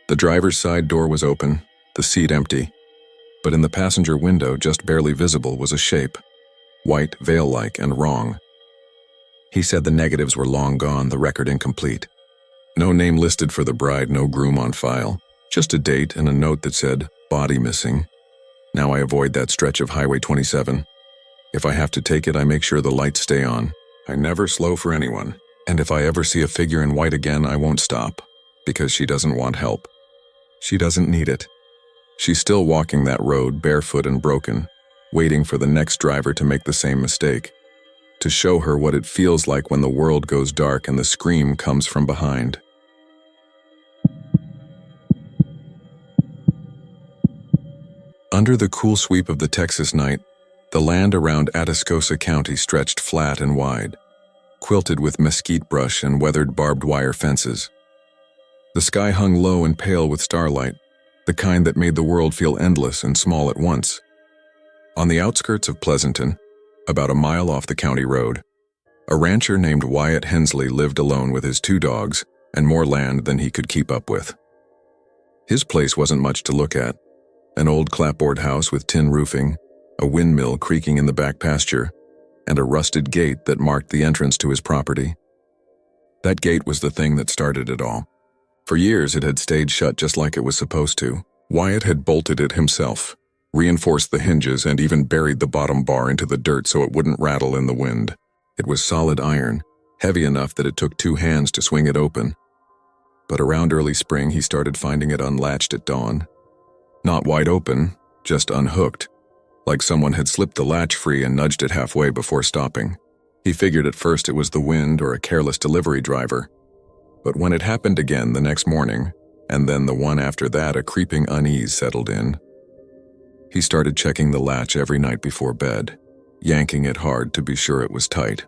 S1: The driver's side door was open, the seat empty. But in the passenger window, just barely visible, was a shape. White, veil-like, and wrong. He said the negatives were long gone, the record incomplete. No name listed for the bride, no groom on file. Just a date and a note that said, "Body missing." Now I avoid that stretch of Highway 27. If I have to take it, I make sure the lights stay on. I never slow for anyone. And if I ever see a figure in white again, I won't stop. Because she doesn't want help. She doesn't need it. She's still walking that road, barefoot and broken, waiting for the next driver to make the same mistake. To show her what it feels like when the world goes dark and the scream comes from behind. Under the cool sweep of the Texas night, the land around Atascosa County stretched flat and wide, quilted with mesquite brush and weathered barbed wire fences. The sky hung low and pale with starlight, the kind that made the world feel endless and small at once. On the outskirts of Pleasanton, about a mile off the county road, a rancher named Wyatt Hensley lived alone with his 2 dogs and more land than he could keep up with. His place wasn't much to look at. An old clapboard house with tin roofing, a windmill creaking in the back pasture, and a rusted gate that marked the entrance to his property. That gate was the thing that started it all. For years it had stayed shut just like it was supposed to. Wyatt had bolted it himself, reinforced the hinges, and even buried the bottom bar into the dirt so it wouldn't rattle in the wind. It was solid iron, heavy enough that it took 2 hands to swing it open. But around early spring he started finding it unlatched at dawn. Not wide open, just unhooked, like someone had slipped the latch free and nudged it halfway before stopping. He figured at first it was the wind or a careless delivery driver. But when it happened again the next morning, and then the one after that, a creeping unease settled in. He started checking the latch every night before bed, yanking it hard to be sure it was tight.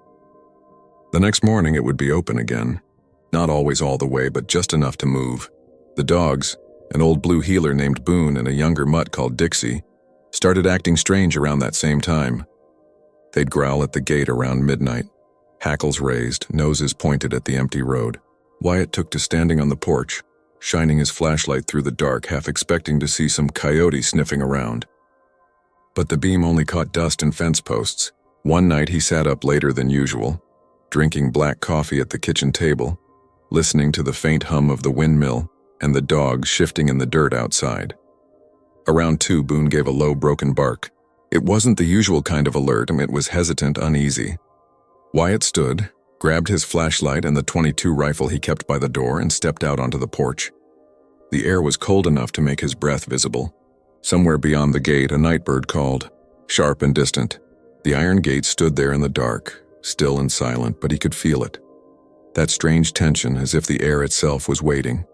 S1: The next morning it would be open again, not always all the way, but just enough to move. The dogs, an old blue heeler named Boone and a younger mutt called Dixie, started acting strange around that same time. They'd growl at the gate around midnight, hackles raised, noses pointed at the empty road. Wyatt took to standing on the porch, shining his flashlight through the dark, half expecting to see some coyote sniffing around. But the beam only caught dust and fence posts. One night he sat up later than usual, drinking black coffee at the kitchen table, listening to the faint hum of the windmill and the dogs shifting in the dirt outside. Around 2, Boone gave a low, broken bark. It wasn't the usual kind of alert, it was hesitant, uneasy. Wyatt stood, grabbed his flashlight and the .22 rifle he kept by the door and stepped out onto the porch. The air was cold enough to make his breath visible. Somewhere beyond the gate, a nightbird called, sharp and distant. The iron gate stood there in the dark, still and silent, but he could feel it. That strange tension, as if the air itself was waiting.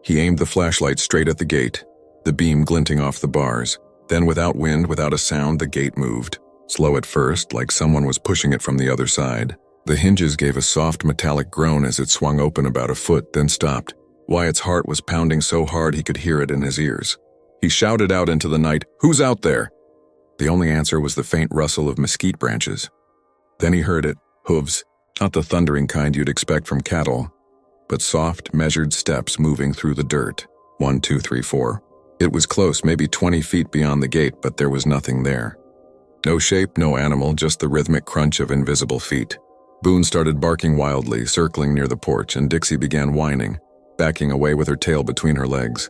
S1: He aimed the flashlight straight at the gate, the beam glinting off the bars. Then, without wind, without a sound, the gate moved. Slow at first, like someone was pushing it from the other side. The hinges gave a soft metallic groan as it swung open about a foot, then stopped. Wyatt's heart was pounding so hard he could hear it in his ears. He shouted out into the night, "Who's out there?" The only answer was the faint rustle of mesquite branches. Then he heard it, hooves, not the thundering kind you'd expect from cattle, but soft, measured steps moving through the dirt. 1, 2, 3, 4. It was close, maybe 20 feet beyond the gate, but there was nothing there. No shape, no animal, just the rhythmic crunch of invisible feet. Boone started barking wildly, circling near the porch, and Dixie began whining, backing away with her tail between her legs.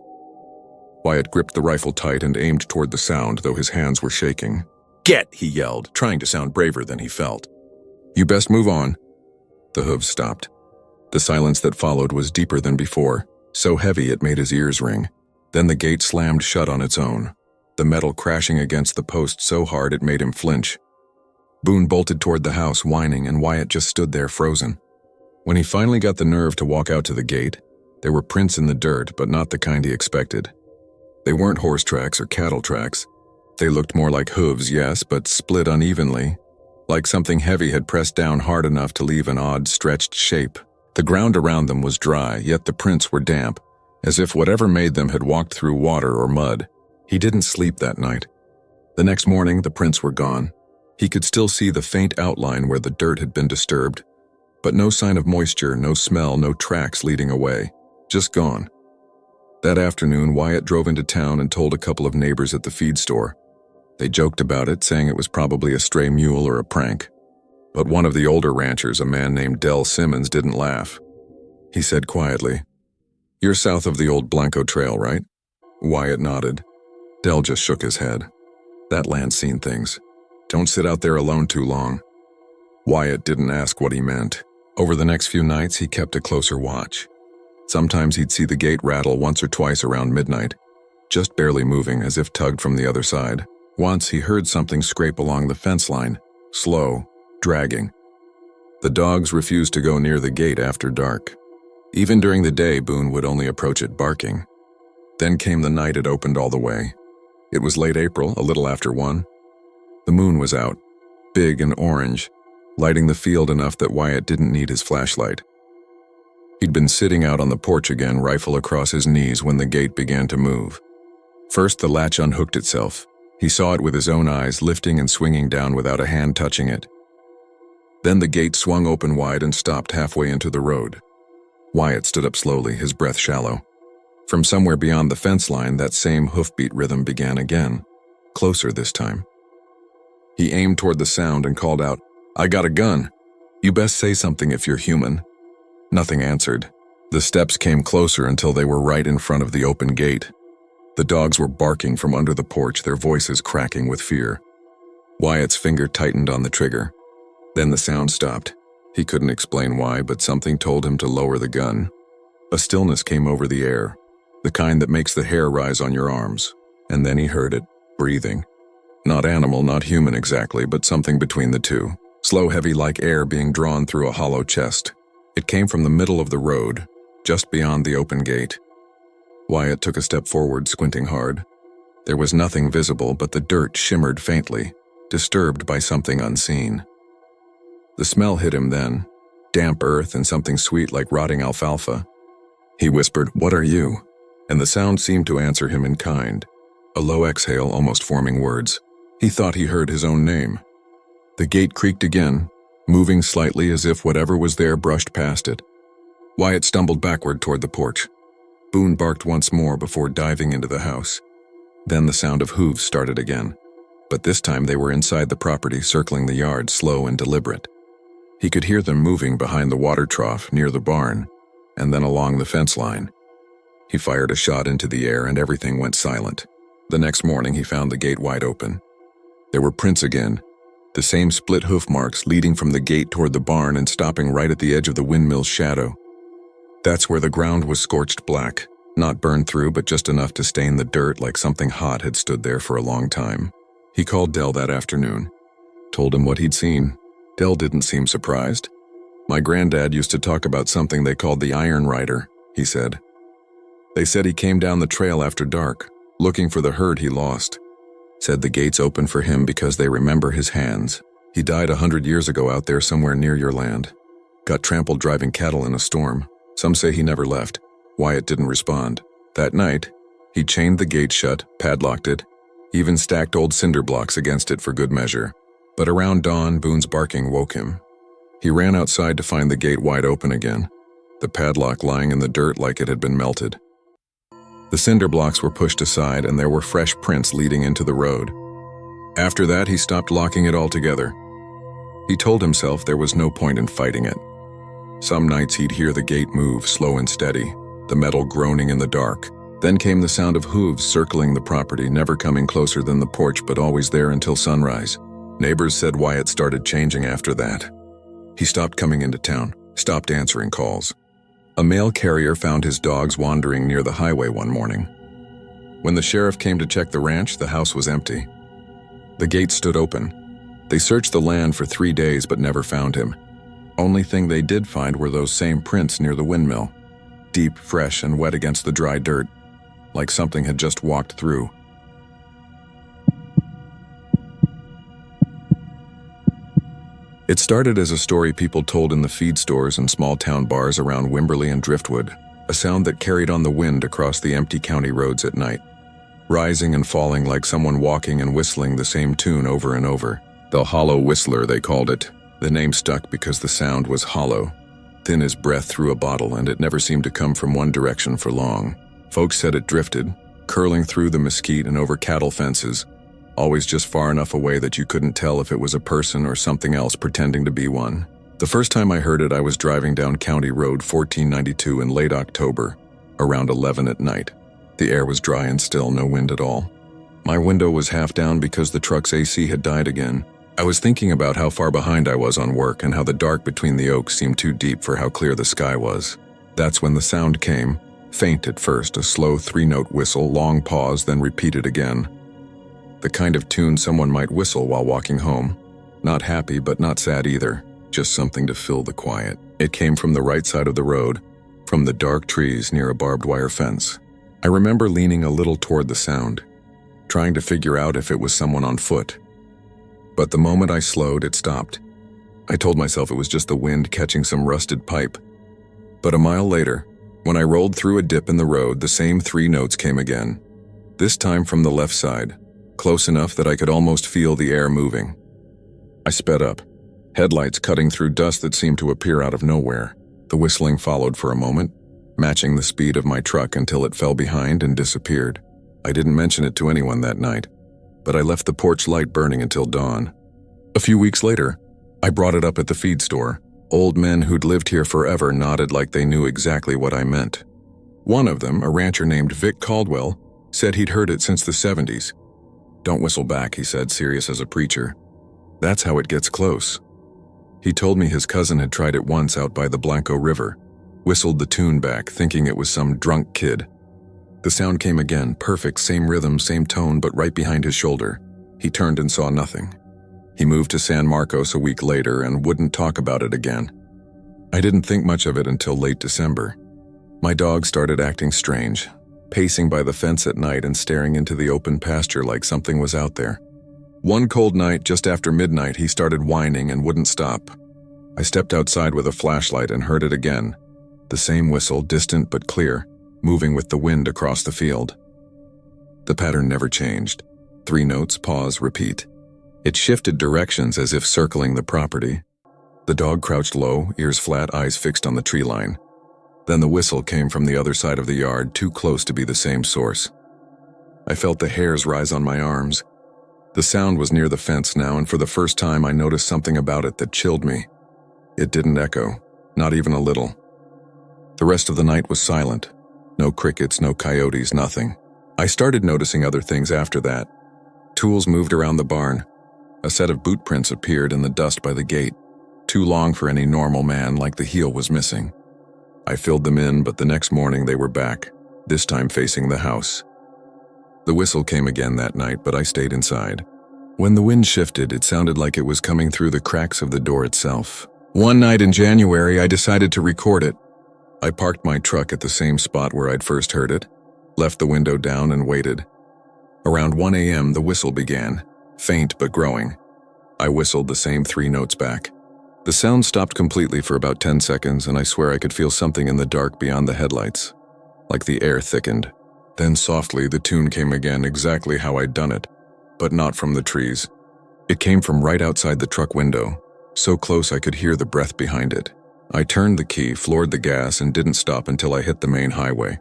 S1: Wyatt gripped the rifle tight and aimed toward the sound, though his hands were shaking. "Get!" he yelled, trying to sound braver than he felt. "You best move on." The hooves stopped. The silence that followed was deeper than before, so heavy it made his ears ring. Then the gate slammed shut on its own, the metal crashing against the post so hard it made him flinch. Boone bolted toward the house, whining, and Wyatt just stood there frozen. When he finally got the nerve to walk out to the gate, there were prints in the dirt, but not the kind he expected. They weren't horse tracks or cattle tracks. They looked more like hooves, yes, but split unevenly, like something heavy had pressed down hard enough to leave an odd, stretched shape. The ground around them was dry, yet the prints were damp, as if whatever made them had walked through water or mud. He didn't sleep that night. The next morning, the prints were gone. He could still see the faint outline where the dirt had been disturbed, but no sign of moisture, no smell, no tracks leading away. Just gone. That afternoon, Wyatt drove into town and told a couple of neighbors at the feed store. They joked about it, saying it was probably a stray mule or a prank. But one of the older ranchers, a man named Del Simmons, didn't laugh. He said quietly, "You're south of the old Blanco Trail, right?" Wyatt nodded. Del just shook his head. "That land's seen things. Don't sit out there alone too long." Wyatt didn't ask what he meant. Over the next few nights, he kept a closer watch. Sometimes he'd see the gate rattle once or twice around midnight, just barely moving as if tugged from the other side. Once he heard something scrape along the fence line, slow, dragging. The dogs refused to go near the gate after dark. Even during the day, Boone would only approach it barking. Then came the night it opened all the way. It was late April, a little after 1. The moon was out, big and orange, lighting the field enough that Wyatt didn't need his flashlight. He'd been sitting out on the porch again, rifle across his knees, when the gate began to move. First, the latch unhooked itself. He saw it with his own eyes, lifting and swinging down without a hand touching it. Then the gate swung open wide and stopped halfway into the road. Wyatt stood up slowly, his breath shallow. From somewhere beyond the fence line, that same hoofbeat rhythm began again, closer this time. He aimed toward the sound and called out, "I got a gun. You best say something if you're human." Nothing answered. The steps came closer until they were right in front of the open gate. The dogs were barking from under the porch, their voices cracking with fear. Wyatt's finger tightened on the trigger. Then the sound stopped. He couldn't explain why, but something told him to lower the gun. A stillness came over the air, the kind that makes the hair rise on your arms. And then he heard it, breathing. Not animal, not human exactly, but something between the two. Slow, heavy like air being drawn through a hollow chest. It came from the middle of the road, just beyond the open gate. Wyatt took a step forward, squinting hard. There was nothing visible, but the dirt shimmered faintly, disturbed by something unseen. The smell hit him then, damp earth and something sweet like rotting alfalfa. He whispered, "What are you?" And the sound seemed to answer him in kind, a low exhale almost forming words. He thought he heard his own name. The gate creaked again, moving slightly as if whatever was there brushed past it. Wyatt stumbled backward toward the porch. Boone barked once more before diving into the house. Then the sound of hooves started again, but this time they were inside the property, circling the yard, slow and deliberate. He could hear them moving behind the water trough near the barn, and then along the fence line. He fired a shot into the air and everything went silent. The next morning he found the gate wide open. There were prints again, The same split hoof marks leading from the gate toward the barn and stopping right at the edge of the windmill's shadow. That's where the ground was scorched black, not burned through but just enough to stain the dirt like something hot had stood there for a long time. He called Dell that afternoon, told him what he'd seen. Dell didn't seem surprised. My granddad used to talk about something they called the Iron Rider, he said. They said he came down the trail after dark, looking for the herd he lost. Said the gates opened for him because they remember his hands. He died 100 years ago out there somewhere near your land. Got trampled driving cattle in a storm. Some say he never left. Wyatt didn't respond. That night, he chained the gate shut, padlocked it, even stacked old cinder blocks against it for good measure. But around dawn, Boone's barking woke him. He ran outside to find the gate wide open again, the padlock lying in the dirt like it had been melted. The cinder blocks were pushed aside and there were fresh prints leading into the road. After that, he stopped locking it altogether. He told himself there was no point in fighting it. Some nights he'd hear the gate move, slow and steady, the metal groaning in the dark. Then came the sound of hooves circling the property, never coming closer than the porch but always there until sunrise. Neighbors said Wyatt started changing after that. He stopped coming into town, stopped answering calls. A mail carrier found his dogs wandering near the highway one morning. When the sheriff came to check the ranch, the house was empty. The gate stood open. They searched the land for 3 days but never found him. Only thing they did find were those same prints near the windmill, deep, fresh, and wet against the dry dirt, like something had just walked through. It started as a story people told in the feed stores and small-town bars around Wimberley and Driftwood, a sound that carried on the wind across the empty county roads at night, rising and falling like someone walking and whistling the same tune over and over. The hollow whistler, they called it. The name stuck because the sound was hollow, thin as breath through a bottle, and it never seemed to come from one direction for long. Folks said it drifted, curling through the mesquite and over cattle fences, always just far enough away that you couldn't tell if it was a person or something else pretending to be one. The first time I heard it, I was driving down County Road 1492 in late October, around 11 at night. The air was dry and still, no wind at all. My window was half down because the truck's AC had died again. I was thinking about how far behind I was on work and how the dark between the oaks seemed too deep for how clear the sky was. That's when the sound came, faint at first, a slow 3-note whistle, long pause, then repeated again. The kind of tune someone might whistle while walking home. Not happy, but not sad either. Just something to fill the quiet. It came from the right side of the road, from the dark trees near a barbed wire fence. I remember leaning a little toward the sound, trying to figure out if it was someone on foot. But the moment I slowed, it stopped. I told myself it was just the wind catching some rusted pipe. But a mile later, when I rolled through a dip in the road, the same 3 notes came again. This time from the left side, close enough that I could almost feel the air moving. I sped up, headlights cutting through dust that seemed to appear out of nowhere. The whistling followed for a moment, matching the speed of my truck until it fell behind and disappeared. I didn't mention it to anyone that night, but I left the porch light burning until dawn. A few weeks later, I brought it up at the feed store. Old men who'd lived here forever nodded like they knew exactly what I meant. One of them, a rancher named Vic Caldwell, said he'd heard it since the 70s. "Don't whistle back," he said, serious as a preacher. "That's how it gets close." He told me his cousin had tried it once out by the Blanco River, whistled the tune back, thinking it was some drunk kid. The sound came again, perfect, same rhythm, same tone, but right behind his shoulder. He turned and saw nothing. He moved to San Marcos a week later and wouldn't talk about it again. I didn't think much of it until late December. My dog started acting strange, pacing by the fence at night and staring into the open pasture like something was out there. One cold night, just after midnight, he started whining and wouldn't stop. I stepped outside with a flashlight and heard it again. The same whistle, distant but clear, moving with the wind across the field. The pattern never changed. 3 notes, pause, repeat. It shifted directions as if circling the property. The dog crouched low, ears flat, eyes fixed on the tree line. Then the whistle came from the other side of the yard, too close to be the same source. I felt the hairs rise on my arms. The sound was near the fence now, and for the first time I noticed something about it that chilled me. It didn't echo, not even a little. The rest of the night was silent. No crickets, no coyotes, nothing. I started noticing other things after that. Tools moved around the barn. A set of boot prints appeared in the dust by the gate, too long for any normal man, like the heel was missing. I filled them in, but the next morning they were back, this time facing the house. The whistle came again that night, but I stayed inside. When the wind shifted, it sounded like it was coming through the cracks of the door itself. One night in January, I decided to record it. I parked my truck at the same spot where I'd first heard it, left the window down and waited. Around 1 a.m., the whistle began, faint but growing. I whistled the same 3 notes back. The sound stopped completely for about 10 seconds, and I swear I could feel something in the dark beyond the headlights, like the air thickened. Then softly, the tune came again, exactly how I'd done it, but not from the trees. It came from right outside the truck window, so close I could hear the breath behind it. I turned the key, floored the gas, and didn't stop until I hit the main highway.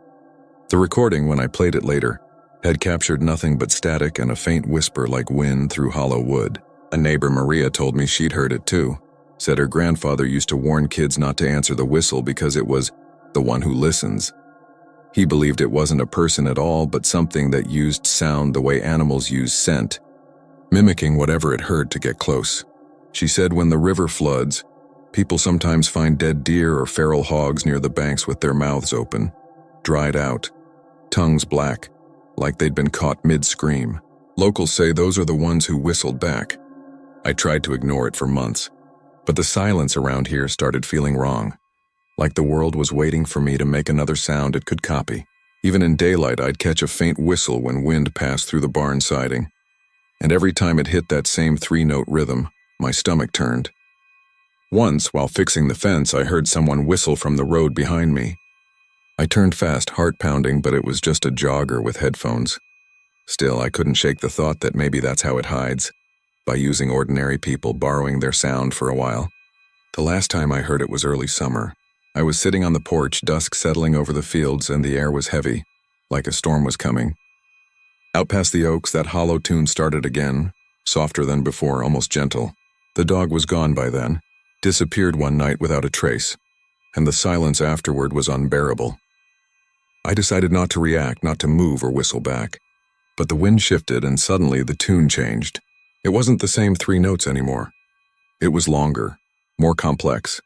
S1: The recording, when I played it later, had captured nothing but static and a faint whisper like wind through hollow wood. A neighbor, Maria, told me she'd heard it too. Said her grandfather used to warn kids not to answer the whistle because it was the one who listens. He believed it wasn't a person at all, but something that used sound the way animals use scent, mimicking whatever it heard to get close. She said when the river floods, people sometimes find dead deer or feral hogs near the banks with their mouths open, dried out, tongues black, like they'd been caught mid-scream. Locals say those are the ones who whistled back. I tried to ignore it for months, but the silence around here started feeling wrong, like the world was waiting for me to make another sound it could copy. Even in daylight, I'd catch a faint whistle when wind passed through the barn siding, and every time it hit that same 3-note rhythm, my stomach turned. Once, while fixing the fence, I heard someone whistle from the road behind me. I turned fast, heart pounding, but it was just a jogger with headphones. Still, I couldn't shake the thought that maybe that's how it hides, by using ordinary people, borrowing their sound for a while. The last time I heard it was early summer. I was sitting on the porch, dusk settling over the fields, and the air was heavy, like a storm was coming. Out past the oaks, that hollow tune started again, softer than before, almost gentle. The dog was gone by then, disappeared one night without a trace, and the silence afterward was unbearable. I decided not to react, not to move or whistle back. But the wind shifted, and suddenly the tune changed. It wasn't the same 3 notes anymore. It was longer, more complex.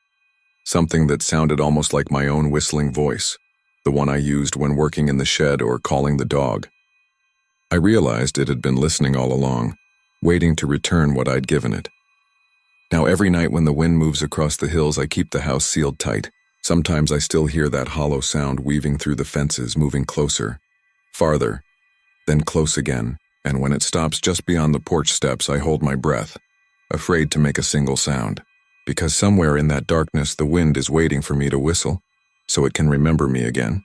S1: Something that sounded almost like my own whistling voice, the one I used when working in the shed or calling the dog. I realized it had been listening all along, waiting to return what I'd given it. Now every night when the wind moves across the hills, I keep the house sealed tight. Sometimes I still hear that hollow sound weaving through the fences, moving closer, farther, then close again, and when it stops just beyond the porch steps, I hold my breath, afraid to make a single sound, because somewhere in that darkness the wind is waiting for me to whistle, so it can remember me again.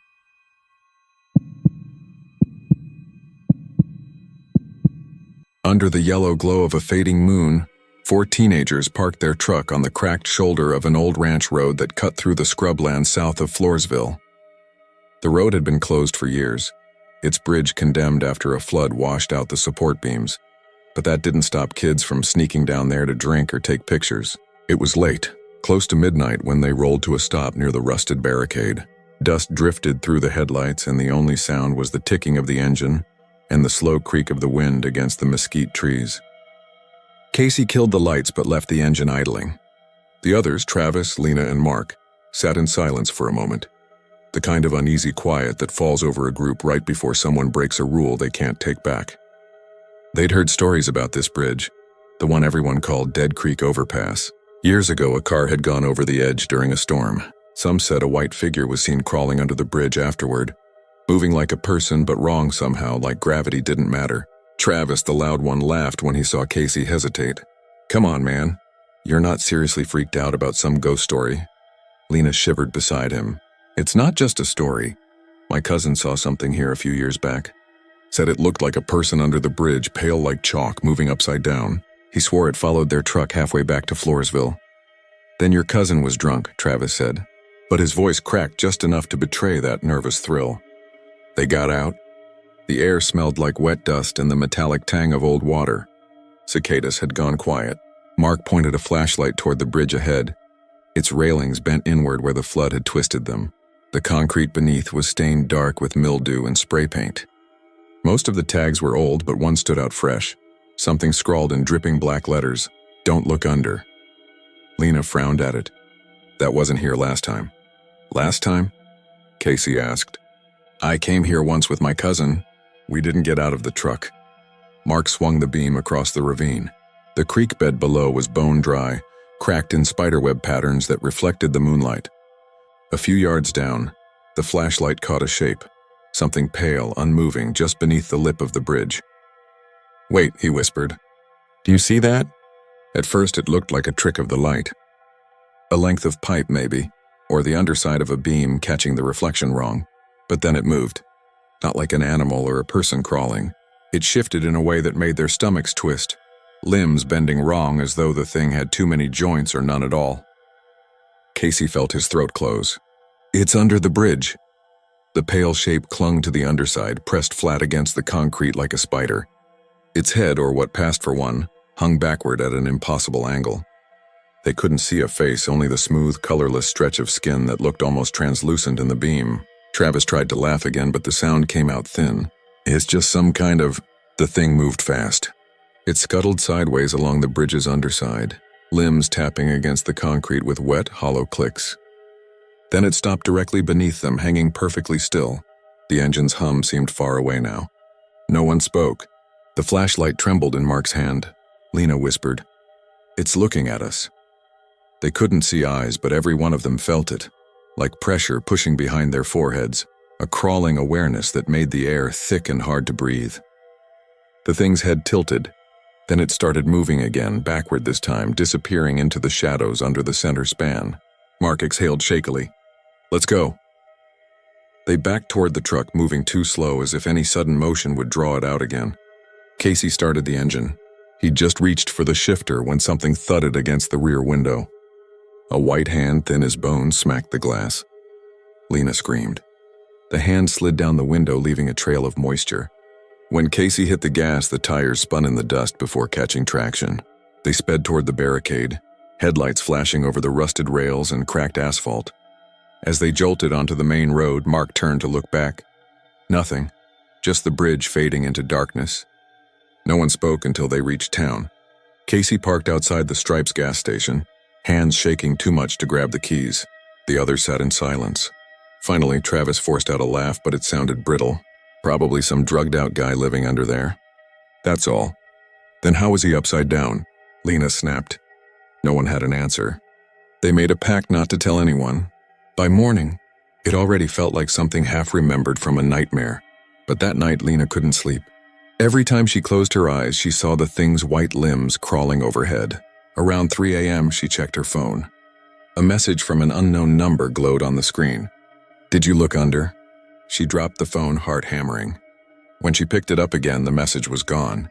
S1: Under the yellow glow of a fading moon, 4 teenagers parked their truck on the cracked shoulder of an old ranch road that cut through the scrubland south of Floresville. The road had been closed for years, its bridge condemned after a flood washed out the support beams, but that didn't stop kids from sneaking down there to drink or take pictures. It was late, close to midnight, when they rolled to a stop near the rusted barricade. Dust drifted through the headlights, and the only sound was the ticking of the engine and the slow creak of the wind against the mesquite trees. Casey killed the lights but left the engine idling. The others, Travis, Lena, and Mark, sat in silence for a moment, the kind of uneasy quiet that falls over a group right before someone breaks a rule they can't take back. They'd heard stories about this bridge, the one everyone called Dead Creek Overpass. Years ago, a car had gone over the edge during a storm. Some said a white figure was seen crawling under the bridge afterward, moving like a person but wrong somehow, like gravity didn't matter. Travis, the loud one, laughed when he saw Casey hesitate. "Come on, man. You're not seriously freaked out about some ghost story?" Lena shivered beside him. "It's not just a story. My cousin saw something here a few years back. Said it looked like a person under the bridge, pale like chalk, moving upside down. He swore it followed their truck halfway back to Floresville." "Then your cousin was drunk," Travis said, but his voice cracked just enough to betray that nervous thrill. They got out. The air smelled like wet dust and the metallic tang of old water. Cicadas had gone quiet. Mark pointed a flashlight toward the bridge ahead. Its railings bent inward where the flood had twisted them. The concrete beneath was stained dark with mildew and spray paint. Most of the tags were old, but one stood out fresh. Something scrawled in dripping black letters, "Don't look under." Lena frowned at it. That wasn't here last time. Last time? Casey asked. I came here once with my cousin. We didn't get out of the truck. Mark swung the beam across the ravine. The creek bed below was bone dry, cracked in spiderweb patterns that reflected the moonlight. A few yards down, the flashlight caught a shape, something pale, unmoving, just beneath the lip of the bridge. Wait, he whispered. Do you see that? At first it looked like a trick of the light. A length of pipe, maybe, or the underside of a beam catching the reflection wrong. But then it moved. Not like an animal or a person crawling. It shifted in a way that made their stomachs twist, limbs bending wrong as though the thing had too many joints or none at all. Casey felt his throat close. It's under the bridge. The pale shape clung to the underside, pressed flat against the concrete like a spider. Its head, or what passed for one, hung backward at an impossible angle. They couldn't see a face, only the smooth, colorless stretch of skin that looked almost translucent in the beam. Travis tried to laugh again, but the sound came out thin. It's just some kind of... The thing moved fast. It scuttled sideways along the bridge's underside, limbs tapping against the concrete with wet, hollow clicks. Then it stopped directly beneath them, hanging perfectly still. The engine's hum seemed far away now. No one spoke. The flashlight trembled in Mark's hand. Lena whispered, It's looking at us. They couldn't see eyes, but every one of them felt it, like pressure pushing behind their foreheads, a crawling awareness that made the air thick and hard to breathe. The thing's head tilted. Then it started moving again, backward this time, disappearing into the shadows under the center span. Mark exhaled shakily. Let's go. They backed toward the truck, moving too slow, as if any sudden motion would draw it out again. Casey started the engine. He'd just reached for the shifter when something thudded against the rear window. A white hand, thin as bone, smacked the glass. Lena screamed. The hand slid down the window, leaving a trail of moisture. When Casey hit the gas, the tires spun in the dust before catching traction. They sped toward the barricade, headlights flashing over the rusted rails and cracked asphalt. As they jolted onto the main road, Mark turned to look back. Nothing, just the bridge fading into darkness. No one spoke until they reached town. Casey parked outside the Stripes gas station, hands shaking too much to grab the keys. The others sat in silence. Finally, Travis forced out a laugh, but it sounded brittle. Probably some drugged-out guy living under there. That's all. Then how was he upside down? Lena snapped. No one had an answer. They made a pact not to tell anyone. By morning, it already felt like something half-remembered from a nightmare. But that night, Lena couldn't sleep. Every time she closed her eyes, she saw the thing's white limbs crawling overhead. Around 3 a.m., she checked her phone. A message from an unknown number glowed on the screen. Did you look under? She dropped the phone, heart hammering. When she picked it up again, the message was gone.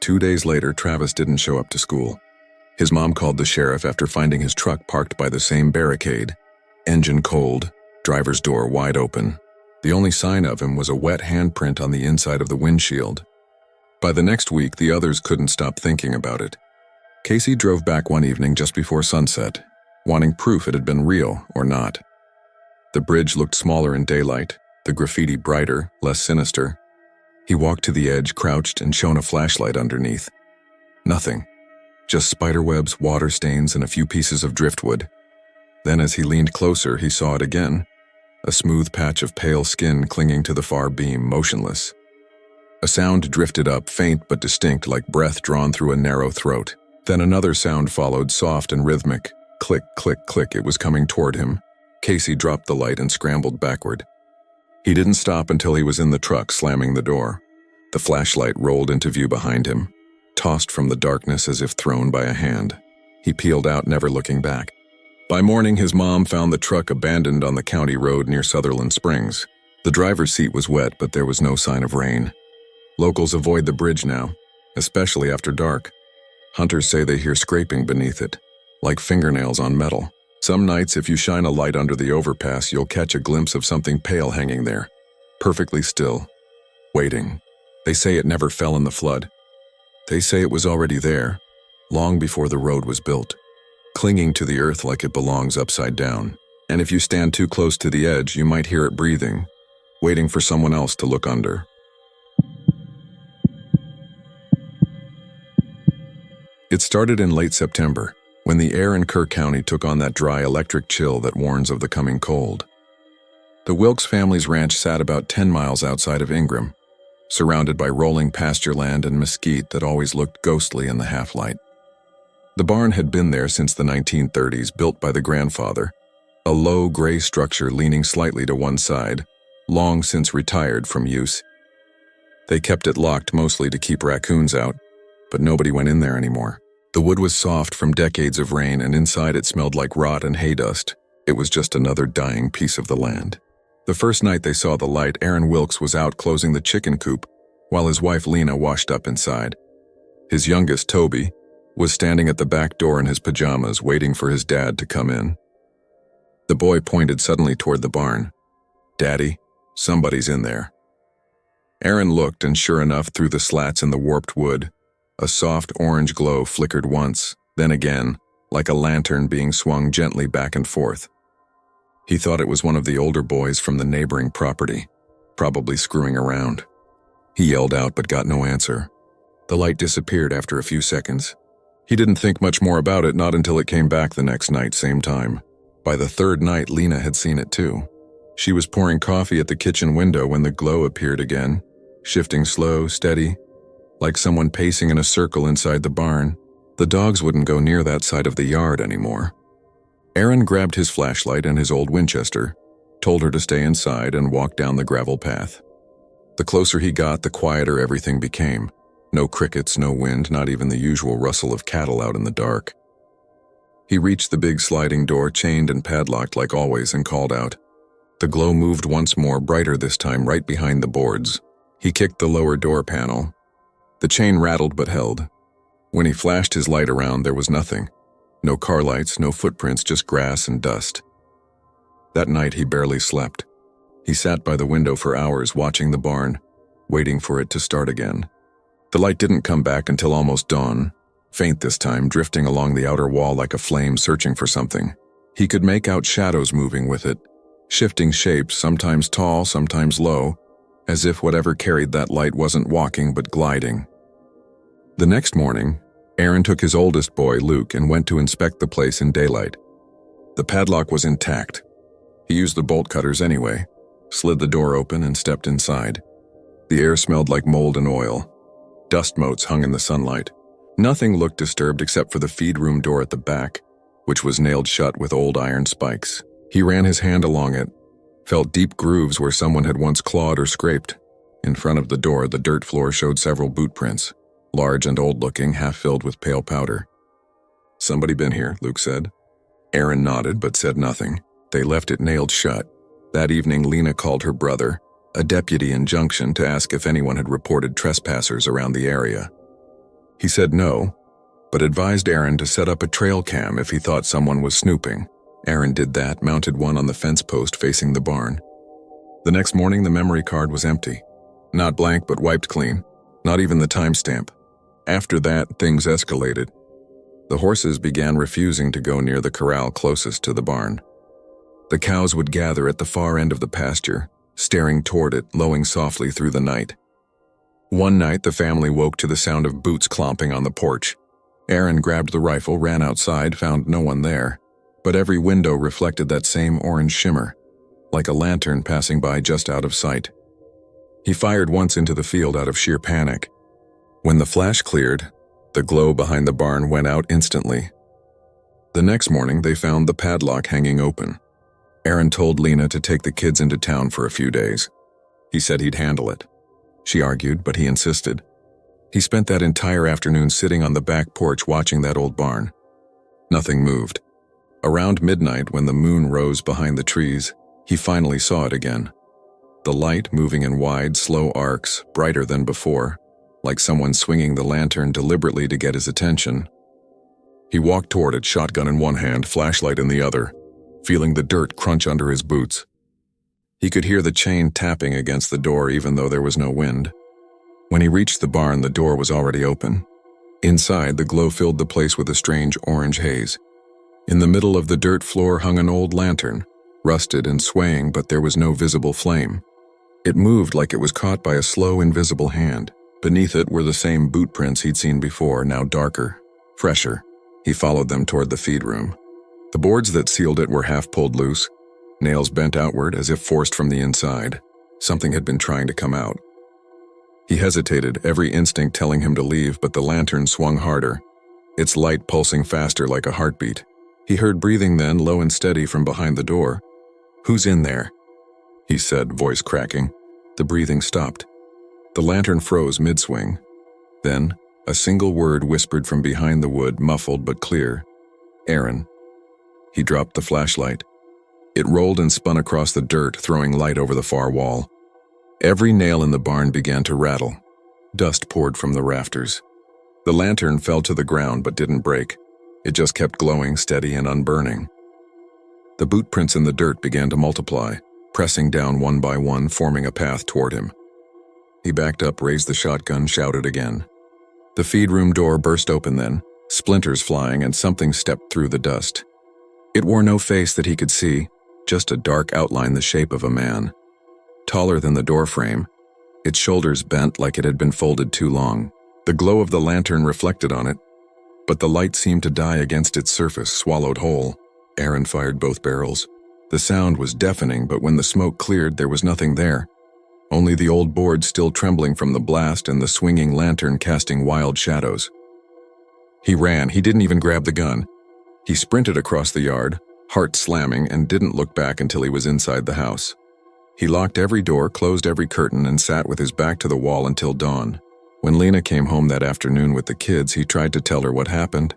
S1: 2 days later, Travis didn't show up to school. His mom called the sheriff after finding his truck parked by the same barricade. Engine cold, driver's door wide open. The only sign of him was a wet handprint on the inside of the windshield. By the next week, the others couldn't stop thinking about it. Casey drove back one evening just before sunset, wanting proof it had been real or not. The bridge looked smaller in daylight, the graffiti brighter, less sinister. He walked to the edge, crouched, and shone a flashlight underneath. Nothing. Just spiderwebs, water stains, and a few pieces of driftwood. Then as he leaned closer, he saw it again. A smooth patch of pale skin clinging to the far beam, motionless. A sound drifted up, faint but distinct, like breath drawn through a narrow throat. Then another sound followed, soft and rhythmic. Click, click, click, it was coming toward him. Casey dropped the light and scrambled backward. He didn't stop until he was in the truck, slamming the door. The flashlight rolled into view behind him, tossed from the darkness as if thrown by a hand. He peeled out, never looking back. By morning, his mom found the truck abandoned on the county road near Sutherland Springs. The driver's seat was wet, but there was no sign of rain. Locals avoid the bridge now, especially after dark. Hunters say they hear scraping beneath it, like fingernails on metal. Some nights, if you shine a light under the overpass, you'll catch a glimpse of something pale hanging there, perfectly still, waiting. They say it never fell in the flood. They say it was already there, long before the road was built, clinging to the earth like it belongs upside down. And if you stand too close to the edge, you might hear it breathing, waiting for someone else to look under. It started in late September, when the air in Kerr County took on that dry electric chill that warns of the coming cold. The Wilkes family's ranch sat about 10 miles outside of Ingram, surrounded by rolling pasture land and mesquite that always looked ghostly in the half-light. The barn had been there since the 1930s, built by the grandfather, a low gray structure leaning slightly to one side, long since retired from use. They kept it locked mostly to keep raccoons out, but nobody went in there anymore. The wood was soft from decades of rain, and inside it smelled like rot and hay dust. It was just another dying piece of the land. The first night they saw the light, Aaron Wilkes was out closing the chicken coop, while his wife Lena washed up inside. His youngest, Toby, was standing at the back door in his pajamas, waiting for his dad to come in. The boy pointed suddenly toward the barn. "Daddy, somebody's in there." Aaron looked, and sure enough, through the slats in the warped wood, a soft orange glow flickered once, then again, like a lantern being swung gently back and forth. He thought it was one of the older boys from the neighboring property, probably screwing around. He yelled out but got no answer. The light disappeared after a few seconds. He didn't think much more about it, not until it came back the next night, same time. By the third night, Lena had seen it too. She was pouring coffee at the kitchen window when the glow appeared again, shifting slow, steady, like someone pacing in a circle inside the barn. The dogs wouldn't go near that side of the yard anymore. Aaron grabbed his flashlight and his old Winchester, told her to stay inside, and walked down the gravel path. The closer he got, the quieter everything became. No crickets, no wind, not even the usual rustle of cattle out in the dark. He reached the big sliding door, chained and padlocked like always, and called out. The glow moved once more, brighter this time, right behind the boards. He kicked the lower door panel. The chain rattled but held. When he flashed his light around, there was nothing. No car lights, no footprints, just grass and dust. That night he barely slept. He sat by the window for hours, watching the barn, waiting for it to start again. The light didn't come back until almost dawn, faint this time, drifting along the outer wall like a flame searching for something. He could make out shadows moving with it, shifting shapes, sometimes tall, sometimes low, as if whatever carried that light wasn't walking but gliding. The next morning, Aaron took his oldest boy, Luke, and went to inspect the place in daylight. The padlock was intact. He used the bolt cutters anyway, slid the door open, and stepped inside. The air smelled like mold and oil. Dust motes hung in the sunlight. Nothing looked disturbed except for the feed room door at the back, which was nailed shut with old iron spikes. He ran his hand along it, felt deep grooves where someone had once clawed or scraped. In front of the door, the dirt floor showed several boot prints, large and old-looking, half-filled with pale powder. "Somebody been here," Luke said. Aaron nodded but said nothing. They left it nailed shut. That evening, Lena called her brother, a deputy in Junction, to ask if anyone had reported trespassers around the area. He said no, but advised Aaron to set up a trail cam if he thought someone was snooping. Aaron did that, mounted one on the fence post facing the barn. The next morning, the memory card was empty. Not blank, but wiped clean. Not even the timestamp. After that, things escalated. The horses began refusing to go near the corral closest to the barn. The cows would gather at the far end of the pasture, staring toward it, lowing softly through the night. One night, the family woke to the sound of boots clomping on the porch. Aaron grabbed the rifle, ran outside, found no one there, but every window reflected that same orange shimmer, like a lantern passing by just out of sight. He fired once into the field out of sheer panic. When the flash cleared, the glow behind the barn went out instantly. The next morning, they found the padlock hanging open. Aaron told Lena to take the kids into town for a few days. He said he'd handle it. She argued, but he insisted. He spent that entire afternoon sitting on the back porch watching that old barn. Nothing moved. Around midnight, when the moon rose behind the trees, he finally saw it again. The light moving in wide, slow arcs, brighter than before, like someone swinging the lantern deliberately to get his attention. He walked toward it, shotgun in one hand, flashlight in the other, feeling the dirt crunch under his boots. He could hear the chain tapping against the door even though there was no wind. When he reached the barn, the door was already open. Inside, the glow filled the place with a strange orange haze. In the middle of the dirt floor hung an old lantern, rusted and swaying, but there was no visible flame. It moved like it was caught by a slow, invisible hand. Beneath it were the same boot prints he'd seen before, now darker, Fresher. He followed them toward the feed room. The boards that sealed it were half pulled loose, nails bent outward as if forced from the inside. Something had been trying to come out. He hesitated, every instinct telling him to leave, but the lantern swung harder, its light pulsing faster like a heartbeat. He heard breathing then, low and steady from behind the door. "Who's in there?" he said, voice cracking. The breathing stopped. The lantern froze mid-swing. Then, a single word whispered from behind the wood, muffled but clear. "Aaron." He dropped the flashlight. It rolled and spun across the dirt, throwing light over the far wall. Every nail in the barn began to rattle. Dust poured from the rafters. The lantern fell to the ground but didn't break. It just kept glowing, steady and unburning. The boot prints in the dirt began to multiply, pressing down one by one, forming a path toward him. He backed up, raised the shotgun, shouted again. The feed room door burst open then, splinters flying, and something stepped through the dust. It wore no face that he could see, just a dark outline the shape of a man. Taller than the doorframe, its shoulders bent like it had been folded too long. The glow of the lantern reflected on it, but the light seemed to die against its surface, swallowed whole. Aaron fired both barrels. The sound was deafening, but when the smoke cleared, there was nothing there. Only the old board still trembling from the blast and the swinging lantern casting wild shadows. He ran. He didn't even grab the gun. He sprinted across the yard, heart slamming, and didn't look back until he was inside the house. He locked every door, closed every curtain, and sat with his back to the wall until dawn. When Lena came home that afternoon with the kids, he tried to tell her what happened,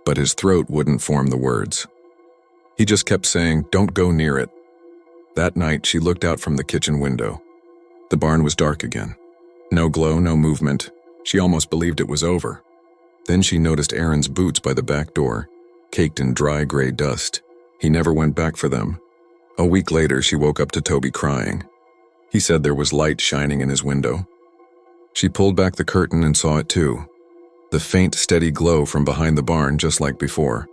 S1: but his throat wouldn't form the words. He just kept saying, "Don't go near it." That night, she looked out from the kitchen window. The barn was dark again. No glow, no movement. She almost believed it was over. Then she noticed Aaron's boots by the back door, caked in dry gray dust. He never went back for them. A week later, she woke up to Toby crying. He said there was light shining in his window. She pulled back the curtain and saw it too. The faint, steady glow from behind the barn, just like before.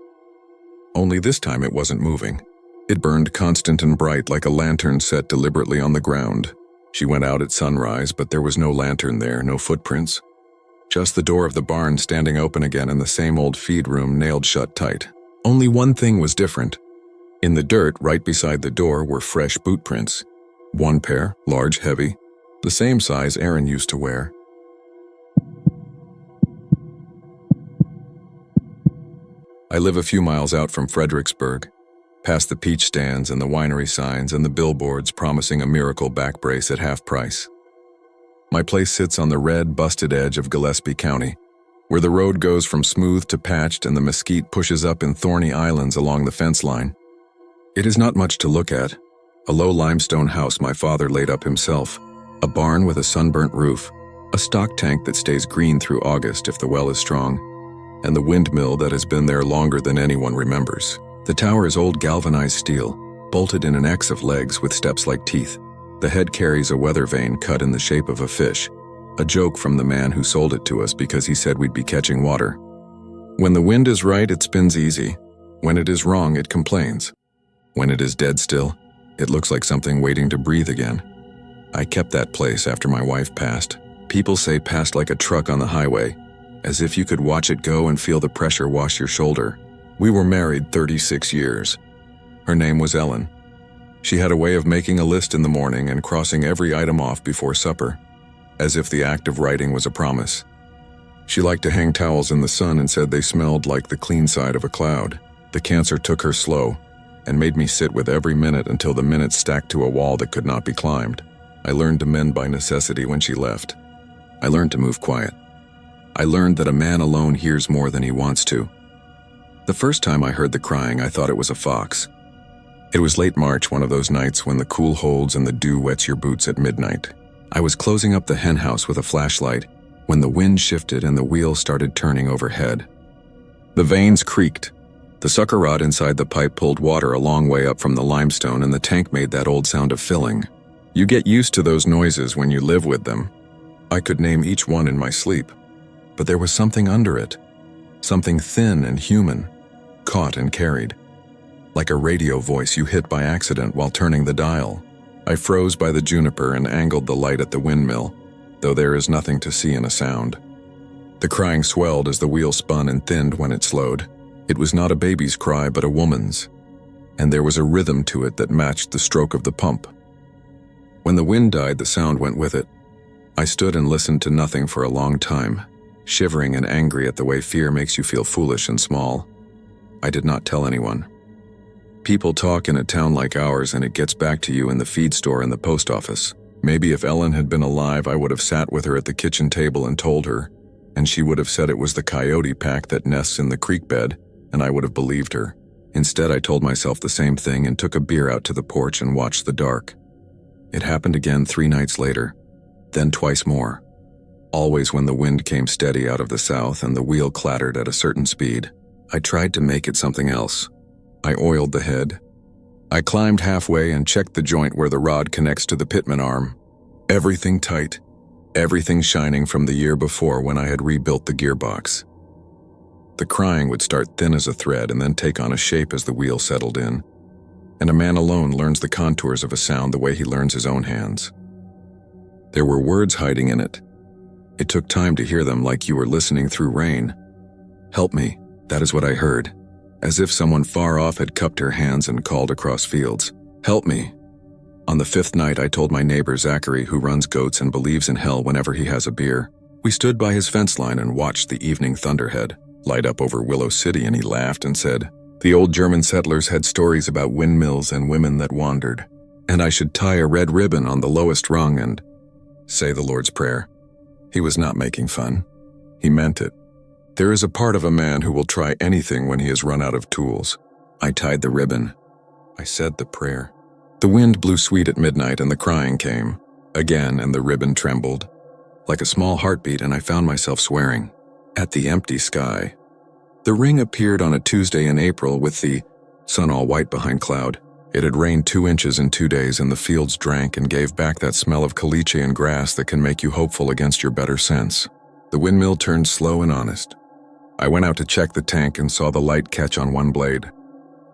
S1: Only this time it wasn't moving. It burned constant and bright like a lantern set deliberately on the ground. She went out at sunrise, but there was no lantern there, no footprints. Just the door of the barn standing open again and the same old feed room nailed shut tight. Only one thing was different. In the dirt right beside the door were fresh boot prints. One pair, large, heavy, the same size Aaron used to wear. I live a few miles out from Fredericksburg, past the peach stands and the winery signs and the billboards promising a miracle back brace at half price. My place sits on the red, busted edge of Gillespie County, where the road goes from smooth to patched and the mesquite pushes up in thorny islands along the fence line. It is not much to look at. A low limestone house my father laid up himself, a barn with a sunburnt roof, a stock tank that stays green through August if the well is strong, and the windmill that has been there longer than anyone remembers. The tower is old galvanized steel, bolted in an X of legs with steps like teeth. The head carries a weather vane cut in the shape of a fish, a joke from the man who sold it to us because he said we'd be catching water. When the wind is right, it spins easy. When it is wrong, it complains. When it is dead still, it looks like something waiting to breathe again. I kept that place after my wife passed. People say passed like a truck on the highway, as if you could watch it go and feel the pressure wash your shoulder. We were married 36 years. Her name was Ellen. She had a way of making a list in the morning and crossing every item off before supper, as if the act of writing was a promise. She liked to hang towels in the sun and said they smelled like the clean side of a cloud. The cancer took her slow and made me sit with every minute until the minutes stacked to a wall that could not be climbed. I learned to mend by necessity when she left. I learned to move quiet. I learned that a man alone hears more than he wants to. The first time I heard the crying, I thought it was a fox. It was late March, one of those nights when the cool holds and the dew wets your boots at midnight. I was closing up the hen house with a flashlight when the wind shifted and the wheel started turning overhead. The vanes creaked. The sucker rod inside the pipe pulled water a long way up from the limestone, and the tank made that old sound of filling. You get used to those noises when you live with them. I could name each one in my sleep, but there was something under it, something thin and human, caught and carried, like a radio voice you hit by accident while turning the dial. I froze by the juniper and angled the light at the windmill, though there is nothing to see in a sound. The crying swelled as the wheel spun and thinned when it slowed. It was not a baby's cry, but a woman's, and there was a rhythm to it that matched the stroke of the pump. When the wind died, the sound went with it. I stood and listened to nothing for a long time, shivering and angry at the way fear makes you feel foolish and small. I did not tell anyone. People talk in a town like ours, and it gets back to you in the feed store and the post office. Maybe if Ellen had been alive, I would have sat with her at the kitchen table and told her, and she would have said it was the coyote pack that nests in the creek bed, and I would have believed her. Instead, I told myself the same thing and took a beer out to the porch and watched the dark. It happened again 3 nights later, then twice more. Always when the wind came steady out of the south and the wheel clattered at a certain speed. I tried to make it something else. I oiled the head. I climbed halfway and checked the joint where the rod connects to the pitman arm. Everything tight, everything shining from the year before when I had rebuilt the gearbox. The crying would start thin as a thread and then take on a shape as the wheel settled in. And a man alone learns the contours of a sound the way he learns his own hands. There were words hiding in it. It took time to hear them, like you were listening through rain. Help me, that is what I heard. As if someone far off had cupped her hands and called across fields. Help me. On the 5th night, I told my neighbor Zachary, who runs goats and believes in hell whenever he has a beer. We stood by his fence line and watched the evening thunderhead light up over Willow City, and he laughed and said, the old German settlers had stories about windmills and women that wandered, and I should tie a red ribbon on the lowest rung and say the Lord's Prayer. He was not making fun. He meant it. There is a part of a man who will try anything when he has run out of tools. I tied the ribbon. I said the prayer. The wind blew sweet at midnight and the crying came. Again, and the ribbon trembled. Like a small heartbeat, and I found myself swearing. At the empty sky. The ring appeared on a Tuesday in April with the sun all white behind cloud. It had rained 2 inches in 2 days, and the fields drank and gave back that smell of caliche and grass that can make you hopeful against your better sense. The windmill turned slow and honest. I went out to check the tank and saw the light catch on one blade.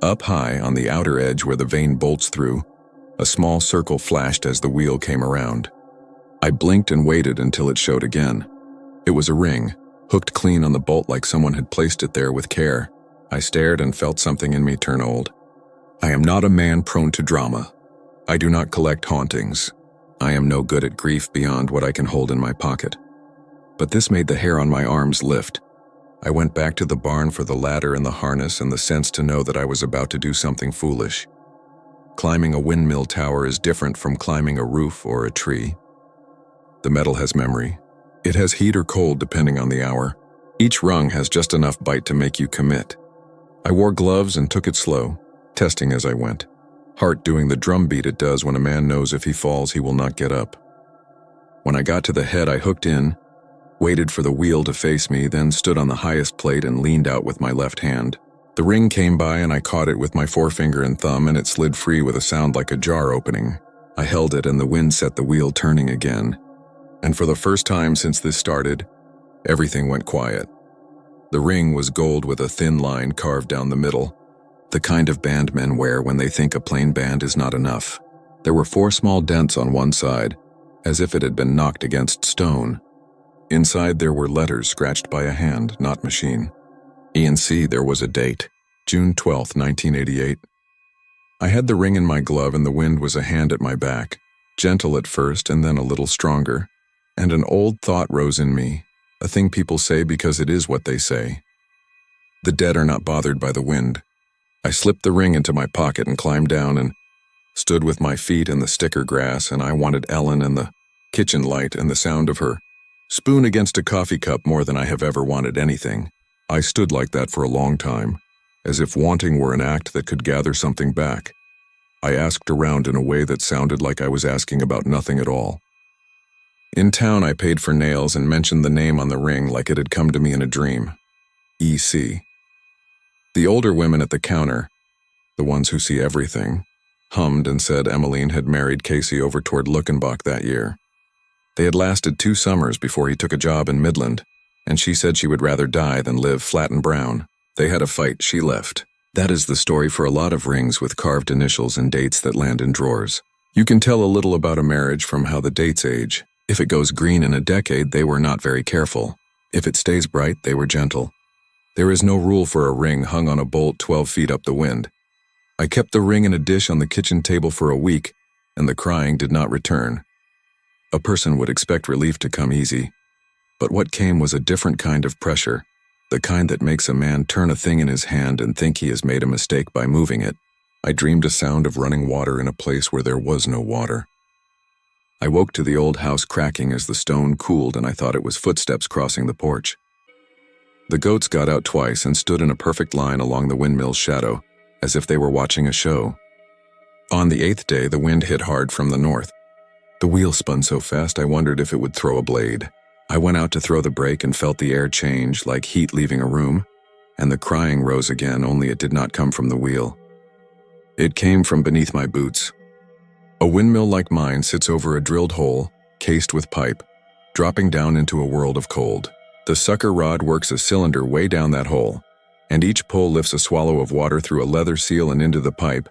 S1: Up high, on the outer edge where the vane bolts through, a small circle flashed as the wheel came around. I blinked and waited until it showed again. It was a ring, hooked clean on the bolt like someone had placed it there with care. I stared and felt something in me turn old. I am not a man prone to drama. I do not collect hauntings. I am no good at grief beyond what I can hold in my pocket. But this made the hair on my arms lift. I went back to the barn for the ladder and the harness and the sense to know that I was about to do something foolish. Climbing a windmill tower is different from climbing a roof or a tree. The metal has memory. It has heat or cold depending on the hour. Each rung has just enough bite to make you commit. I wore gloves and took it slow, testing as I went. Heart doing the drum beat it does when a man knows if he falls he will not get up. When I got to the head, I hooked in, waited for the wheel to face me, then stood on the highest plate and leaned out with my left hand. The ring came by and I caught it with my forefinger and thumb, and it slid free with a sound like a jar opening. I held it and the wind set the wheel turning again. And for the first time since this started, everything went quiet. The ring was gold with a thin line carved down the middle, the kind of band men wear when they think a plain band is not enough. There were 4 small dents on one side, as if it had been knocked against stone. Inside there were letters scratched by a hand, not machine. E&C, there was a date, June 12, 1988. I had the ring in my glove and the wind was a hand at my back, gentle at first and then a little stronger. And an old thought rose in me, a thing people say because it is what they say. The dead are not bothered by the wind. I slipped the ring into my pocket and climbed down and stood with my feet in the sticker grass, and I wanted Ellen and the kitchen light and the sound of her spoon against a coffee cup more than I have ever wanted anything. I stood like that for a long time, as if wanting were an act that could gather something back. I asked around in a way that sounded like I was asking about nothing at all. In town, I paid for nails and mentioned the name on the ring like it had come to me in a dream. E.C. The older women at the counter, the ones who see everything, hummed and said Emmeline had married Casey over toward Luckenbach that year. They had lasted 2 summers before he took a job in Midland, and she said she would rather die than live flat and brown. They had a fight, she left. That is the story for a lot of rings with carved initials and dates that land in drawers. You can tell a little about a marriage from how the dates age. If it goes green in a decade, they were not very careful. If it stays bright, they were gentle. There is no rule for a ring hung on a bolt 12 feet up the wind. I kept the ring in a dish on the kitchen table for a week, and the crying did not return. A person would expect relief to come easy, but what came was a different kind of pressure, the kind that makes a man turn a thing in his hand and think he has made a mistake by moving it. I dreamed a sound of running water in a place where there was no water. I woke to the old house cracking as the stone cooled, and I thought it was footsteps crossing the porch. The goats got out twice and stood in a perfect line along the windmill's shadow, as if they were watching a show. On the 8th day, the wind hit hard from the north. The wheel spun so fast I wondered if it would throw a blade. I went out to throw the brake and felt the air change, like heat leaving a room, and the crying rose again, only it did not come from the wheel. It came from beneath my boots. A windmill like mine sits over a drilled hole, cased with pipe, dropping down into a world of cold. The sucker rod works a cylinder way down that hole, and each pull lifts a swallow of water through a leather seal and into the pipe,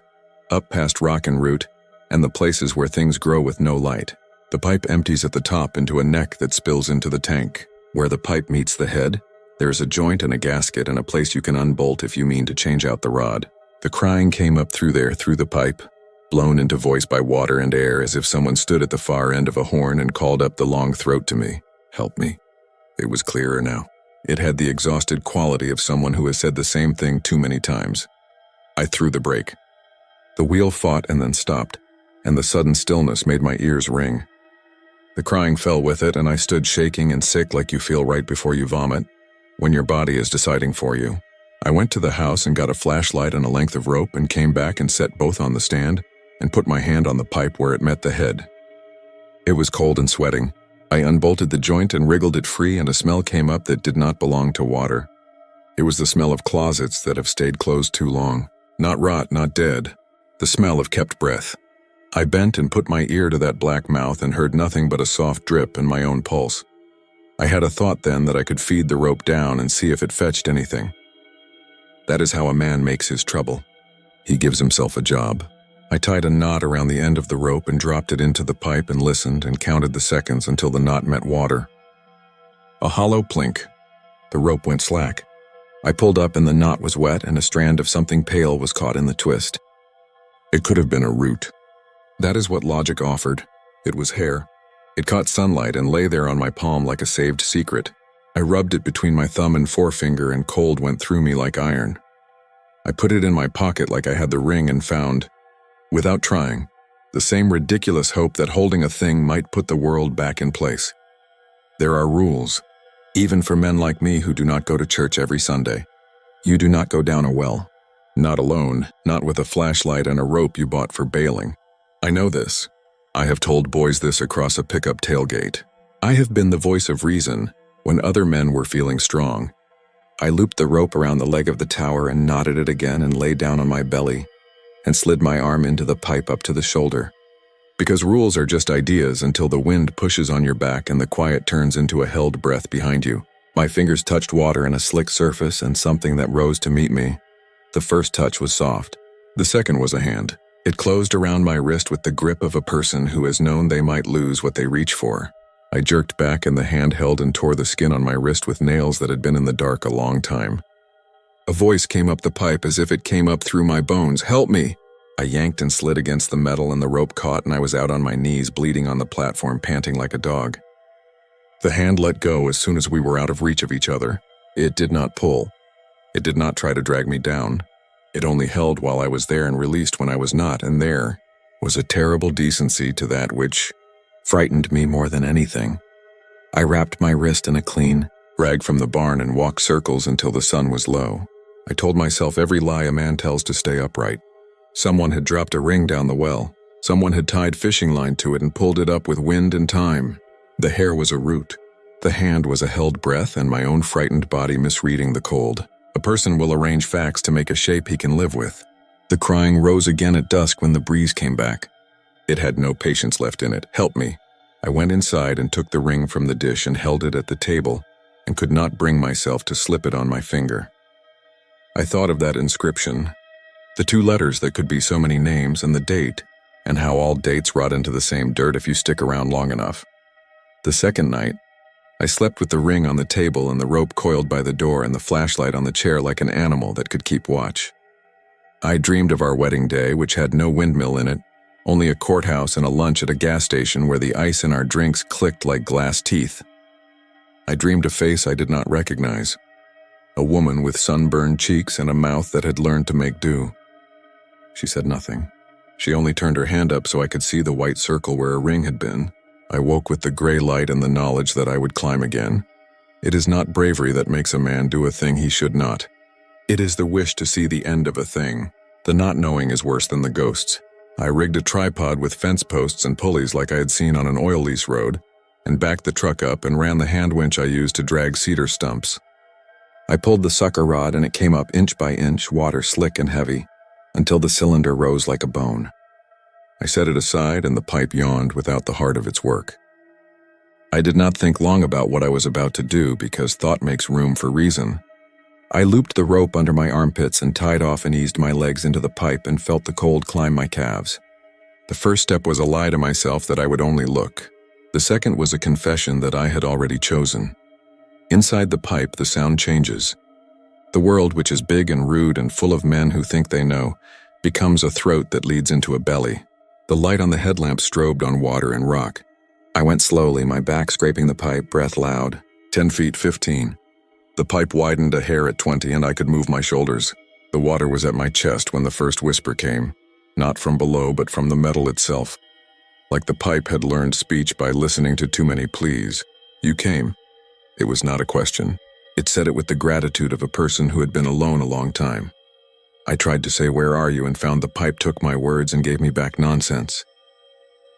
S1: up past rock and root, and the places where things grow with no light. The pipe empties at the top into a neck that spills into the tank. Where the pipe meets the head, there's a joint and a gasket and a place you can unbolt if you mean to change out the rod. The crying came up through there, through the pipe, blown into voice by water and air, as if someone stood at the far end of a horn and called up the long throat to me. Help me. It was clearer now. It had the exhausted quality of someone who has said the same thing too many times. I threw the brake. The wheel fought and then stopped, and the sudden stillness made my ears ring. The crying fell with it, and I stood shaking and sick like you feel right before you vomit, when your body is deciding for you. I went to the house and got a flashlight and a length of rope and came back and set both on the stand and put my hand on the pipe where it met the head. It was cold and sweating. I unbolted the joint and wriggled it free, and a smell came up that did not belong to water. It was the smell of closets that have stayed closed too long. Not rot, not dead. The smell of kept breath. I bent and put my ear to that black mouth and heard nothing but a soft drip and my own pulse. I had a thought then that I could feed the rope down and see if it fetched anything. That is how a man makes his trouble. He gives himself a job. I tied a knot around the end of the rope and dropped it into the pipe and listened and counted the seconds until the knot met water. A hollow plink. The rope went slack. I pulled up and the knot was wet and a strand of something pale was caught in the twist. It could have been a root. That is what logic offered. It was hair. It caught sunlight and lay there on my palm like a saved secret. I rubbed it between my thumb and forefinger and cold went through me like iron. I put it in my pocket like I had the ring and found, without trying, the same ridiculous hope that holding a thing might put the world back in place. There are rules, even for men like me who do not go to church every Sunday. You do not go down a well. Not alone, not with a flashlight and a rope you bought for bailing. I know this. I have told boys this across a pickup tailgate. I have been the voice of reason when other men were feeling strong. I looped the rope around the leg of the tower and knotted it again and lay down on my belly and slid my arm into the pipe up to the shoulder. Because rules are just ideas until the wind pushes on your back and the quiet turns into a held breath behind you. My fingers touched water and a slick surface and something that rose to meet me. The first touch was soft. The second was a hand. It closed around my wrist with the grip of a person who has known they might lose what they reach for. I jerked back and the hand held and tore the skin on my wrist with nails that had been in the dark a long time. A voice came up the pipe as if it came up through my bones. Help me! I yanked and slid against the metal and the rope caught and I was out on my knees bleeding on the platform panting like a dog. The hand let go as soon as we were out of reach of each other. It did not pull. It did not try to drag me down. It only held while I was there and released when I was not, and there was a terrible decency to that which frightened me more than anything. I wrapped my wrist in a clean rag from the barn and walked circles until the sun was low. I told myself every lie a man tells to stay upright. Someone had dropped a ring down the well. Someone had tied fishing line to it and pulled it up with wind and time. The hair was a root. The hand was a held breath and my own frightened body misreading the cold. A person will arrange facts to make a shape he can live with. The crying rose again at dusk when the breeze came back. It had no patience left in it. Help me. I went inside and took the ring from the dish and held it at the table and could not bring myself to slip it on my finger. I thought of that inscription, the two letters that could be so many names and the date, and how all dates rot into the same dirt if you stick around long enough. The second night, I slept with the ring on the table and the rope coiled by the door and the flashlight on the chair like an animal that could keep watch. I dreamed of our wedding day, which had no windmill in it, only a courthouse and a lunch at a gas station where the ice in our drinks clicked like glass teeth. I dreamed a face I did not recognize, a woman with sunburned cheeks and a mouth that had learned to make do. She said nothing. She only turned her hand up so I could see the white circle where a ring had been. I woke with the gray light and the knowledge that I would climb again. It is not bravery that makes a man do a thing he should not. It is the wish to see the end of a thing. The not knowing is worse than the ghosts. I rigged a tripod with fence posts and pulleys like I had seen on an oil lease road, and backed the truck up and ran the hand winch I used to drag cedar stumps. I pulled the sucker rod and it came up inch by inch, water slick and heavy, until the cylinder rose like a bone. I set it aside and the pipe yawned without the heart of its work. I did not think long about what I was about to do because thought makes room for reason. I looped the rope under my armpits and tied off and eased my legs into the pipe and felt the cold climb my calves. The first step was a lie to myself that I would only look. The second was a confession that I had already chosen. Inside the pipe, the sound changes. The world, which is big and rude and full of men who think they know, becomes a throat that leads into a belly. The light on the headlamp strobed on water and rock. I went slowly, my back scraping the pipe, breath loud. 10 feet, 15. The pipe widened a hair at 20 and I could move my shoulders. The water was at my chest when the first whisper came, not from below but from the metal itself. Like the pipe had learned speech by listening to too many pleas. You came. It was not a question. It said it with the gratitude of a person who had been alone a long time. I tried to say, "Where are you?" and found the pipe took my words and gave me back nonsense.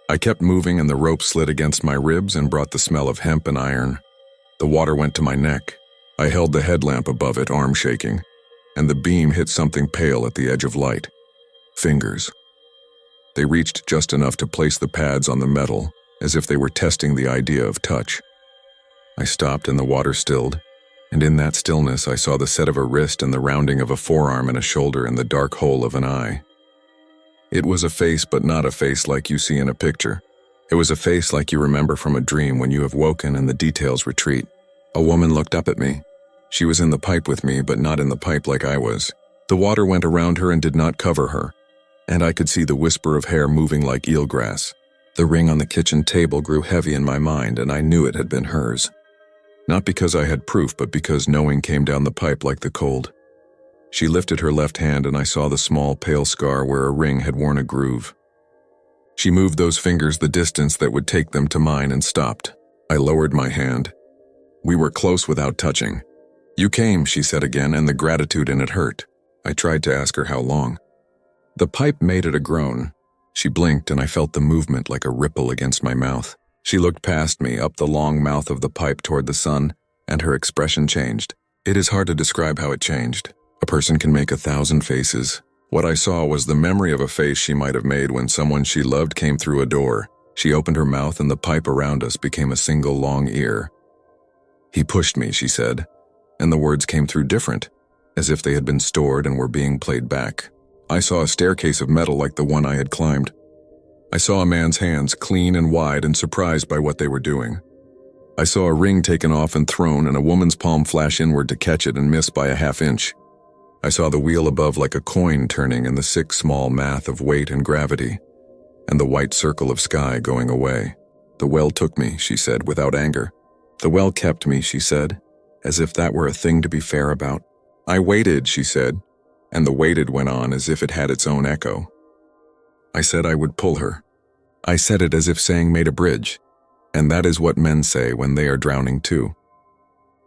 S1: I kept moving and the rope slid against my ribs and brought the smell of hemp and iron. The water went to my neck. I held the headlamp above it, arm shaking, and the beam hit something pale at the edge of light. Fingers. They reached just enough to place the pads on the metal, as if they were testing the idea of touch. I stopped and the water stilled, and in that stillness I saw the set of a wrist and the rounding of a forearm and a shoulder and the dark hole of an eye. It was a face, but not a face like you see in a picture. It was a face like you remember from a dream when you have woken and the details retreat. A woman looked up at me. She was in the pipe with me, but not in the pipe like I was. The water went around her and did not cover her, and I could see the whisper of hair moving like eelgrass. The ring on the kitchen table grew heavy in my mind, and I knew it had been hers. Not because I had proof, but because knowing came down the pipe like the cold. She lifted her left hand and I saw the small pale scar where a ring had worn a groove. She moved those fingers the distance that would take them to mine and stopped. I lowered my hand. We were close without touching. "You came," she said again, and the gratitude in it hurt. I tried to ask her how long. The pipe made it a groan. She blinked and I felt the movement like a ripple against my mouth. She looked past me, up the long mouth of the pipe toward the sun, and her expression changed. It is hard to describe how it changed. A person can make 1,000 faces. What I saw was the memory of a face she might have made when someone she loved came through a door. She opened her mouth and the pipe around us became a single long ear. "He pushed me," she said, and the words came through different, as if they had been stored and were being played back. I saw a staircase of metal like the one I had climbed. I saw a man's hands, clean and wide and surprised by what they were doing. I saw a ring taken off and thrown and a woman's palm flash inward to catch it and miss by a half inch. I saw the wheel above like a coin turning and the sick small math of weight and gravity, and the white circle of sky going away. "The well took me," she said, without anger. "The well kept me," she said, as if that were a thing to be fair about. "I waited," she said, and the waited went on as if it had its own echo. I said I would pull her. I said it as if saying made a bridge, and that is what men say when they are drowning too.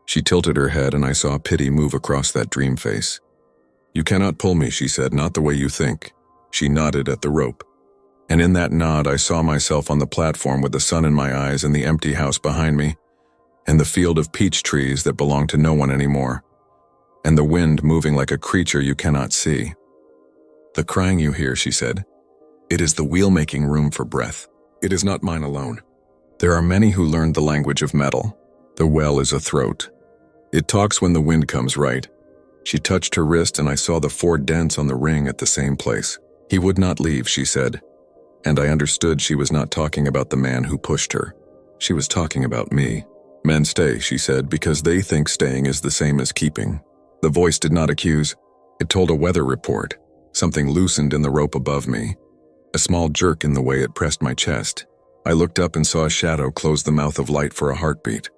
S1: She tilted her head and I saw pity move across that dream face. "You cannot pull me," she said, "not the way you think." She nodded at the rope. And in that nod I saw myself on the platform with the sun in my eyes and the empty house behind me, and the field of peach trees that belonged to no one anymore, and the wind moving like a creature you cannot see. "The crying you hear," she said, "it is the wheel making room for breath. It is not mine alone. There are many who learned the language of metal. The well is a throat. It talks when the wind comes right." She touched her wrist and I saw the 4 dents on the ring at the same place. "He would not leave," she said, and I understood she was not talking about the man who pushed her. She was talking about me. Men stay, she said, because they think staying is the same as keeping. The voice did not accuse. It told a weather report. Something loosened in the rope above me. A small jerk in the way it pressed my chest. I looked up and saw a shadow close the mouth of light for a heartbeat.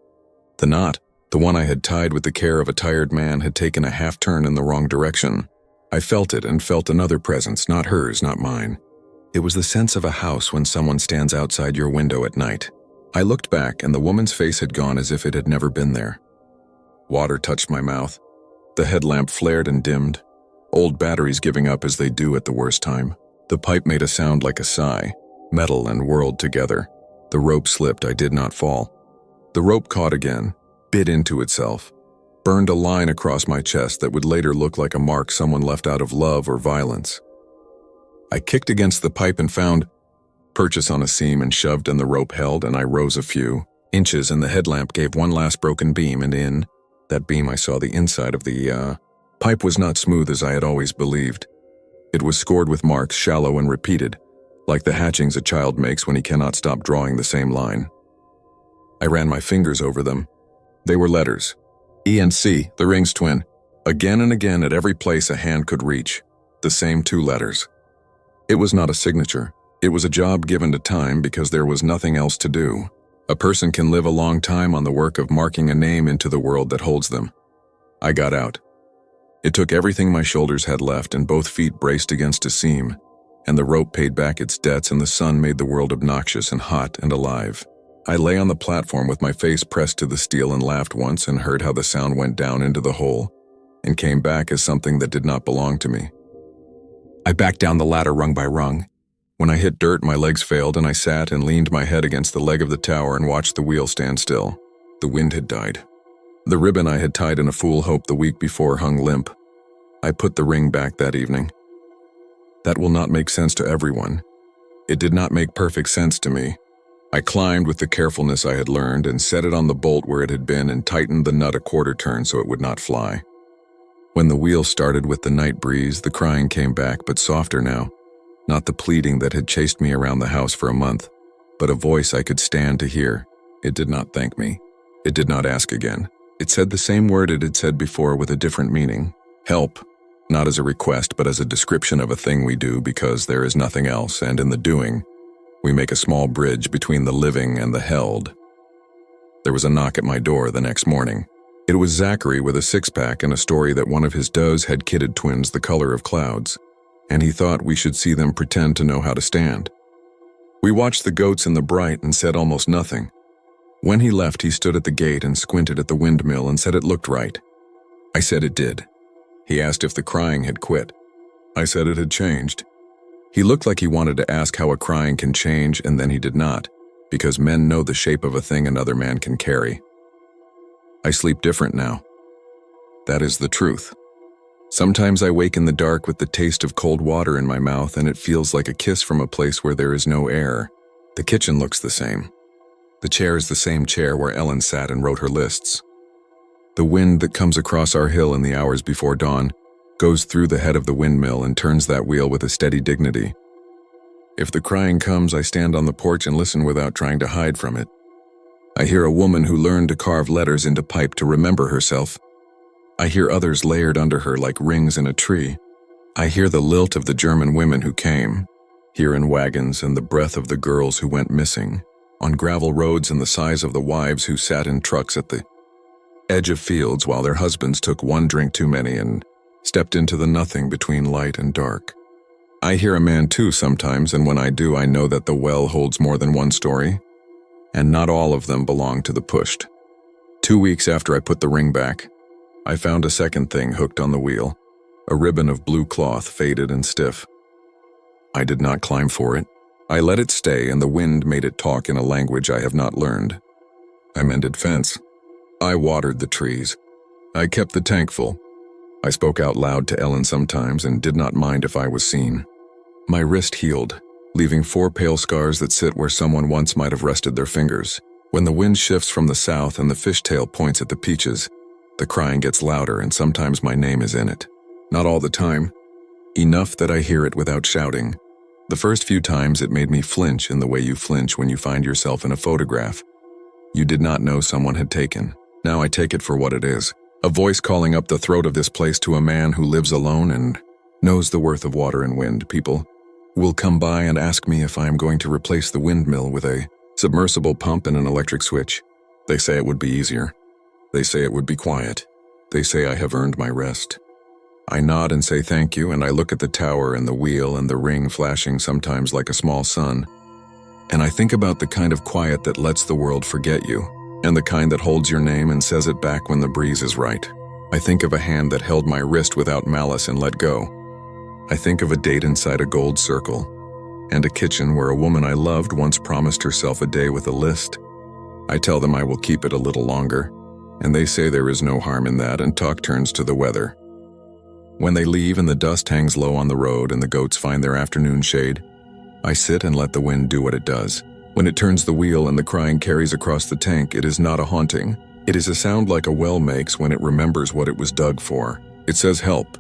S1: The knot, the one I had tied with the care of a tired man, had taken a half-turn in the wrong direction. I felt it and felt another presence, not hers, not mine. It was the sense of a house when someone stands outside your window at night. I looked back and the woman's face had gone as if it had never been there. Water touched my mouth. The headlamp flared and dimmed. Old batteries giving up as they do at the worst time. The pipe made a sound like a sigh. Metal and whirled together. The rope slipped. I did not fall. The rope caught again, bit into itself, burned a line across my chest that would later look like a mark someone left out of love or violence. I kicked against the pipe and found purchase on a seam and shoved, and the rope held, and I rose a few inches and the headlamp gave one last broken beam, and in that beam I saw the inside of the pipe was not smooth as I had always believed. It was scored with marks, shallow and repeated, like the hatchings a child makes when he cannot stop drawing the same line. I ran my fingers over them. They were letters. E and C, the ring's twin. Again and again at every place a hand could reach. The same 2 letters. It was not a signature. It was a job given to time because there was nothing else to do. A person can live a long time on the work of marking a name into the world that holds them. I got out. It took everything my shoulders had left, and both feet braced against a seam, and the rope paid back its debts, and the sun made the world obnoxious and hot and alive. I lay on the platform with my face pressed to the steel and laughed once and heard how the sound went down into the hole and came back as something that did not belong to me. I backed down the ladder rung by rung. When I hit dirt, my legs failed, and I sat and leaned my head against the leg of the tower and watched the wheel stand still. The wind had died. The ribbon I had tied in a fool hope the week before hung limp. I put the ring back that evening. That will not make sense to everyone. It did not make perfect sense to me. I climbed with the carefulness I had learned and set it on the bolt where it had been and tightened the nut a quarter turn so it would not fly. When the wheel started with the night breeze, the crying came back, but softer now. Not the pleading that had chased me around the house for a month, but a voice I could stand to hear. It did not thank me. It did not ask again. It said the same word it had said before with a different meaning. Help. Not as a request, but as a description of a thing we do because there is nothing else, and in the doing, we make a small bridge between the living and the held. There was a knock at my door the next morning. It was Zachary with a 6-pack and a story that one of his does had kidded twins the color of clouds, and he thought we should see them pretend to know how to stand. We watched the goats in the bright and said almost nothing. When he left, he stood at the gate and squinted at the windmill and said it looked right. I said it did. He asked if the crying had quit. I said it had changed. He looked like he wanted to ask how a crying can change, and then he did not, because men know the shape of a thing another man can carry. I sleep different now. That is the truth. Sometimes I wake in the dark with the taste of cold water in my mouth, and it feels like a kiss from a place where there is no air. The kitchen looks the same. The chair is the same chair where Ellen sat and wrote her lists. The wind that comes across our hill in the hours before dawn goes through the head of the windmill and turns that wheel with a steady dignity. If the crying comes, I stand on the porch and listen without trying to hide from it. I hear a woman who learned to carve letters into pipe to remember herself. I hear others layered under her like rings in a tree. I hear the lilt of the German women who came, here in wagons, and the breath of the girls who went missing, on gravel roads, and the sighs of the wives who sat in trucks at the edge of fields while their husbands took one drink too many and stepped into the nothing between light and dark. I hear a man too sometimes, and when I do, I know that the well holds more than one story, and not all of them belong to the pushed. 2 weeks after I put the ring back, I found a second thing hooked on the wheel, a ribbon of blue cloth, faded and stiff. I did not climb for it. I let it stay, and the wind made it talk in a language I have not learned. I mended fence. I watered the trees. I kept the tank full. I spoke out loud to Ellen sometimes and did not mind if I was seen. My wrist healed, leaving 4 pale scars that sit where someone once might have rested their fingers. When the wind shifts from the south and the fishtail points at the peaches, the crying gets louder, and sometimes my name is in it. Not all the time. Enough that I hear it without shouting. The first few times it made me flinch in the way you flinch when you find yourself in a photograph. you did not know someone had taken. Now I take it for what it is. A voice calling up the throat of this place to a man who lives alone and knows the worth of water and wind. People will come by and ask me if I am going to replace the windmill with a submersible pump and an electric switch. They say it would be easier. They say it would be quiet. They say I have earned my rest. I nod and say thank you, and I look at the tower and the wheel and the ring flashing sometimes like a small sun. And I think about the kind of quiet that lets the world forget you, and the kind that holds your name and says it back when the breeze is right. I think of a hand that held my wrist without malice and let go. I think of a date inside a gold circle, and a kitchen where a woman I loved once promised herself a day with a list. I tell them I will keep it a little longer, and they say there is no harm in that, and talk turns to the weather. When they leave and the dust hangs low on the road and the goats find their afternoon shade, I sit and let the wind do what it does. When it turns the wheel and the crying carries across the tank, it is not a haunting. It is a sound like a well makes when it remembers what it was dug for. It says help,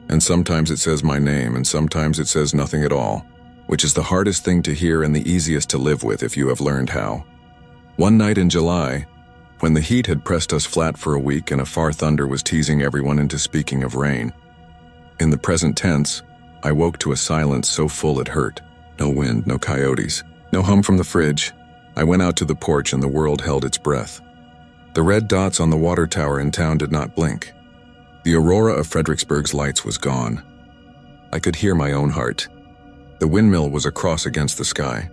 S1: and sometimes it says my name, and sometimes it says nothing at all, which is the hardest thing to hear and the easiest to live with if you have learned how. One night in July, when the heat had pressed us flat for a week and a far thunder was teasing everyone into speaking of rain. In the present tense, I woke to a silence so full it hurt. No wind, no coyotes, no hum from the fridge. I went out to the porch and the world held its breath. The red dots on the water tower in town did not blink. The aurora of Fredericksburg's lights was gone. I could hear my own heart. The windmill was across against the sky.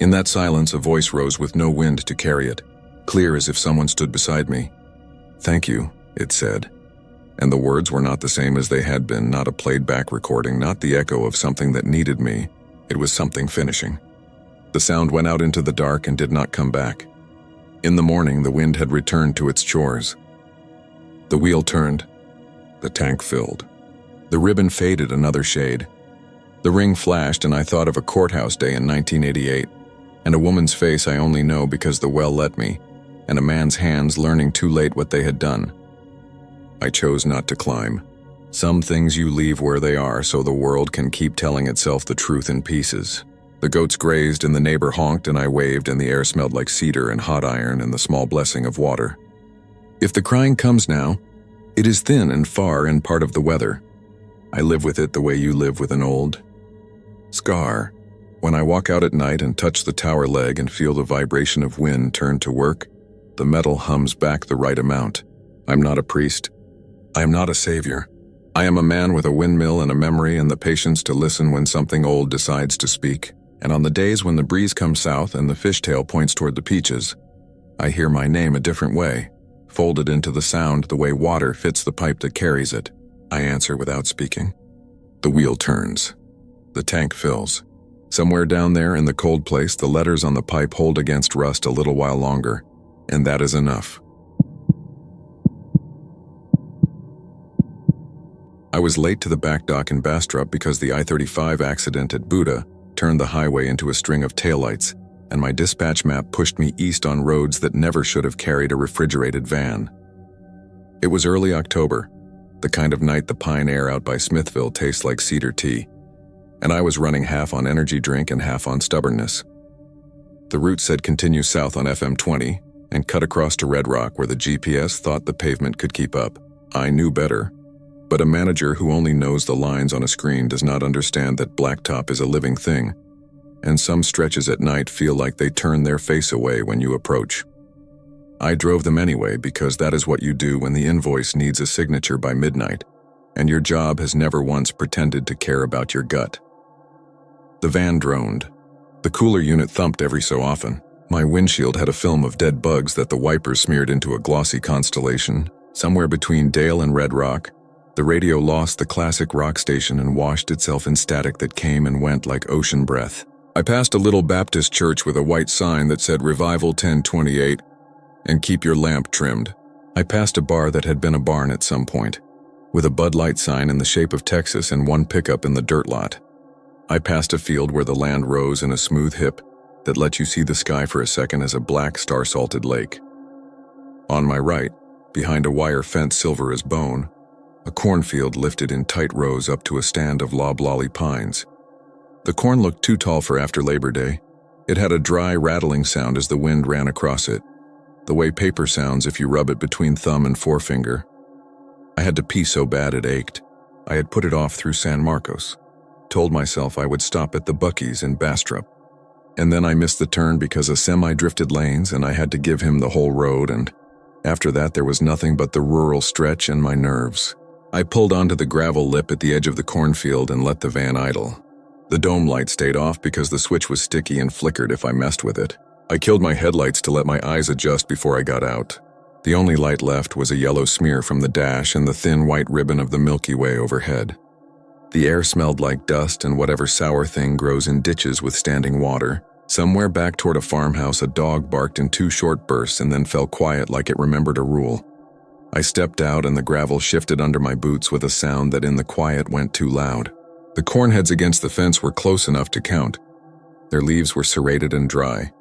S1: In that silence, a voice rose with no wind to carry it, clear as if someone stood beside me. "Thank you," it said. And the words were not the same as they had been, not a played-back recording, not the echo of something that needed me. It was something finishing. The sound went out into the dark and did not come back. In the morning, the wind had returned to its chores. The wheel turned. The tank filled. The ribbon faded another shade. The ring flashed, and I thought of a courthouse day in 1988, and a woman's face I only know because the well let me, and a man's hands learning too late what they had done. I chose not to climb. Some things you leave where they are so the world can keep telling itself the truth in pieces. The goats grazed and the neighbor honked and I waved and the air smelled like cedar and hot iron and the small blessing of water. If the crying comes now, it is thin and far and part of the weather. I live with it the way you live with an old scar. When I walk out at night and touch the tower leg and feel the vibration of wind turn to work, the metal hums back the right amount. I'm not a priest. I am not a savior. I am a man with a windmill and a memory and the patience to listen when something old decides to speak. And on the days when the breeze comes south and the fishtail points toward the peaches, I hear my name a different way, folded into the sound the way water fits the pipe that carries it. I answer without speaking. The wheel turns. The tank fills. Somewhere down there in the cold place, the letters on the pipe hold against rust a little while longer, and that is enough. I was late to the back dock in Bastrop because the I-35 accident at Buda turned the highway into a string of taillights, and my dispatch map pushed me east on roads that never should have carried a refrigerated van. It was early October, the kind of night the pine air out by Smithville tastes like cedar tea, and I was running half on energy drink and half on stubbornness. The route said continue south on FM 20 and cut across to Red Rock where the GPS thought the pavement could keep up. I knew better. But a manager who only knows the lines on a screen does not understand that blacktop is a living thing, and some stretches at night feel like they turn their face away when you approach. I drove them anyway because that is what you do when the invoice needs a signature by midnight, and your job has never once pretended to care about your gut. The van droned. The cooler unit thumped every so often. My windshield had a film of dead bugs that the wipers smeared into a glossy constellation. Somewhere between Dale and Red Rock, the radio lost the classic rock station and washed itself in static that came and went like ocean breath. I passed a little Baptist church with a white sign that said Revival 1028 and keep your lamp trimmed. I passed a bar that had been a barn at some point, with a Bud Light sign in the shape of Texas and one pickup in the dirt lot. I passed a field where the land rose in a smooth hip that let you see the sky for a second as a black star-salted lake. On my right, behind a wire fence silver as bone, a cornfield lifted in tight rows up to a stand of loblolly pines. The corn looked too tall for after Labor Day. It had a dry, rattling sound as the wind ran across it. the way paper sounds if you rub it between thumb and forefinger. I had to pee so bad it ached. I had put it off through San Marcos. Told myself I would stop at the Buc-ee's in Bastrop. And then I missed the turn because a semi drifted lanes and I had to give him the whole road, and after that there was nothing but the rural stretch and my nerves. I pulled onto the gravel lip at the edge of the cornfield and let the van idle. The dome light stayed off because the switch was sticky and flickered if I messed with it. I killed my headlights to let my eyes adjust before I got out. The only light left was a yellow smear from the dash and the thin white ribbon of the Milky Way overhead. The air smelled like dust and whatever sour thing grows in ditches with standing water. Somewhere back toward a farmhouse, a dog barked in 2 short bursts and then fell quiet like it remembered a rule. I stepped out and the gravel shifted under my boots with a sound that in the quiet went too loud. The cornheads against the fence were close enough to count. Their leaves were serrated and dry.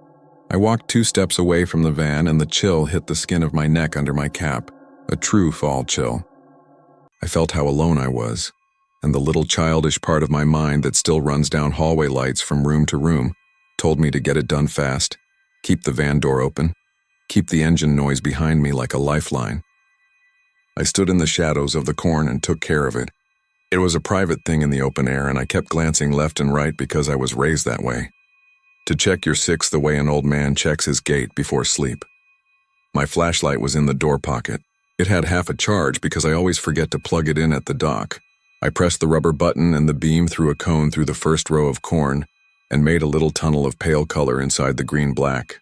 S1: I walked 2 steps away from the van and the chill hit the skin of my neck under my cap, a true fall chill. I felt how alone I was, and the little childish part of my mind that still runs down hallway lights from room to room told me to get it done fast, keep the van door open, keep the engine noise behind me like a lifeline. I stood in the shadows of the corn and took care of it. It was a private thing in the open air, and I kept glancing left and right because I was raised that way. To check your 6 the way an old man checks his gait before sleep. My flashlight was in the door pocket. It had half a charge because I always forget to plug it in at the dock. I pressed the rubber button and the beam threw a cone through the first row of corn and made a little tunnel of pale color inside the green-black.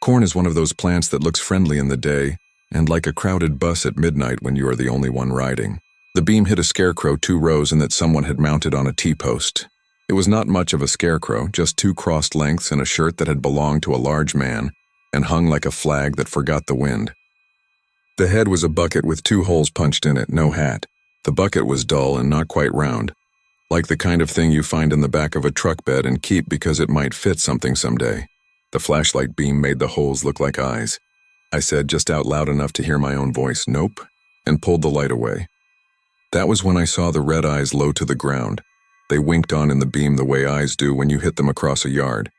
S1: Corn is one of those plants that looks friendly in the day and like a crowded bus at midnight when you are the only one riding. The beam hit a scarecrow 2 rows in that someone had mounted on a T-post. It was not much of a scarecrow, just 2 crossed lengths and a shirt that had belonged to a large man and hung like a flag that forgot the wind. The head was a bucket with 2 holes punched in it, no hat. The bucket was dull and not quite round, like the kind of thing you find in the back of a truck bed and keep because it might fit something someday. The flashlight beam made the holes look like eyes. I said just out loud enough to hear my own voice, "Nope," and pulled the light away. That was when I saw the red eyes low to the ground. They winked on in the beam the way eyes do when you hit them across a yard.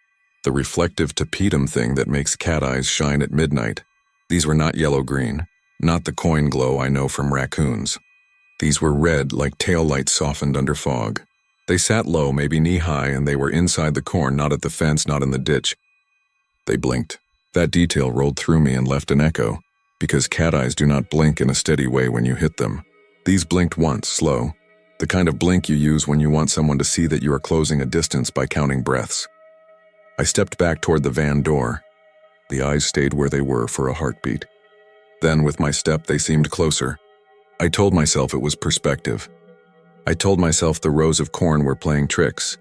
S1: The reflective tapetum thing that makes cat eyes shine at midnight. These were not yellow-green, not the coin glow I know from raccoons. These were red like taillights softened under fog. They sat low, maybe knee-high, and they were inside the corn, not at the fence, not in the ditch. They blinked. That detail rolled through me and left an echo, because cat eyes do not blink in a steady way when you hit them. These blinked once, slow. The kind of blink you use when you want someone to see that you are closing a distance by counting breaths. I stepped back toward the van door. The eyes stayed where they were for a heartbeat. Then, with my step, they seemed closer. I told myself it was perspective. I told myself the rows of corn were playing tricks,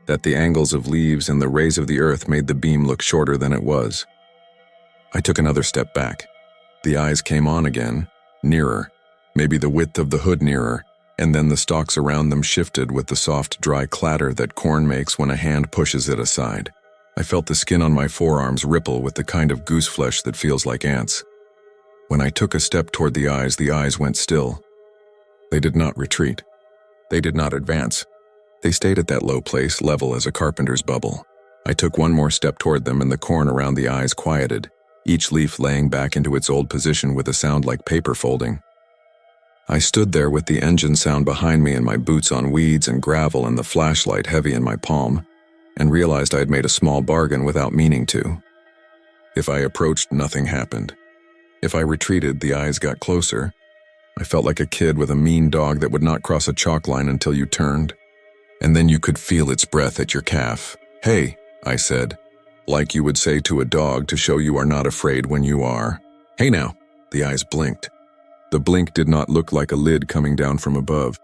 S1: that the angles of leaves and the rays of the earth made the beam look shorter than it was. I took another step back. The eyes came on again, nearer, maybe the width of the hood nearer, and then the stalks around them shifted with the soft, dry clatter that corn makes when a hand pushes it aside. I felt the skin on my forearms ripple with the kind of goose flesh that feels like ants. When I took a step toward the eyes went still. They did not retreat. They did not advance. They stayed at that low place, level as a carpenter's bubble. I took one more step toward them and the corn around the eyes quieted, each leaf laying back into its old position with a sound like paper folding. I stood there with the engine sound behind me and my boots on weeds and gravel and the flashlight heavy in my palm, and realized I had made a small bargain without meaning to. If I approached, nothing happened. If I retreated, the eyes got closer. I felt like a kid with a mean dog that would not cross a chalk line until you turned. And then you could feel its breath at your calf. "Hey," I said, like you would say to a dog to show you are not afraid when you are. "Hey now." The eyes blinked. The blink did not look like a lid coming down from above.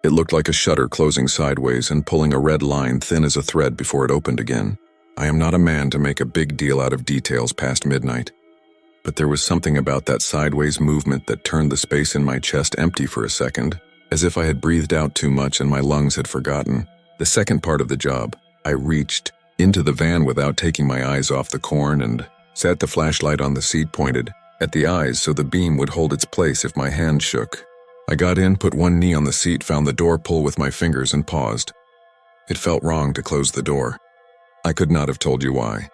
S1: It looked like a shutter closing sideways and pulling a red line thin as a thread before it opened again. I am not a man to make a big deal out of details past midnight. But there was something about that sideways movement that turned the space in my chest empty for a second, as if I had breathed out too much and my lungs had forgotten. The second part of the job, I reached into the van without taking my eyes off the corn and set the flashlight on the seat pointed at the eyes so the beam would hold its place if my hand shook. I got in, put one knee on the seat, found the door pull with my fingers and paused. It felt wrong to close the door. I could not have told you why.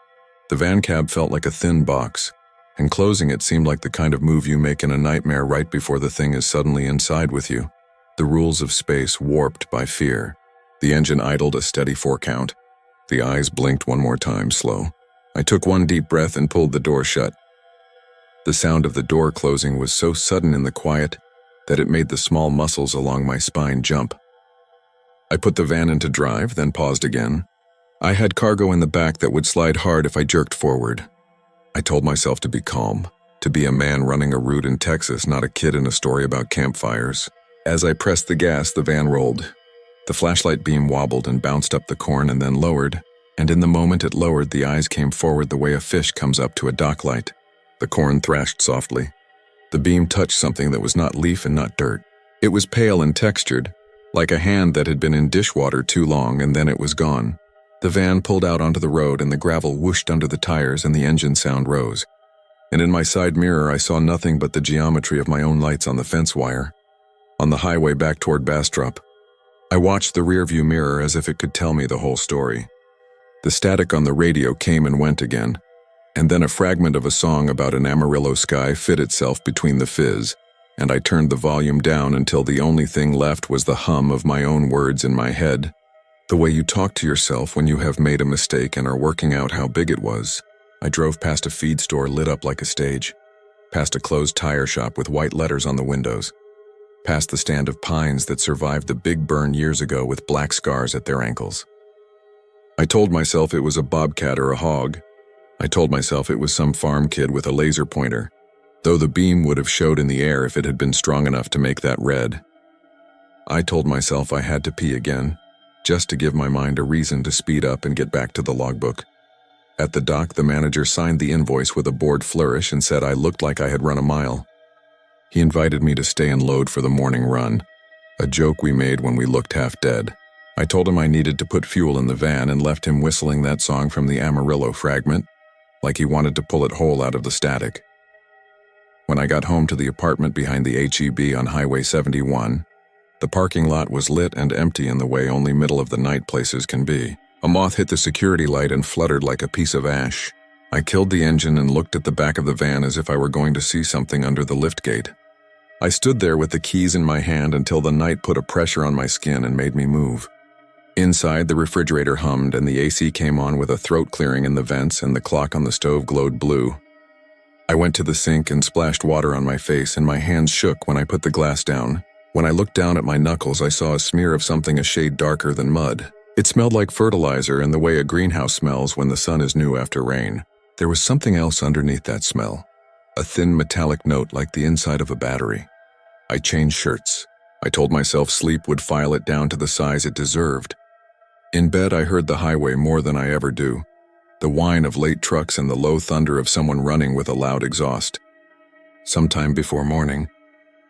S1: The van cab felt like a thin box. and closing it seemed like the kind of move you make in a nightmare right before the thing is suddenly inside with you. The rules of space warped by fear. The engine idled a steady 4 count. The eyes blinked one more time, slow. I took one deep breath and pulled the door shut. The sound of the door closing was so sudden in the quiet that it made the small muscles along my spine jump. I put the van into drive, then paused again. I had cargo in the back that would slide hard if I jerked forward. I told myself to be calm, to be a man running a route in Texas, not a kid in a story about campfires. As I pressed the gas, the van rolled. The flashlight beam wobbled and bounced up the corn and then lowered, and in the moment it lowered, the eyes came forward the way a fish comes up to a dock light. The corn thrashed softly. The beam touched something that was not leaf and not dirt. It was pale and textured, like a hand that had been in dishwater too long, and then it was gone. The van pulled out onto the road and the gravel whooshed under the tires and the engine sound rose. And in my side mirror I saw nothing but the geometry of my own lights on the fence wire. On the highway back toward Bastrop, I watched the rearview mirror as if it could tell me the whole story. The static on the radio came and went again, and then a fragment of a song about an Amarillo sky fit itself between the fizz, and I turned the volume down until the only thing left was the hum of my own words in my head. The way you talk to yourself when you have made a mistake and are working out how big it was. I drove past a feed store lit up like a stage, past a closed tire shop with white letters on the windows, past the stand of pines that survived the big burn years ago with black scars at their ankles. I told myself it was a bobcat or a hog. I told myself it was some farm kid with a laser pointer, though the beam would have showed in the air if it had been strong enough to make that red. I told myself I had to pee again, just to give my mind a reason to speed up and get back to the logbook. At the dock, the manager signed the invoice with a bored flourish and said I looked like I had run a mile. He invited me to stay and load for the morning run, a joke we made when we looked half dead. I told him I needed to put fuel in the van and left him whistling that song from the Amarillo fragment, like he wanted to pull it whole out of the static. When I got home to the apartment behind the HEB on Highway 71, the parking lot was lit and empty in the way only middle-of-the-night places can be. A moth hit the security light and fluttered like a piece of ash. I killed the engine and looked at the back of the van as if I were going to see something under the liftgate. I stood there with the keys in my hand until the night put a pressure on my skin and made me move. Inside, the refrigerator hummed and the AC came on with a throat clearing in the vents and the clock on the stove glowed blue. I went to the sink and splashed water on my face and my hands shook when I put the glass down. When I looked down at my knuckles, I saw a smear of something a shade darker than mud. It smelled like fertilizer and the way a greenhouse smells when the sun is new after rain. There was something else underneath that smell, a thin metallic note like the inside of a battery. I changed shirts. I told myself sleep would file it down to the size it deserved. In bed, I heard the highway more than I ever do, the whine of late trucks and the low thunder of someone running with a loud exhaust. Sometime before morning,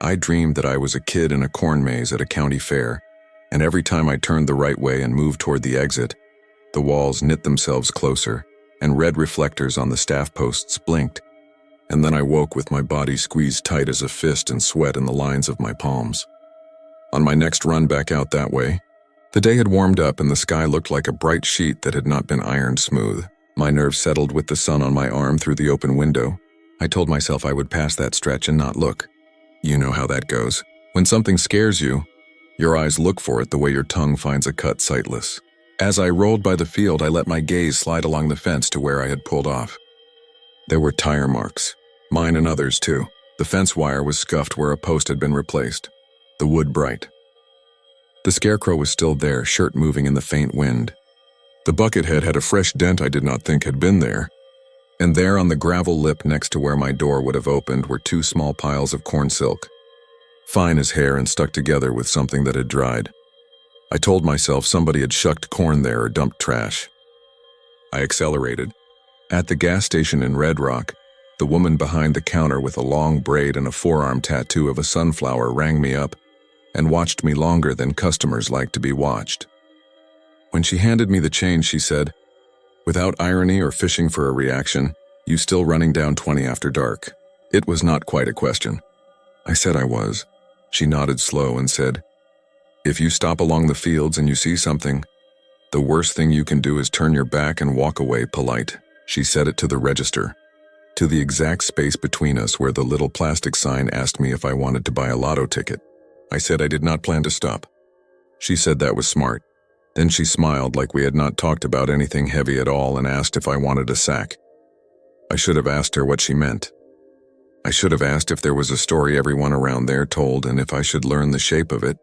S1: I dreamed that I was a kid in a corn maze at a county fair, and every time I turned the right way and moved toward the exit, the walls knit themselves closer, and red reflectors on the staff posts blinked, and then I woke with my body squeezed tight as a fist and sweat in the lines of my palms. On my next run back out that way, the day had warmed up and the sky looked like a bright sheet that had not been ironed smooth. My nerves settled with the sun on my arm through the open window. I told myself I would pass that stretch and not look. You know how that goes. When something scares you, your eyes look for it the way your tongue finds a cut sightless. As I rolled by the field, I let my gaze slide along the fence to where I had pulled off. There were tire marks, mine and others too. The fence wire was scuffed where a post had been replaced, the wood bright. The scarecrow was still there, shirt moving in the faint wind. The bucket head had a fresh dent I did not think had been there, and there on the gravel lip next to where my door would have opened were 2 small piles of corn silk, fine as hair and stuck together with something that had dried. I told myself somebody had shucked corn there or dumped trash. I accelerated. At the gas station in Red Rock, the woman behind the counter with a long braid and a forearm tattoo of a sunflower rang me up and watched me longer than customers like to be watched. When she handed me the change, she said, without irony or fishing for a reaction, "You still running down 20 after dark?" It was not quite a question. I said I was. She nodded slow and said, "If you stop along the fields and you see something, the worst thing you can do is turn your back and walk away polite." She said it to the register. to the exact space between us where the little plastic sign asked me if I wanted to buy a lotto ticket. I said I did not plan to stop. She said that was smart. Then she smiled like we had not talked about anything heavy at all and asked if I wanted a sack. I should have asked her what she meant. I should have asked if there was a story everyone around there told and if I should learn the shape of it,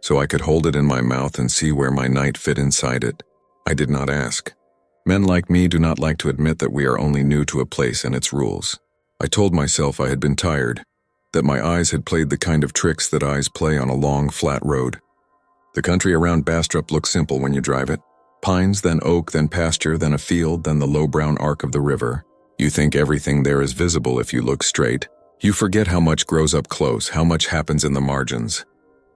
S1: so I could hold it in my mouth and see where my night fit inside it. I did not ask. Men like me do not like to admit that we are only new to a place and its rules. I told myself I had been tired, that my eyes had played the kind of tricks that eyes play on a long, flat road. The country around Bastrop looks simple when you drive it. Pines, then oak, then pasture, then a field, then the low brown arc of the river. You think everything there is visible if you look straight. You forget how much grows up close, how much happens in the margins.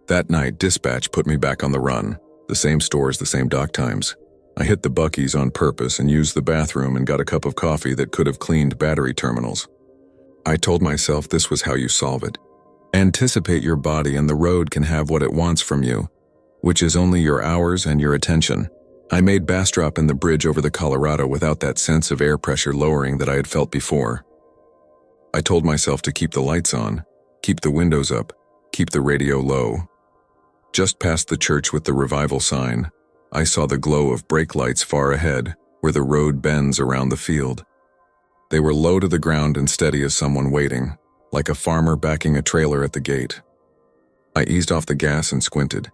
S1: That night, dispatch put me back on the run. The same stores, the same dock times. I hit the Buc-ee's on purpose and used the bathroom and got a cup of coffee that could have cleaned battery terminals. I told myself this was how you solve it. Anticipate your body and the road can have what it wants from you, which is only your hours and your attention. I made Bastrop and the bridge over the Colorado without that sense of air pressure lowering that I had felt before. I told myself to keep the lights on, keep the windows up, keep the radio low. Just past the church with the revival sign, I saw the glow of brake lights far ahead, where the road bends around the field. They were low to the ground and steady as someone waiting, like a farmer backing a trailer at the gate. I eased off the gas and squinted.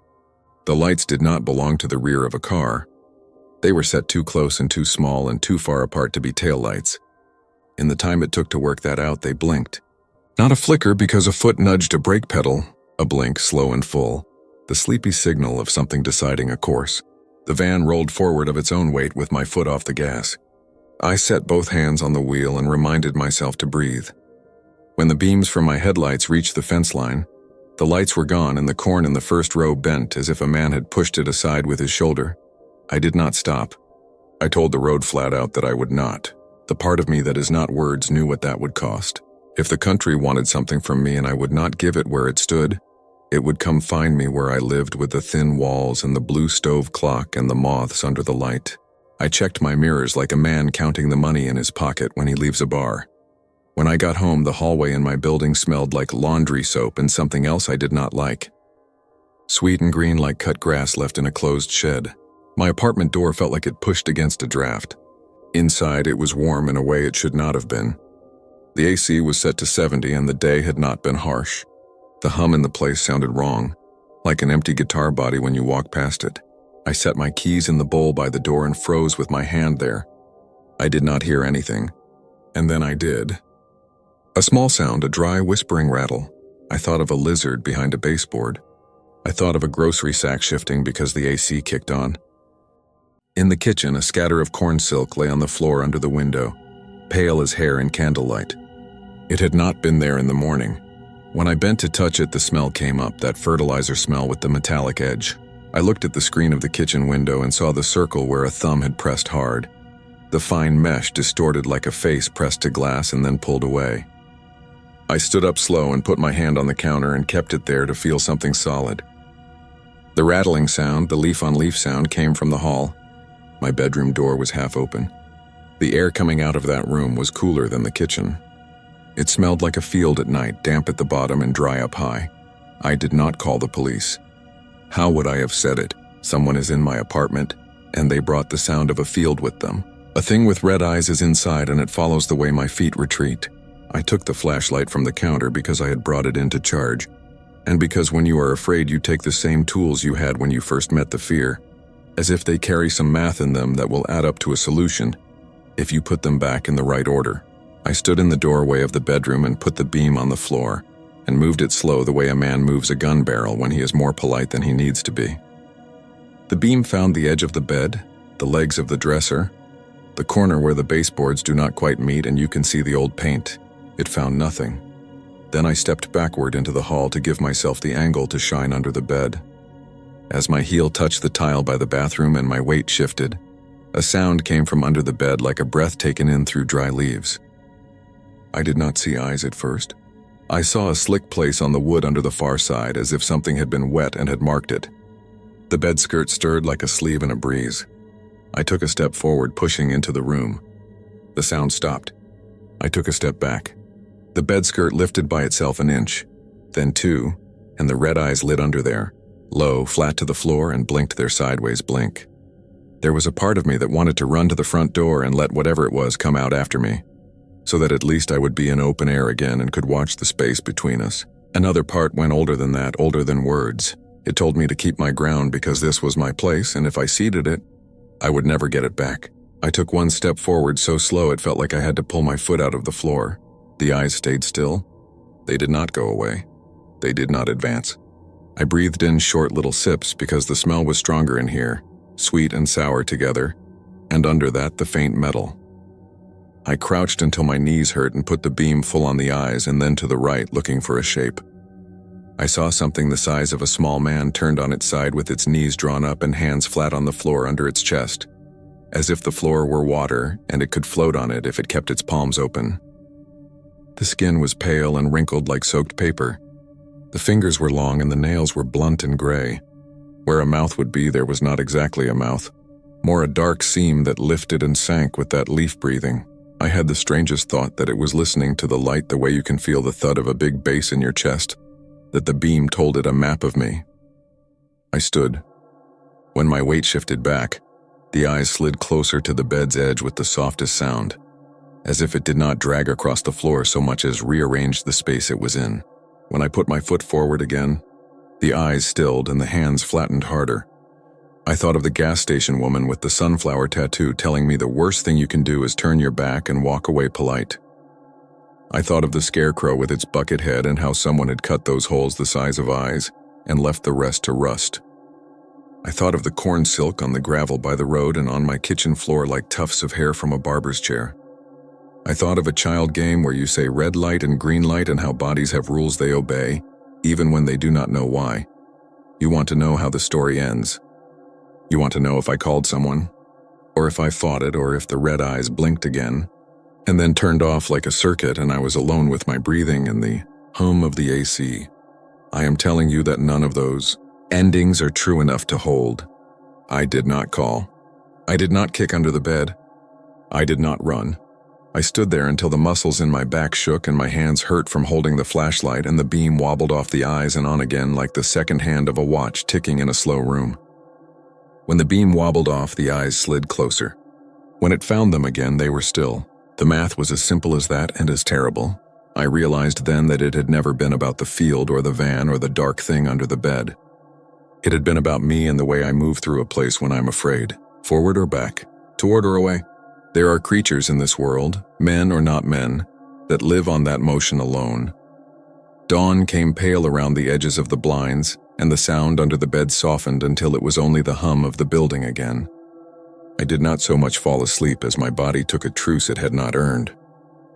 S1: The lights did not belong to the rear of a car. They were set too close and too small and too far apart to be taillights. In the time it took to work that out, they blinked. Not a flicker because a foot nudged a brake pedal, a blink slow and full, the sleepy signal of something deciding a course. The van rolled forward of its own weight with my foot off the gas. I set both hands on the wheel and reminded myself to breathe. When the beams from my headlights reached the fence line, the lights were gone and the corn in the first row bent as if a man had pushed it aside with his shoulder. I did not stop. I told the road flat out that I would not. The part of me that is not words knew what that would cost. If the country wanted something from me and I would not give it where it stood, it would come find me where I lived with the thin walls and the blue stove clock and the moths under the light. I checked my mirrors like a man counting the money in his pocket when he leaves a bar. When I got home, the hallway in my building smelled like laundry soap and something else I did not like. Sweet and green like cut grass left in a closed shed. My apartment door felt like it pushed against a draft. Inside, it was warm in a way it should not have been. The AC was set to 70 and the day had not been harsh. The hum in the place sounded wrong, like an empty guitar body when you walk past it. I set my keys in the bowl by the door and froze with my hand there. I did not hear anything. And then I did. A small sound, a dry, whispering rattle. I thought of a lizard behind a baseboard. I thought of a grocery sack shifting because the AC kicked on. In the kitchen, a scatter of corn silk lay on the floor under the window, pale as hair in candlelight. It had not been there in the morning. When I bent to touch it, the smell came up, that fertilizer smell with the metallic edge. I looked at the screen of the kitchen window and saw the circle where a thumb had pressed hard. The fine mesh distorted like a face pressed to glass and then pulled away. I stood up slow and put my hand on the counter and kept it there to feel something solid. The rattling sound, the leaf-on-leaf sound, came from the hall. My bedroom door was half open. The air coming out of that room was cooler than the kitchen. It smelled like a field at night, damp at the bottom and dry up high. I did not call the police. How would I have said it? Someone is in my apartment, and they brought the sound of a field with them. A thing with red eyes is inside and it follows the way my feet retreat. I took the flashlight from the counter because I had brought it in to charge, and because when you are afraid you take the same tools you had when you first met the fear, as if they carry some math in them that will add up to a solution, if you put them back in the right order. I stood in the doorway of the bedroom and put the beam on the floor, and moved it slow the way a man moves a gun barrel when he is more polite than he needs to be. The beam found the edge of the bed, the legs of the dresser, the corner where the baseboards do not quite meet and you can see the old paint. It found nothing. Then I stepped backward into the hall to give myself the angle to shine under the bed. As my heel touched the tile by the bathroom and my weight shifted, a sound came from under the bed like a breath taken in through dry leaves. I did not see eyes at first. I saw a slick place on the wood under the far side, as if something had been wet and had marked it. The bed skirt stirred like a sleeve in a breeze. I took a step forward, pushing into the room. The sound stopped. I took a step back. The bed skirt lifted by itself an inch, then two, and the red eyes lit under there, low, flat to the floor, and blinked their sideways blink. There was a part of me that wanted to run to the front door and let whatever it was come out after me, so that at least I would be in open air again and could watch the space between us. Another part went older than that, older than words. It told me to keep my ground because this was my place, and if I ceded it, I would never get it back. I took one step forward so slow it felt like I had to pull my foot out of the floor. The eyes stayed still. They did not go away. They did not advance. I breathed in short little sips because the smell was stronger in here, sweet and sour together, and under that the faint metal. I crouched until my knees hurt and put the beam full on the eyes and then to the right, looking for a shape. I saw something the size of a small man turned on its side with its knees drawn up and hands flat on the floor under its chest, as if the floor were water and it could float on it if it kept its palms open. The skin was pale and wrinkled like soaked paper. The fingers were long and the nails were blunt and gray. Where a mouth would be, there was not exactly a mouth, more a dark seam that lifted and sank with that leaf breathing. I had the strangest thought that it was listening to the light the way you can feel the thud of a big bass in your chest, that the beam told it a map of me. I stood. When my weight shifted back, the eyes slid closer to the bed's edge with the softest sound, as if it did not drag across the floor so much as rearrange the space it was in. When I put my foot forward again, the eyes stilled and the hands flattened harder. I thought of the gas station woman with the sunflower tattoo telling me the worst thing you can do is turn your back and walk away polite. I thought of the scarecrow with its bucket head and how someone had cut those holes the size of eyes and left the rest to rust. I thought of the corn silk on the gravel by the road and on my kitchen floor like tufts of hair from a barber's chair. I thought of a child game where you say red light and green light and how bodies have rules they obey, even when they do not know why. You want to know how the story ends. You want to know if I called someone, or if I fought it, or if the red eyes blinked again, and then turned off like a circuit and I was alone with my breathing and the hum of the AC. I am telling you that none of those endings are true enough to hold. I did not call. I did not kick under the bed. I did not run. I stood there until the muscles in my back shook and my hands hurt from holding the flashlight and the beam wobbled off the eyes and on again like the second hand of a watch ticking in a slow room. When the beam wobbled off, the eyes slid closer. When it found them again, they were still. The math was as simple as that and as terrible. I realized then that it had never been about the field or the van or the dark thing under the bed. It had been about me and the way I move through a place when I'm afraid, forward or back, toward or away. There are creatures in this world, men or not men, that live on that motion alone. Dawn came pale around the edges of the blinds, and the sound under the bed softened until it was only the hum of the building again. I did not so much fall asleep as my body took a truce it had not earned.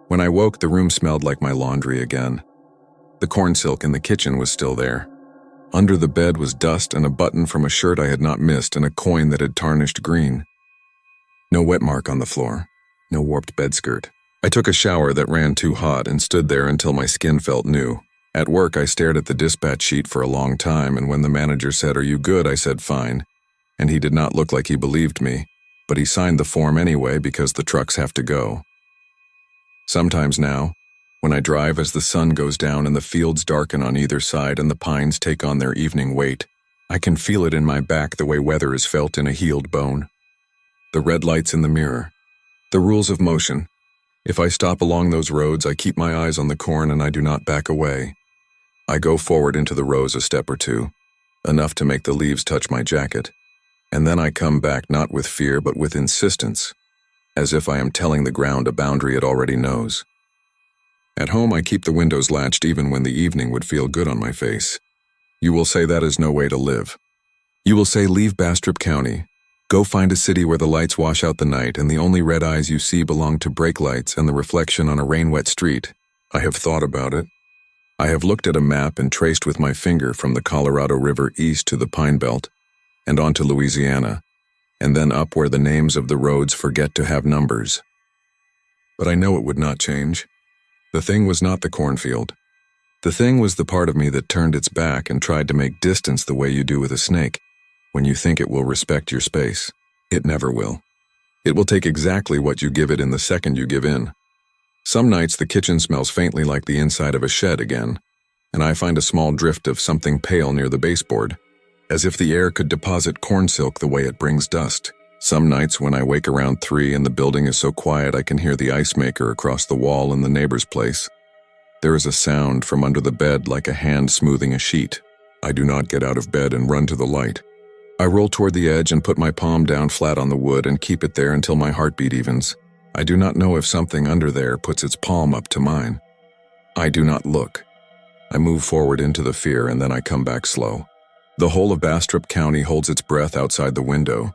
S1: When I woke, the room smelled like my laundry again. The corn silk in the kitchen was still there. Under the bed was dust and a button from a shirt I had not missed and a coin that had tarnished green. No wet mark on the floor. No warped bed skirt. I took a shower that ran too hot and stood there until my skin felt new. At work, I stared at the dispatch sheet for a long time, and when the manager said, "Are you good?" I said, "Fine." And he did not look like he believed me, but he signed the form anyway because the trucks have to go. Sometimes now, when I drive as the sun goes down and the fields darken on either side and the pines take on their evening weight, I can feel it in my back the way weather is felt in a healed bone. The red lights in the mirror. The rules of motion. If I stop along those roads, I keep my eyes on the corn and I do not back away. I go forward into the rows a step or two, enough to make the leaves touch my jacket, and then I come back not with fear but with insistence, as if I am telling the ground a boundary it already knows. At home, I keep the windows latched even when the evening would feel good on my face. You will say that is no way to live. You will say leave Bastrop County. Go find a city where the lights wash out the night and the only red eyes you see belong to brake lights and the reflection on a rain-wet street. I have thought about it. I have looked at a map and traced with my finger from the Colorado River east to the Pine Belt and on to Louisiana, and then up where the names of the roads forget to have numbers. But I know it would not change. The thing was not the cornfield. The thing was the part of me that turned its back and tried to make distance the way you do with a snake. When you think it will respect your space, it never will. It will take exactly what you give it in the second you give in. Some nights the kitchen smells faintly like the inside of a shed again, and I find a small drift of something pale near the baseboard, as if the air could deposit corn silk the way it brings dust. Some nights when I wake around 3 and the building is so quiet I can hear the ice maker across the wall in the neighbor's place. There is a sound from under the bed like a hand smoothing a sheet. I do not get out of bed and run to the light. I roll toward the edge and put my palm down flat on the wood and keep it there until my heartbeat evens. I do not know if something under there puts its palm up to mine. I do not look. I move forward into the fear and then I come back slow. The whole of Bastrop County holds its breath outside the window,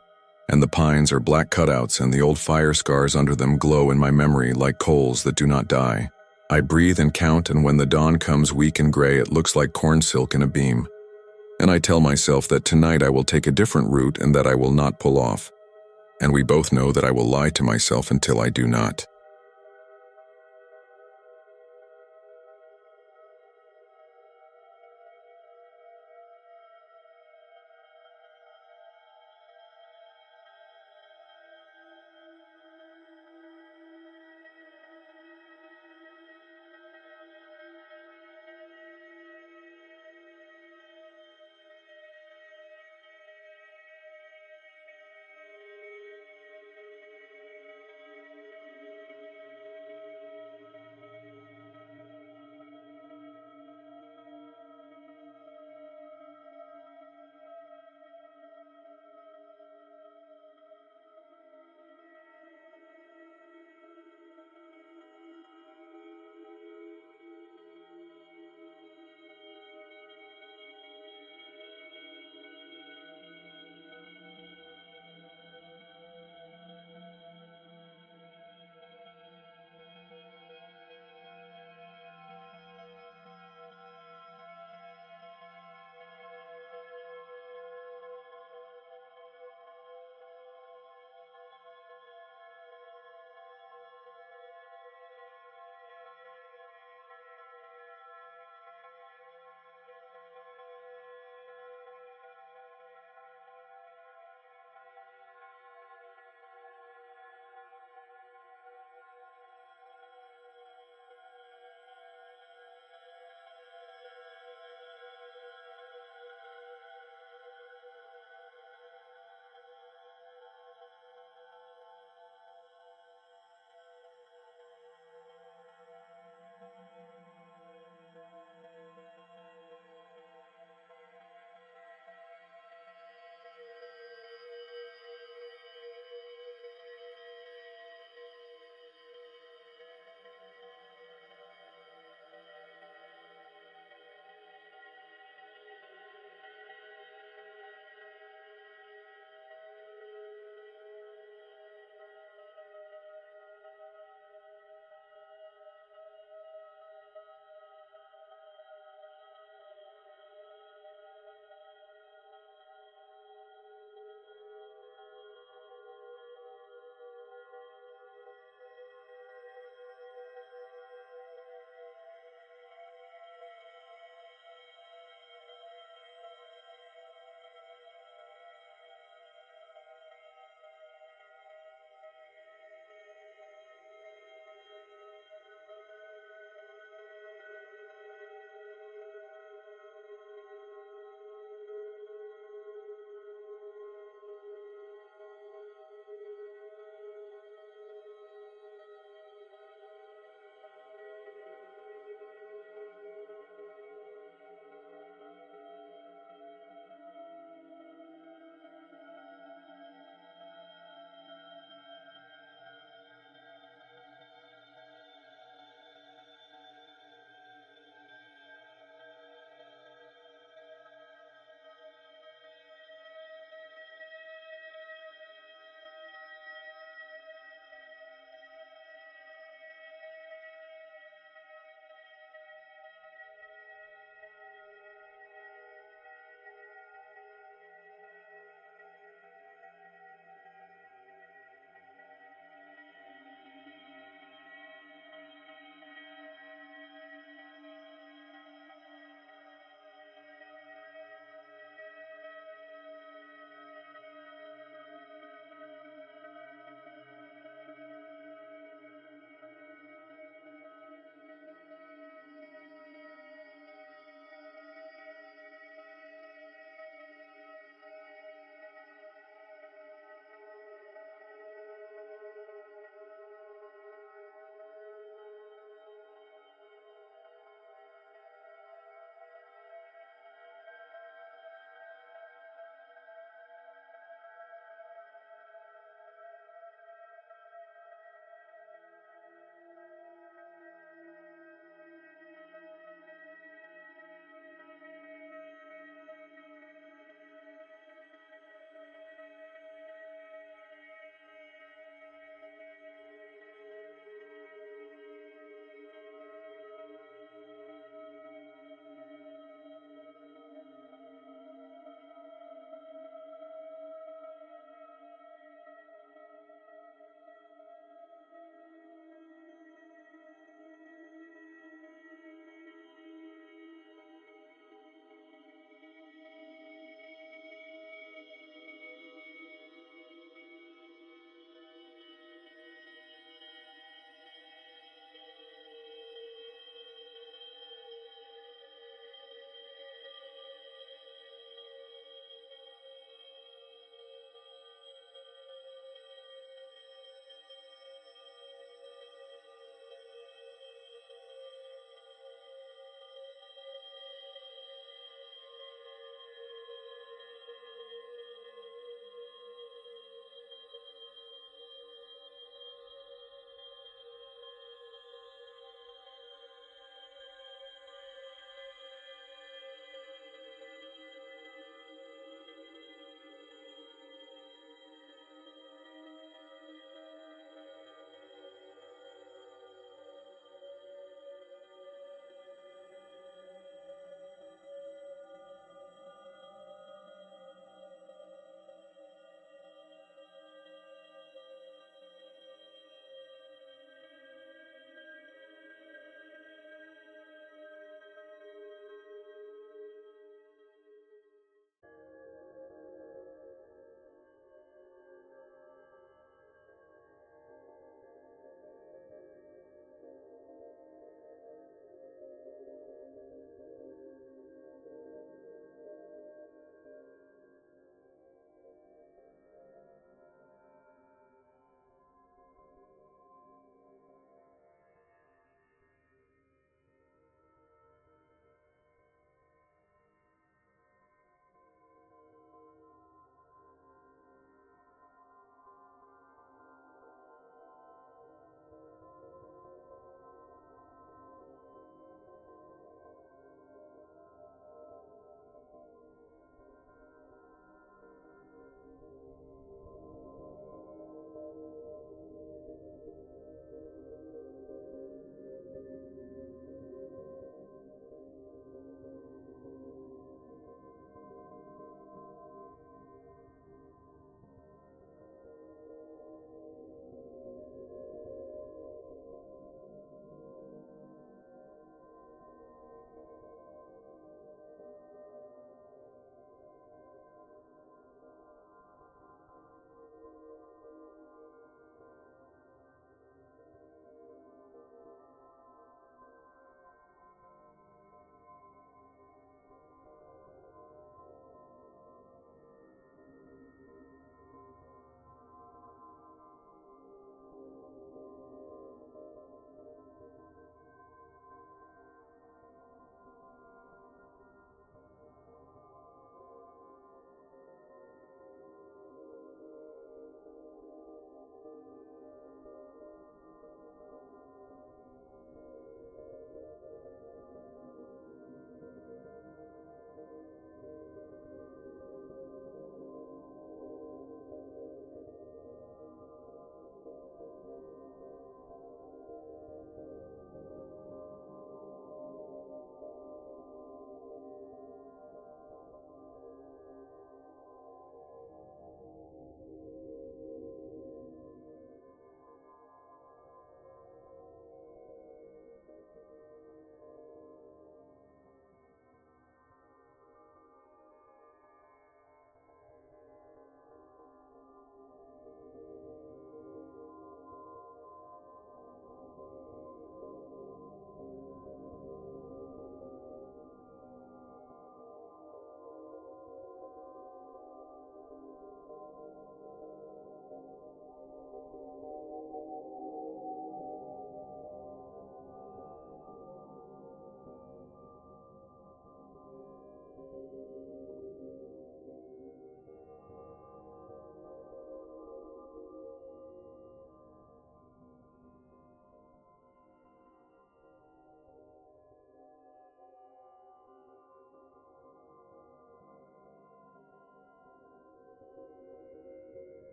S1: and the pines are black cutouts and the old fire scars under them glow in my memory like coals that do not die. I breathe and count, and when the dawn comes weak and gray, it looks like corn silk in a beam. And I tell myself that tonight I will take a different route and that I will not pull off. And we both know that I will lie to myself until I do not.